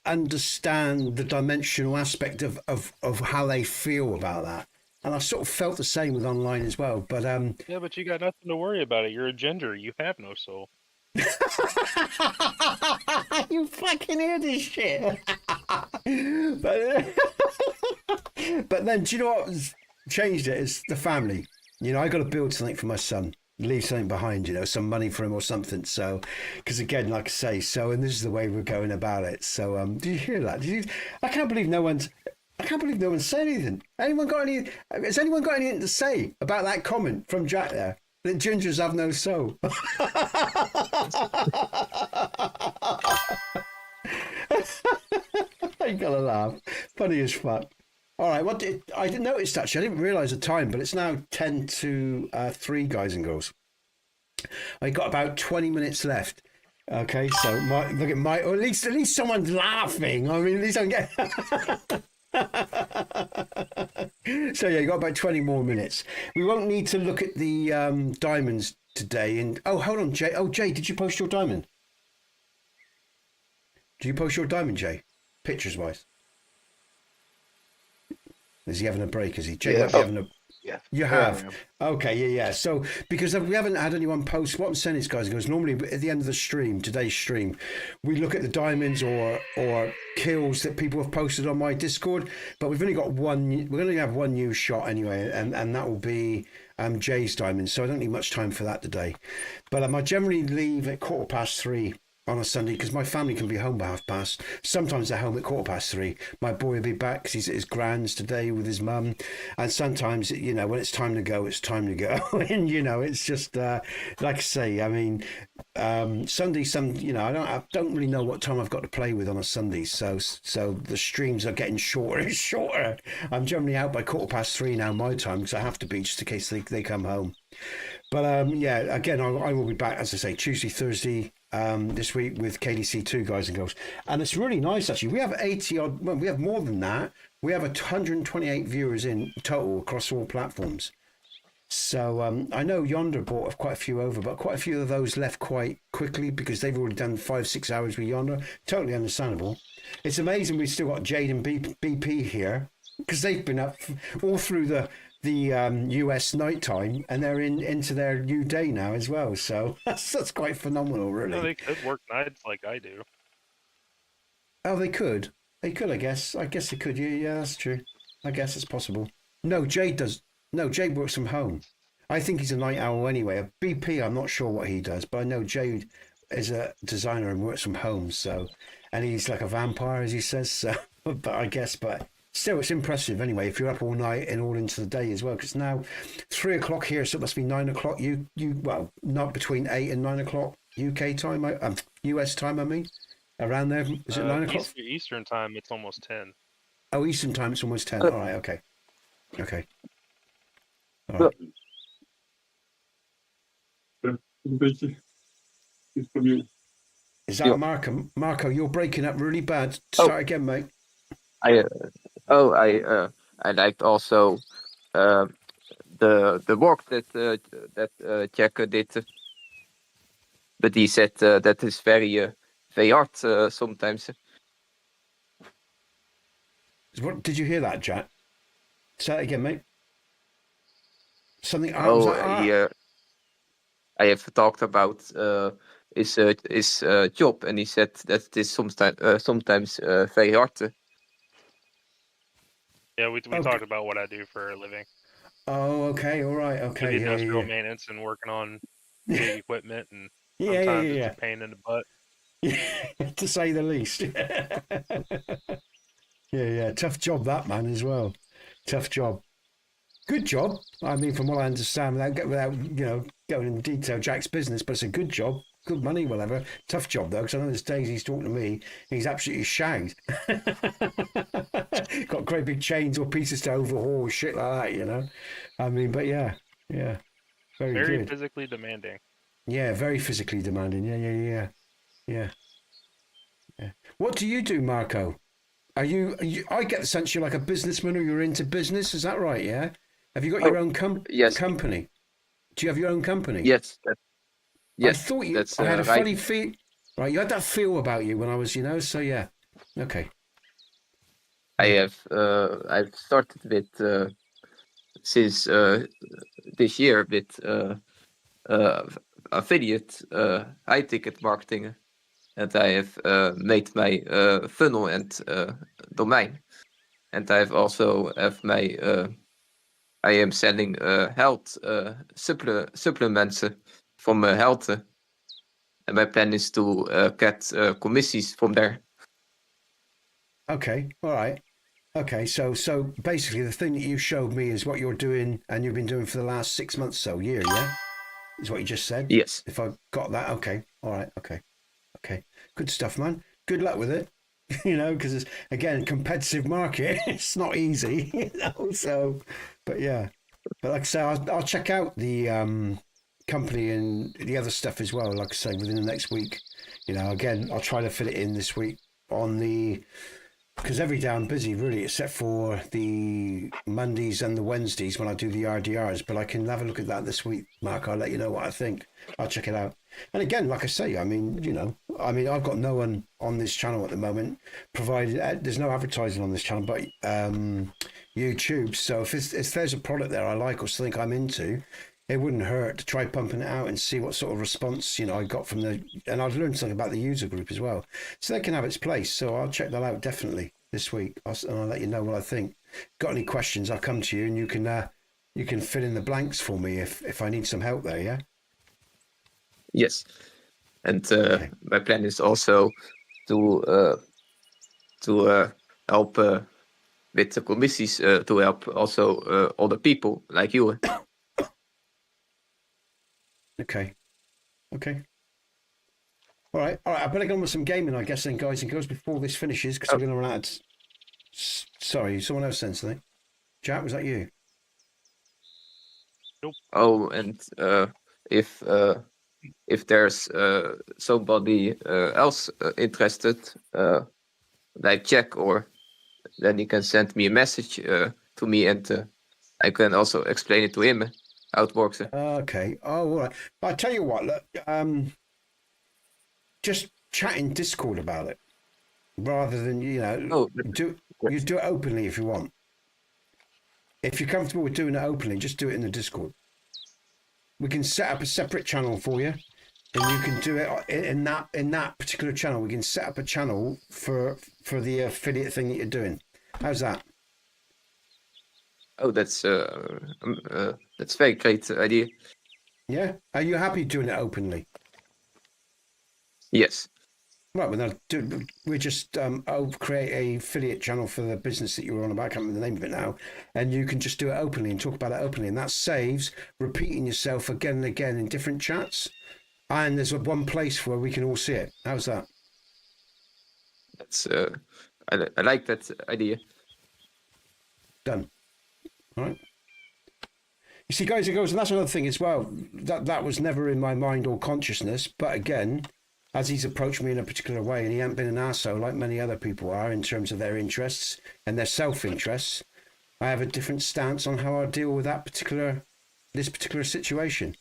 Speaker 1: understand the dimensional aspect of how they feel about that. And I sort of felt the same with online as well. But
Speaker 2: Yeah, but you got nothing to worry about it. You're a ginger. You have no soul.
Speaker 1: You fucking hear this shit. But then, do you know what changed it? It's the family. You know, I got to build something for my son, leave something behind, you know, some money for him or something. So, because again, like I say, and this is the way we're going about it. So, did you hear that? I can't believe no one's said anything. Has anyone got anything to say about that comment from Jack there? That gingers have no soul. I gotta laugh. Funny as fuck. All right, I didn't notice actually. I didn't realise the time, but it's now 10 to 3, guys and girls. I got about 20 minutes left. Okay, so look at my. Or at least someone's laughing. I mean, at least I'm getting. So yeah, you got about 20 more minutes. We won't need to look at the diamonds today. And hold on, Jay. Oh, Jay, did you post your diamond? Did you post your diamond, Jay? Pictures wise. Is he having a break? Is he? Jay might be having a.
Speaker 3: Yeah.
Speaker 1: You have? Okay, yeah. So, because we haven't had anyone post, what I'm saying is, guys, goes normally at the end of the stream, today's stream, we look at the diamonds or kills that people have posted on my Discord, but we've only got one, we're going to have one new shot anyway, and that will be Jay's diamonds, so I don't need much time for that today. But I generally leave at 3:15 on a Sunday because my family can be home by 3:30. Sometimes they're home at 3:15. My boy will be back because he's at his grand's today with his mum. And sometimes, you know, when it's time to go, it's time to go. And, you know, it's just, like I say, I mean, Sunday, you know, I don't really know what time I've got to play with on a Sunday. So the streams are getting shorter and shorter. I'm generally out by 3:15 now, my time, because I have to be just in case they come home. But yeah, again, I will be back, as I say, Tuesday, Thursday, this week with KDC2, guys and girls. And it's really nice, actually. We have 80 odd, well, we have more than that. We have 128 viewers in total across all platforms. So I know Yonder brought quite a few over, but quite a few of those left quite quickly because they've already done 5-6 hours with Yonder. Totally understandable. It's amazing we've still got Jade and BP here because they've been up all through the US nighttime, and they're into their new day now as well. So that's quite phenomenal, really.
Speaker 2: No, they could work nights like I do.
Speaker 1: Oh, they could. They could, I guess. I guess they could. Yeah, that's true. I guess it's possible. No, Jade does. No, Jade works from home. I think he's a night owl anyway. A BP, I'm not sure what he does, but I know Jade is a designer and works from home. So, and he's like a vampire, as he says. So, but I guess, still, it's impressive anyway if you're up all night and all into the day as well. Because now 3 o'clock here, so it must be 9 o'clock. Well, not between 8 and 9 o'clock UK time, US time. I mean, around there. Is it 9 o'clock?
Speaker 2: Eastern time, it's almost 10.
Speaker 1: Oh, Eastern time, it's almost 10. All right, okay. All right.
Speaker 5: Een beetje iets van you.
Speaker 1: Is that
Speaker 4: Yeah.
Speaker 1: Marco? Marco, you're breaking up really bad.
Speaker 4: Oh.
Speaker 1: Start again, mate.
Speaker 4: I liked also the work that Jack did, but he said that is very hard sometimes.
Speaker 1: What did you hear that, Jack? Say it again, mate. Something art, was that art?
Speaker 4: I have talked about his job, and he said that it is sometimes very hard.
Speaker 2: Yeah, we
Speaker 1: Okay.
Speaker 2: talked about what I do for a living.
Speaker 1: Oh, okay, all right,
Speaker 2: The
Speaker 1: okay,
Speaker 2: industrial
Speaker 1: yeah.
Speaker 2: maintenance and working on big equipment, and
Speaker 1: Yeah,
Speaker 2: sometimes
Speaker 1: yeah.
Speaker 2: it's a pain in the butt.
Speaker 1: Yeah, to say the least. Yeah. Tough job that, man, as well. Tough job. Good job. I mean, from what I understand, without going into detail, Jack's business, but it's a good job. Good money, whatever. Tough job though, because I know there's days he's talking to me, he's absolutely shagged. Got great big chains or pieces to overhaul, shit like that, I mean, but yeah. Very good.
Speaker 2: Physically demanding.
Speaker 1: Yeah, very physically demanding. Yeah. What do you do, Marco? Are you? I get the sense you're like a businessman, or you're into business. Is that right? Yeah. Have you got your own
Speaker 4: Yes.
Speaker 1: company? Do you have your own company?
Speaker 4: Yes.
Speaker 1: I thought you.
Speaker 4: That's
Speaker 1: I had a
Speaker 4: right.
Speaker 1: funny feel. Right, you had that feel about you when I was, So yeah. Okay.
Speaker 4: I've started with since this year with affiliate high ticket marketing, and I have made my funnel and domain, and I've also have my I am selling health supplements from health, and my plan is to get commissions from there.
Speaker 1: Okay. All right. Okay. So basically, the thing that you showed me is what you're doing, and you've been doing for the last 6 months, year. Yeah. Is what you just said.
Speaker 4: Yes.
Speaker 1: If I got that. Okay. All right. Okay. Good stuff, man. Good luck with it. Because it's, again, competitive market. It's not easy, So, but yeah. But like I say, I'll check out the company and the other stuff as well. Like I say, within the next week. Again, I'll try to fit it in this week because every day I'm busy, really, except for the Mondays and the Wednesdays when I do the RDRs. But I can have a look at that this week, Mark. I'll let you know what I think. I'll check it out. And again, like I say, I mean, I've got no one on this channel at the moment, provided there's no advertising on this channel, but YouTube. So if there's a product there I like or something I'm into, it wouldn't hurt to try pumping it out and see what sort of response, I got from and I've learned something about the user group as well. So they can have its place. So I'll check that out definitely this week. And I'll let you know what I think. Got any questions, I'll come to you and you can fill in the blanks for me if I need some help there, yeah?
Speaker 4: Yes. And my plan is also to help with the commissions to help also other people like you.
Speaker 1: Okay. All right. I better get on with some gaming, I guess, then, guys and girls, before this finishes, because I'm going to run out. Sorry, someone else said something. Jack, was that you?
Speaker 2: Nope.
Speaker 4: Oh, and if there's somebody else interested, like Jack, or then he can send me a message to me, and I can also explain it to him how it works.
Speaker 1: Okay. Oh, all right. But I tell you what, look, just chat in Discord about it, rather than do it openly if you want. If you're comfortable with doing it openly, just do it in the Discord. We can set up a separate channel for you, and you can do it in that particular channel. We can set up a channel for the affiliate thing that you're doing. How's that?
Speaker 4: Oh, that's very great idea.
Speaker 1: Yeah. Are you happy doing it openly?
Speaker 4: Yes.
Speaker 1: Right. Well, we just create a affiliate channel for the business that you were on about. I can't remember the name of it now. And you can just do it openly and talk about it openly, and that saves repeating yourself again and again in different chats. And there's one place where we can all see it. How's that?
Speaker 4: That's I like that idea.
Speaker 1: Done. All right. You see, guys, it goes, and that's another thing as well. That was never in my mind or consciousness. But again, as he's approached me in a particular way, and he hasn't been an arsehole like many other people are in terms of their interests and their self-interests, I have a different stance on how I deal with this particular situation.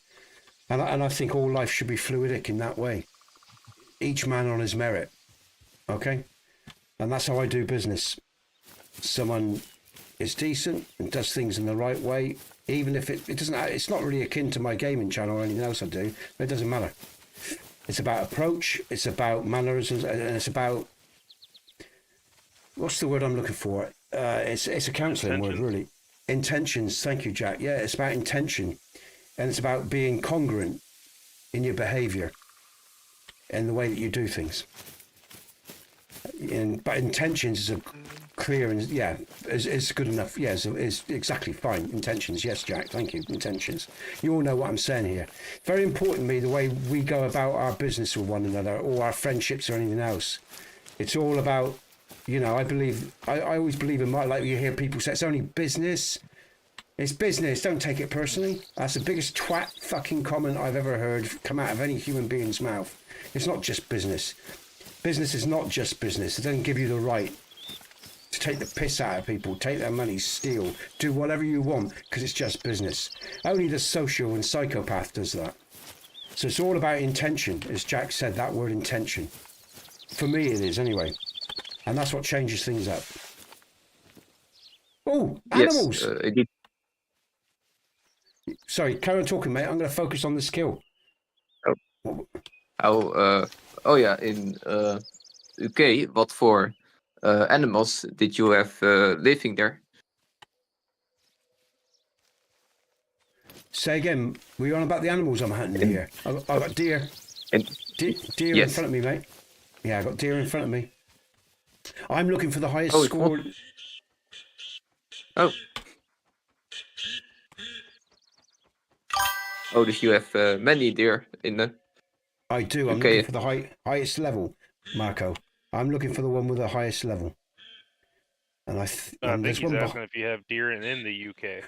Speaker 1: And I think all life should be fluidic in that way. Each man on his merit. Okay? And that's how I do business. Someone is decent and does things in the right way, even if it doesn't, it's not really akin to my gaming channel or anything else I do, but it doesn't matter. It's about approach, it's about manners, and it's about, what's the word I'm looking for? It's a counselling word, really. Intentions. Thank you, Jack. Yeah, it's about intention, and it's about being congruent in your behaviour and the way that you do things. But intentions is a clear and is good enough. Yeah, is exactly fine. Intentions, yes, Jack. Thank you. Intentions. You all know what I'm saying here. Very important to me the way we go about our business with one another, or our friendships, or anything else. It's all about, I always believe in like you hear people say, it's only business. It's business. Don't take it personally. That's the biggest twat fucking comment I've ever heard come out of any human being's mouth. It's not just business. Business is not just business. It doesn't give you the right to take the piss out of people, take their money, steal, do whatever you want, because it's just business. Only the social and psychopath does that. So it's all about intention, as Jack said, that word intention. For me it is, anyway. And that's what changes things up. Oh, animals!
Speaker 4: Yes, indeed.
Speaker 1: Sorry, carry on talking, mate. I'm going to focus on the skill.
Speaker 4: Oh yeah, in UK, what for animals did you have living there?
Speaker 1: Say again, were you on about the animals I'm hunting here? I've got deer. Deer
Speaker 4: Yes.
Speaker 1: in front of me, mate. Yeah, I've got deer in front of me. I'm looking for the highest score.
Speaker 4: Oh. Oh, did you have many deer in the...
Speaker 1: I do. I'm looking for the highest level, Marco. I'm looking for the one with the highest level. And I
Speaker 2: think
Speaker 1: there's
Speaker 2: he's
Speaker 1: one
Speaker 2: asking if you have deer in the UK.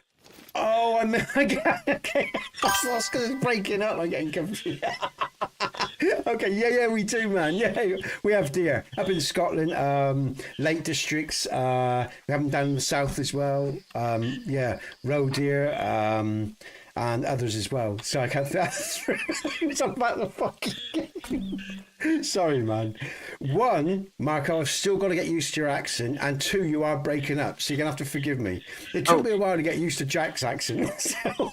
Speaker 1: Oh, okay. That's because it's breaking up. I'm getting confused. Okay, yeah, we do, man. Yeah, we have deer up in Scotland, Lake Districts. We have them down in the south as well. Yeah, roe deer, and others as well. So I can't. It's about the fucking game. Sorry, man. One, Marco, I've still got to get used to your accent, and two, you are breaking up, so you're gonna have to forgive me. It took me a while to get used to Jack's accent. So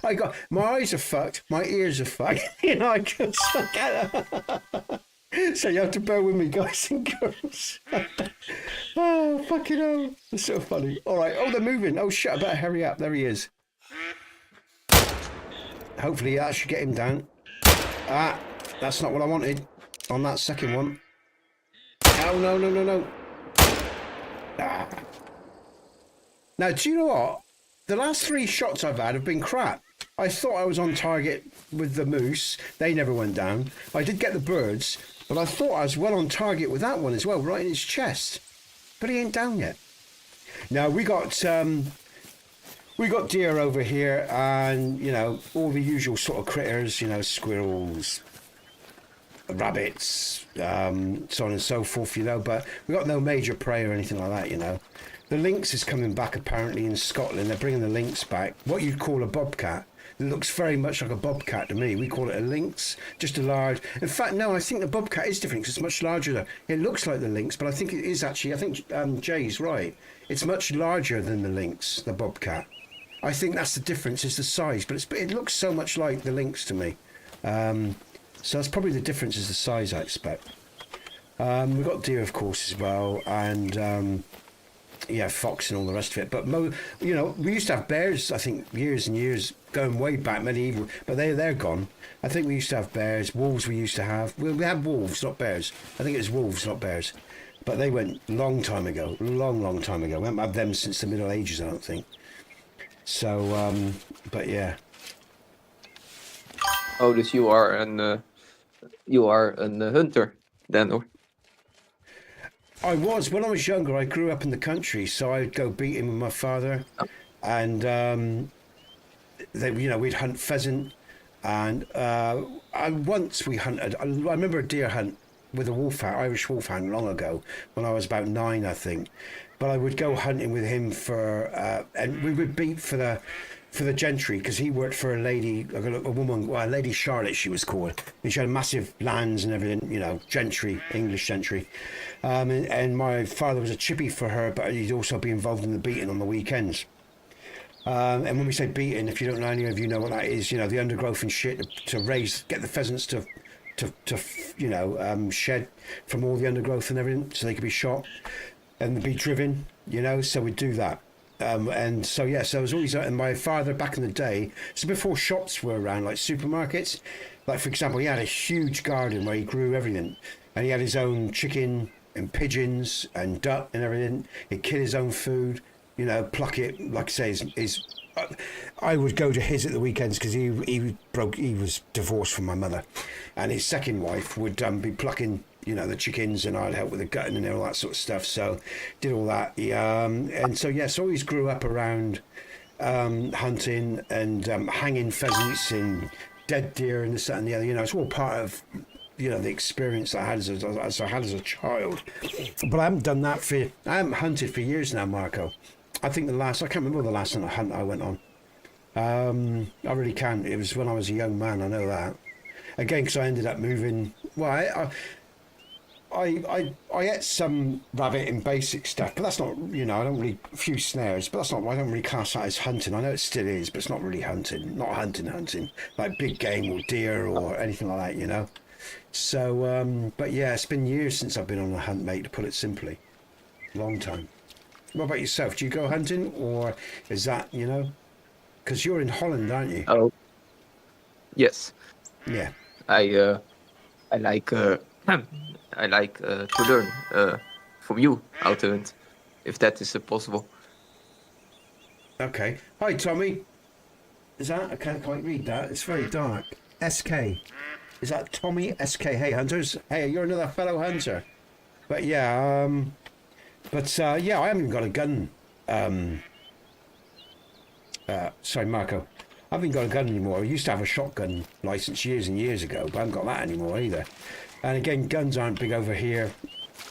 Speaker 1: I got my eyes are fucked, my ears are fucked. I just so you have to bear with me, guys and girls. Oh, fucking hell. It's so funny. All right. Oh, they're moving. Oh, shit. I better hurry up. There he is. Hopefully that should get him down. Ah, that's not what I wanted on that second one. Oh, no. Ah. Now, do you know what? The last 3 shots I've had have been crap. I thought I was on target with the moose. They never went down. I did get the birds, but I thought I was well on target with that one as well, right in his chest. But he ain't down yet. Now, we got deer over here, and, all the usual sort of critters, squirrels, rabbits, so on and so forth, but we got no major prey or anything like that, The lynx is coming back apparently in Scotland. They're bringing the lynx back. What you'd call a bobcat. It looks very much like a bobcat to me. We call it a lynx, just a large. In fact, no, I think the bobcat is different because it's much larger. It looks like the lynx, but I think it is actually. I think Jay's right. It's much larger than the lynx, the bobcat. I think that's the difference, is the size, but it looks so much like the lynx to me. So that's probably the difference, is the size, I expect. We've got deer, of course, as well, and fox and all the rest of it. But we used to have bears, I think, years and years, going way back, medieval, but they're gone. I think we used to have bears. Wolves we used to have. We had wolves, not bears. I think it was wolves, not bears. But they went long time ago, long time ago. We haven't had them since the Middle Ages, I don't think. So, but yeah.
Speaker 4: Oh, dus you are a hunter then, or?
Speaker 1: I was. When I was younger, I grew up in the country, so I'd go beating with my father. And we'd hunt pheasant, and once we hunted. I remember a deer hunt with a wolfhound, Irish wolfhound, long ago when I was about 9, I think. But I would go hunting with him and we would beat for the gentry, because he worked for a lady, a woman, well, Lady Charlotte she was called, and she had massive lands and everything, gentry, English gentry, and my father was a chippy for her, but he'd also be involved in the beating on the weekends. And when we say beating, if you don't know, any of you know what that is, the undergrowth and shit to get the pheasants to shed from all the undergrowth and everything, so they could be shot and be driven, so we'd do that. And so it was always, and my father back in the day, so before shops were around, like supermarkets, like for example, he had a huge garden where he grew everything, and he had his own chicken and pigeons and duck and everything. He'd kill his own food, pluck it, like I say, I would go to his at the weekends, because he was divorced from my mother, and his second wife would be plucking the chickens, and I'd help with the gutting and all that sort of stuff. So did all that. And so always grew up around hunting and hanging pheasants and dead deer and this, that, and the other. It's all part of the experience I had as a child. But I haven't hunted for years now, Marco. I think I can't remember the last hunt I went on. I really can't. It was when I was a young man, I know that. Again, because I ended up moving. Well, I ate some rabbit and basic stuff, but that's not, I don't really, a few snares, but I don't really class that as hunting. I know it still is, but it's not really hunting, hunting, like big game or deer or anything like that, So, but yeah, it's been years since I've been on a hunt, mate, to put it simply. Long time. What about yourself? Do you go hunting, or is that, because you're in Holland, aren't you?
Speaker 4: Oh, yes.
Speaker 1: Yeah.
Speaker 4: I like to learn from you how to hunt, if that is possible.
Speaker 1: Okay. Hi, Tommy. Is that? I can't quite read that. It's very dark. SK. Is that Tommy SK? Hey, hunters. Hey, you're another fellow hunter. But yeah, I haven't got a gun. Sorry, Marco. I haven't got a gun anymore. I used to have a shotgun license years and years ago, but I haven't got that anymore either. And again, guns aren't big over here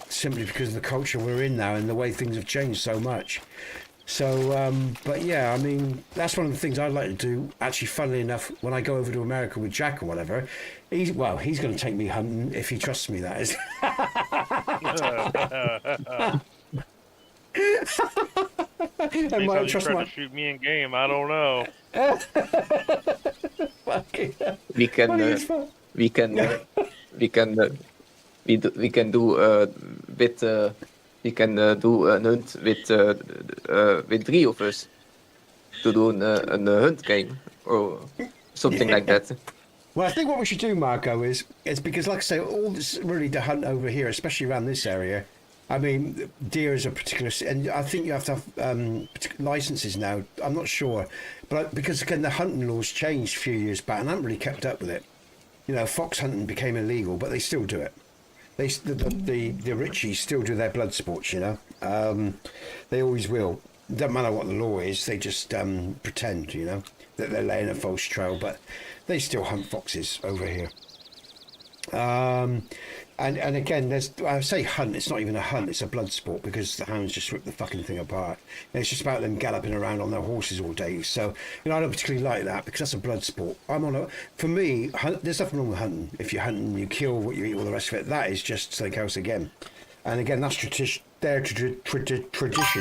Speaker 1: simply because of the culture we're in now and the way things have changed so much. So, but yeah, I mean, that's one of the things I'd like to do. Actually, funnily enough, when I go over to America with Jack or whatever, he's going to take me hunting if he trusts me, that is.
Speaker 2: He's
Speaker 1: might
Speaker 2: trying to shoot me in game. I don't know.
Speaker 4: We can do an hunt with 3 of us to do an hunt game or something like that.
Speaker 1: Well, I think what we should do, Marco, is because, like I say, all this really to hunt over here, especially around this area. I mean, deer is a particular, and I think you have to have licenses now. I'm not sure, but because again the hunting laws changed a few years back, and I haven't really kept up with it. Fox hunting became illegal, but they still do it. The Richies still do their blood sports. They always will. Doesn't matter what the law is. They just pretend, that they're laying a false trail, but they still hunt foxes over here. And again, I say hunt, it's not even a hunt, it's a blood sport, because the hounds just rip the fucking thing apart. And it's just about them galloping around on their horses all day. So, I don't particularly like that, because that's a blood sport. For me, there's nothing wrong with hunting. If you're hunting, you kill what you eat, all the rest of it. That is just steakhouse again. And again, that's tradition,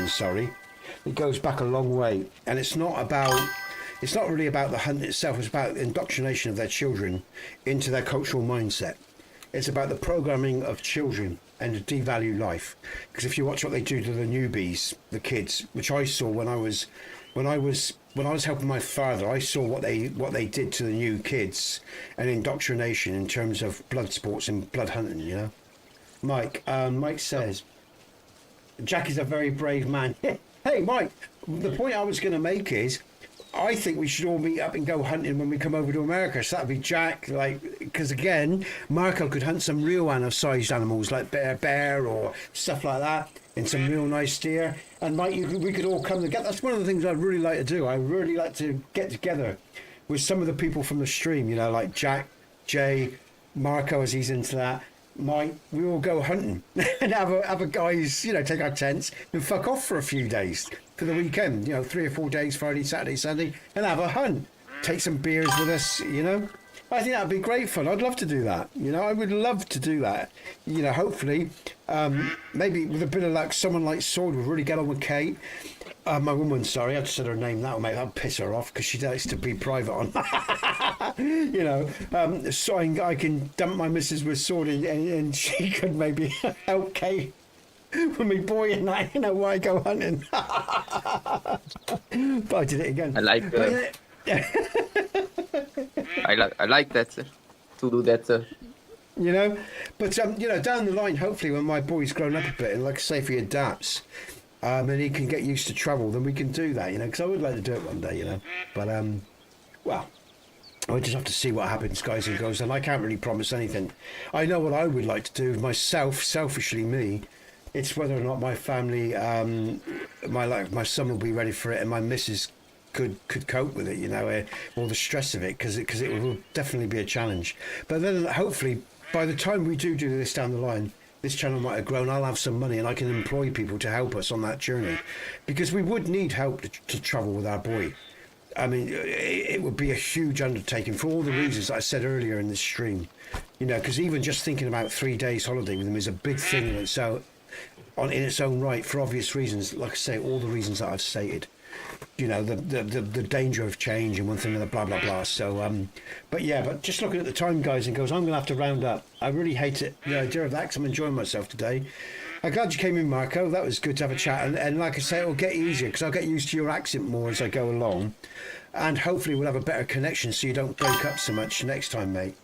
Speaker 1: sorry. It goes back a long way. And it's not really about the hunt itself, it's about indoctrination of their children into their cultural mindset. It's about the programming of children and to devalue life. Because if you watch what they do to the newbies, the kids, which I saw when I was helping my father, I saw what they did to the new kids and indoctrination in terms of blood sports and blood hunting. Mike says, Jack is a very brave man. Hey, Mike, the point I was going to make is, I think we should all meet up and go hunting when we come over to America. So that'd be Jack, because again, Marco could hunt some real sized animals like bear or stuff like that. in some real nice steer. And Mike, we could all come together. That's one of the things I'd really like to do. I really like to get together with some of the people from the stream, you know, like Jack, Jay, Marco, as he's into that. Mike, we all go hunting and have a guys, you know, take our tents and fuck off for a few days for the weekend, you know, 3 or 4 days, Friday, Saturday, Sunday, and have a hunt. Take some beers with us, you know. I think that'd be great fun. I'd love to do that. You know, I would love to do that. You know, hopefully, maybe with a bit of luck, someone like Sword would really get on with Kate. My woman, sorry, I just said her name. That'll piss her off because she likes to be private on. You know, so I can dump my missus with Sword and she could maybe help Kate with me boy and I, you know, why I go hunting. But I did it again.
Speaker 4: I like. I like that. To do that.
Speaker 1: You know, but you know, down the line, hopefully, when my boy's grown up a bit and, like I say, if he adapts, and he can get used to travel, then we can do that. You know, because I would like to do it one day. You know, but well, I just have to see what happens, guys and girls, and I can't really promise anything. I know what I would like to do myself, selfishly, me. It's whether or not my family, my son will be ready for it, and my missus could cope with it, you know, all the stress of it, because it will definitely be a challenge. But then hopefully by the time we do this down the line, this channel might have grown. I'll have some money and I can employ people to help us on that journey, because we would need help to travel with our boy. I mean, it would be a huge undertaking for all the reasons I said earlier in this stream, you know, because even just thinking about 3 days holiday with him is a big thing in itself, in its own right, for obvious reasons. Like I say, all the reasons that I've stated. You know, the danger of change and one thing and the blah blah blah. So but just looking at the time, guys and girls, I'm gonna have to round up. I really hate it, the idea of that, because I'm enjoying myself today. I'm glad you came in, Marco. That was good to have a chat, and like I say, it'll get easier because I'll get used to your accent more as I go along, and hopefully we'll have a better connection so you don't break up so much next time, mate.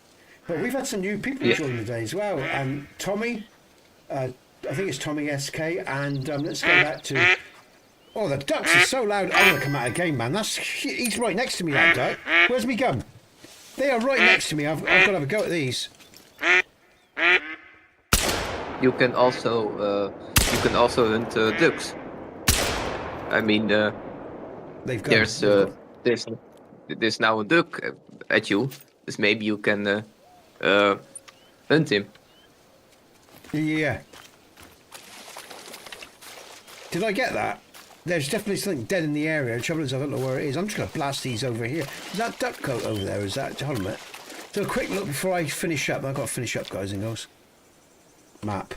Speaker 1: But we've had some new people join today as well. Tommy, I think it's Tommy SK, and let's go back to. Oh, the ducks are so loud. I'm going to come out of the game, man. He's right next to me, that duck. Where's me gun? They are right next to me. I've got to have a go at these.
Speaker 4: You can also hunt ducks. I mean,
Speaker 1: They've gone.
Speaker 4: there's now a duck at you, so maybe you can hunt him.
Speaker 1: Yeah. Did I get that? There's definitely something dead in the area. The trouble is I don't know where it is. I'm just going to blast these over here. Is that duck coat over there? Is that... Hold on a minute. So a quick look before I finish up. I've got to finish up, guys and girls. Map.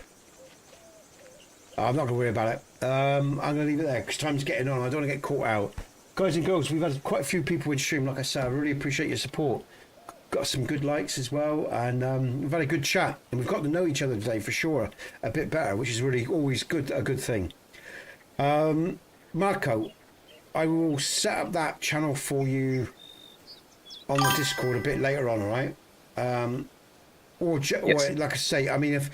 Speaker 1: I'm not going to worry about it. I'm going to leave it there because time's getting on. I don't want to get caught out. Guys and girls, we've had quite a few people in stream. Like I said, I really appreciate your support. Got some good likes as well, and we've had a good chat. And we've got to know each other today for sure a bit better, which is really always a good thing. Marco, I will set up that channel for you on the Discord a bit later on, all right? Or like I say, I mean, if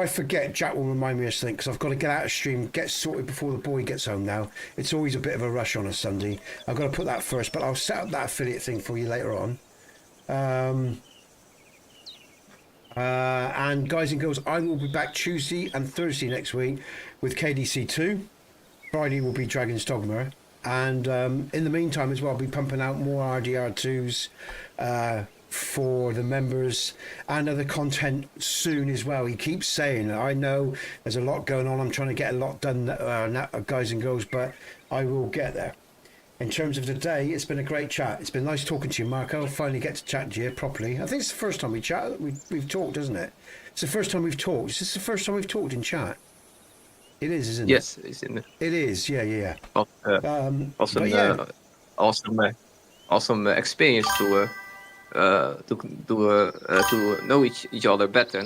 Speaker 1: I forget, Jack will remind me of something, because I've got to get out of stream, get sorted before the boy gets home now. It's always a bit of a rush on a Sunday. I've got to put that first, but I'll set up that affiliate thing for you later on. And guys and girls, I will be back Tuesday and Thursday next week with KDC2. Friday will be Dragon's Dogma, and in the meantime as well, I'll be pumping out more RDR2s for the members and other content soon as well. He keeps saying, I know there's a lot going on, I'm trying to get a lot done, guys and girls, but I will get there. In terms of today, it's been a great chat. It's been nice talking to you, Marco. Finally get to chat to you properly. I think it's the first time we've talked, isn't it? It's the first time we've talked. Is this the first time we've talked in chat? It is, isn't it?
Speaker 4: Yes, it's in it.
Speaker 1: It is, yeah.
Speaker 4: Awesome experience to know each other better.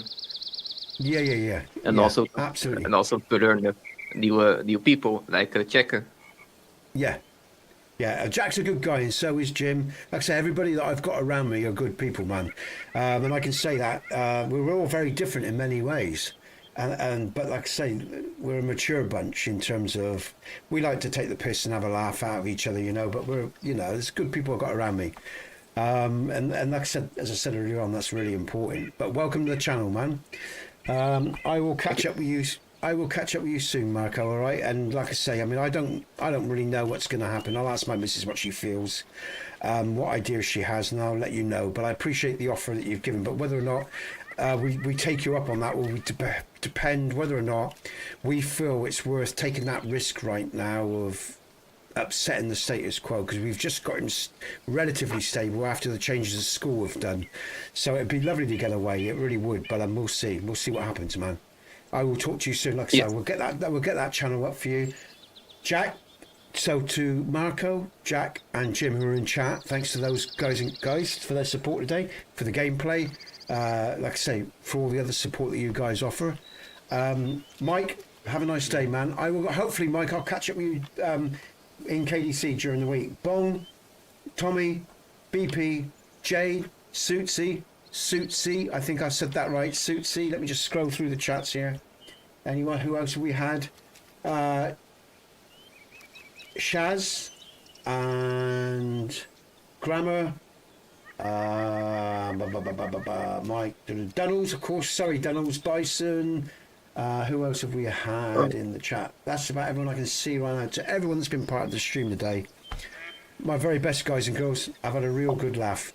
Speaker 1: Yeah.
Speaker 4: And also
Speaker 1: absolutely.
Speaker 4: And also to learn new people like Checker.
Speaker 1: Yeah, Jack's a good guy, and so is Jim. Like I say, everybody that I've got around me are good people, man. And I can say that we're all very different in many ways. But like I say, we're a mature bunch in terms of we like to take the piss and have a laugh out of each other, you know. But there's good people I've got around me. And like I said, as I said earlier on, that's really important. But welcome to the channel, man. I will catch up with you I will catch up with you soon, Marco. All right. And like I say, I mean, I don't really know what's going to happen. I'll ask my missus what she feels, what ideas she has, and I'll let you know. But I appreciate the offer that you've given. But whether or not we take you up on that will depend whether or not we feel it's worth taking that risk right now of upsetting the status quo, because we've just got him relatively stable after the changes at school have done. So it'd be lovely to get away. It really would. But we'll see. We'll see what happens, man. I will talk to you soon. Like I said, we'll get that channel up for you, Jack. So to Marco, Jack, and Jim who are in chat, thanks to those guys for their support today, for the gameplay. Like I say, for all the other support that you guys offer. Mike, have a nice day, man. I will hopefully, Mike, I'll catch up with you in KDC during the week. Bong, Tommy, BP, Jade, Suitsy, I think I said that right. Suitsy. Let me just scroll through the chats here. Anyone? Who else have we had? Shaz and Grammar. Mike Dunnels, of course. Sorry, Dunnels, Bison. Who else have we had in the chat? That's about everyone I can see right now. To everyone that's been part of the stream today, my very best guys and girls. I've had a real good laugh.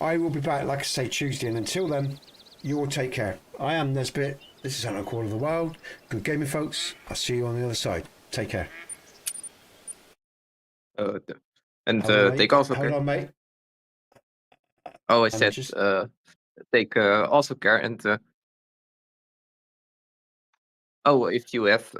Speaker 1: I will be back, like I say, Tuesday, and until then, you all take care. I am Nesbit. This is Hunter Call of the Wild. Good gaming, folks. I'll see you on the other side. Take care.
Speaker 4: Take also care.
Speaker 1: Hold on, mate.
Speaker 4: Oh, I said take also care, and if you have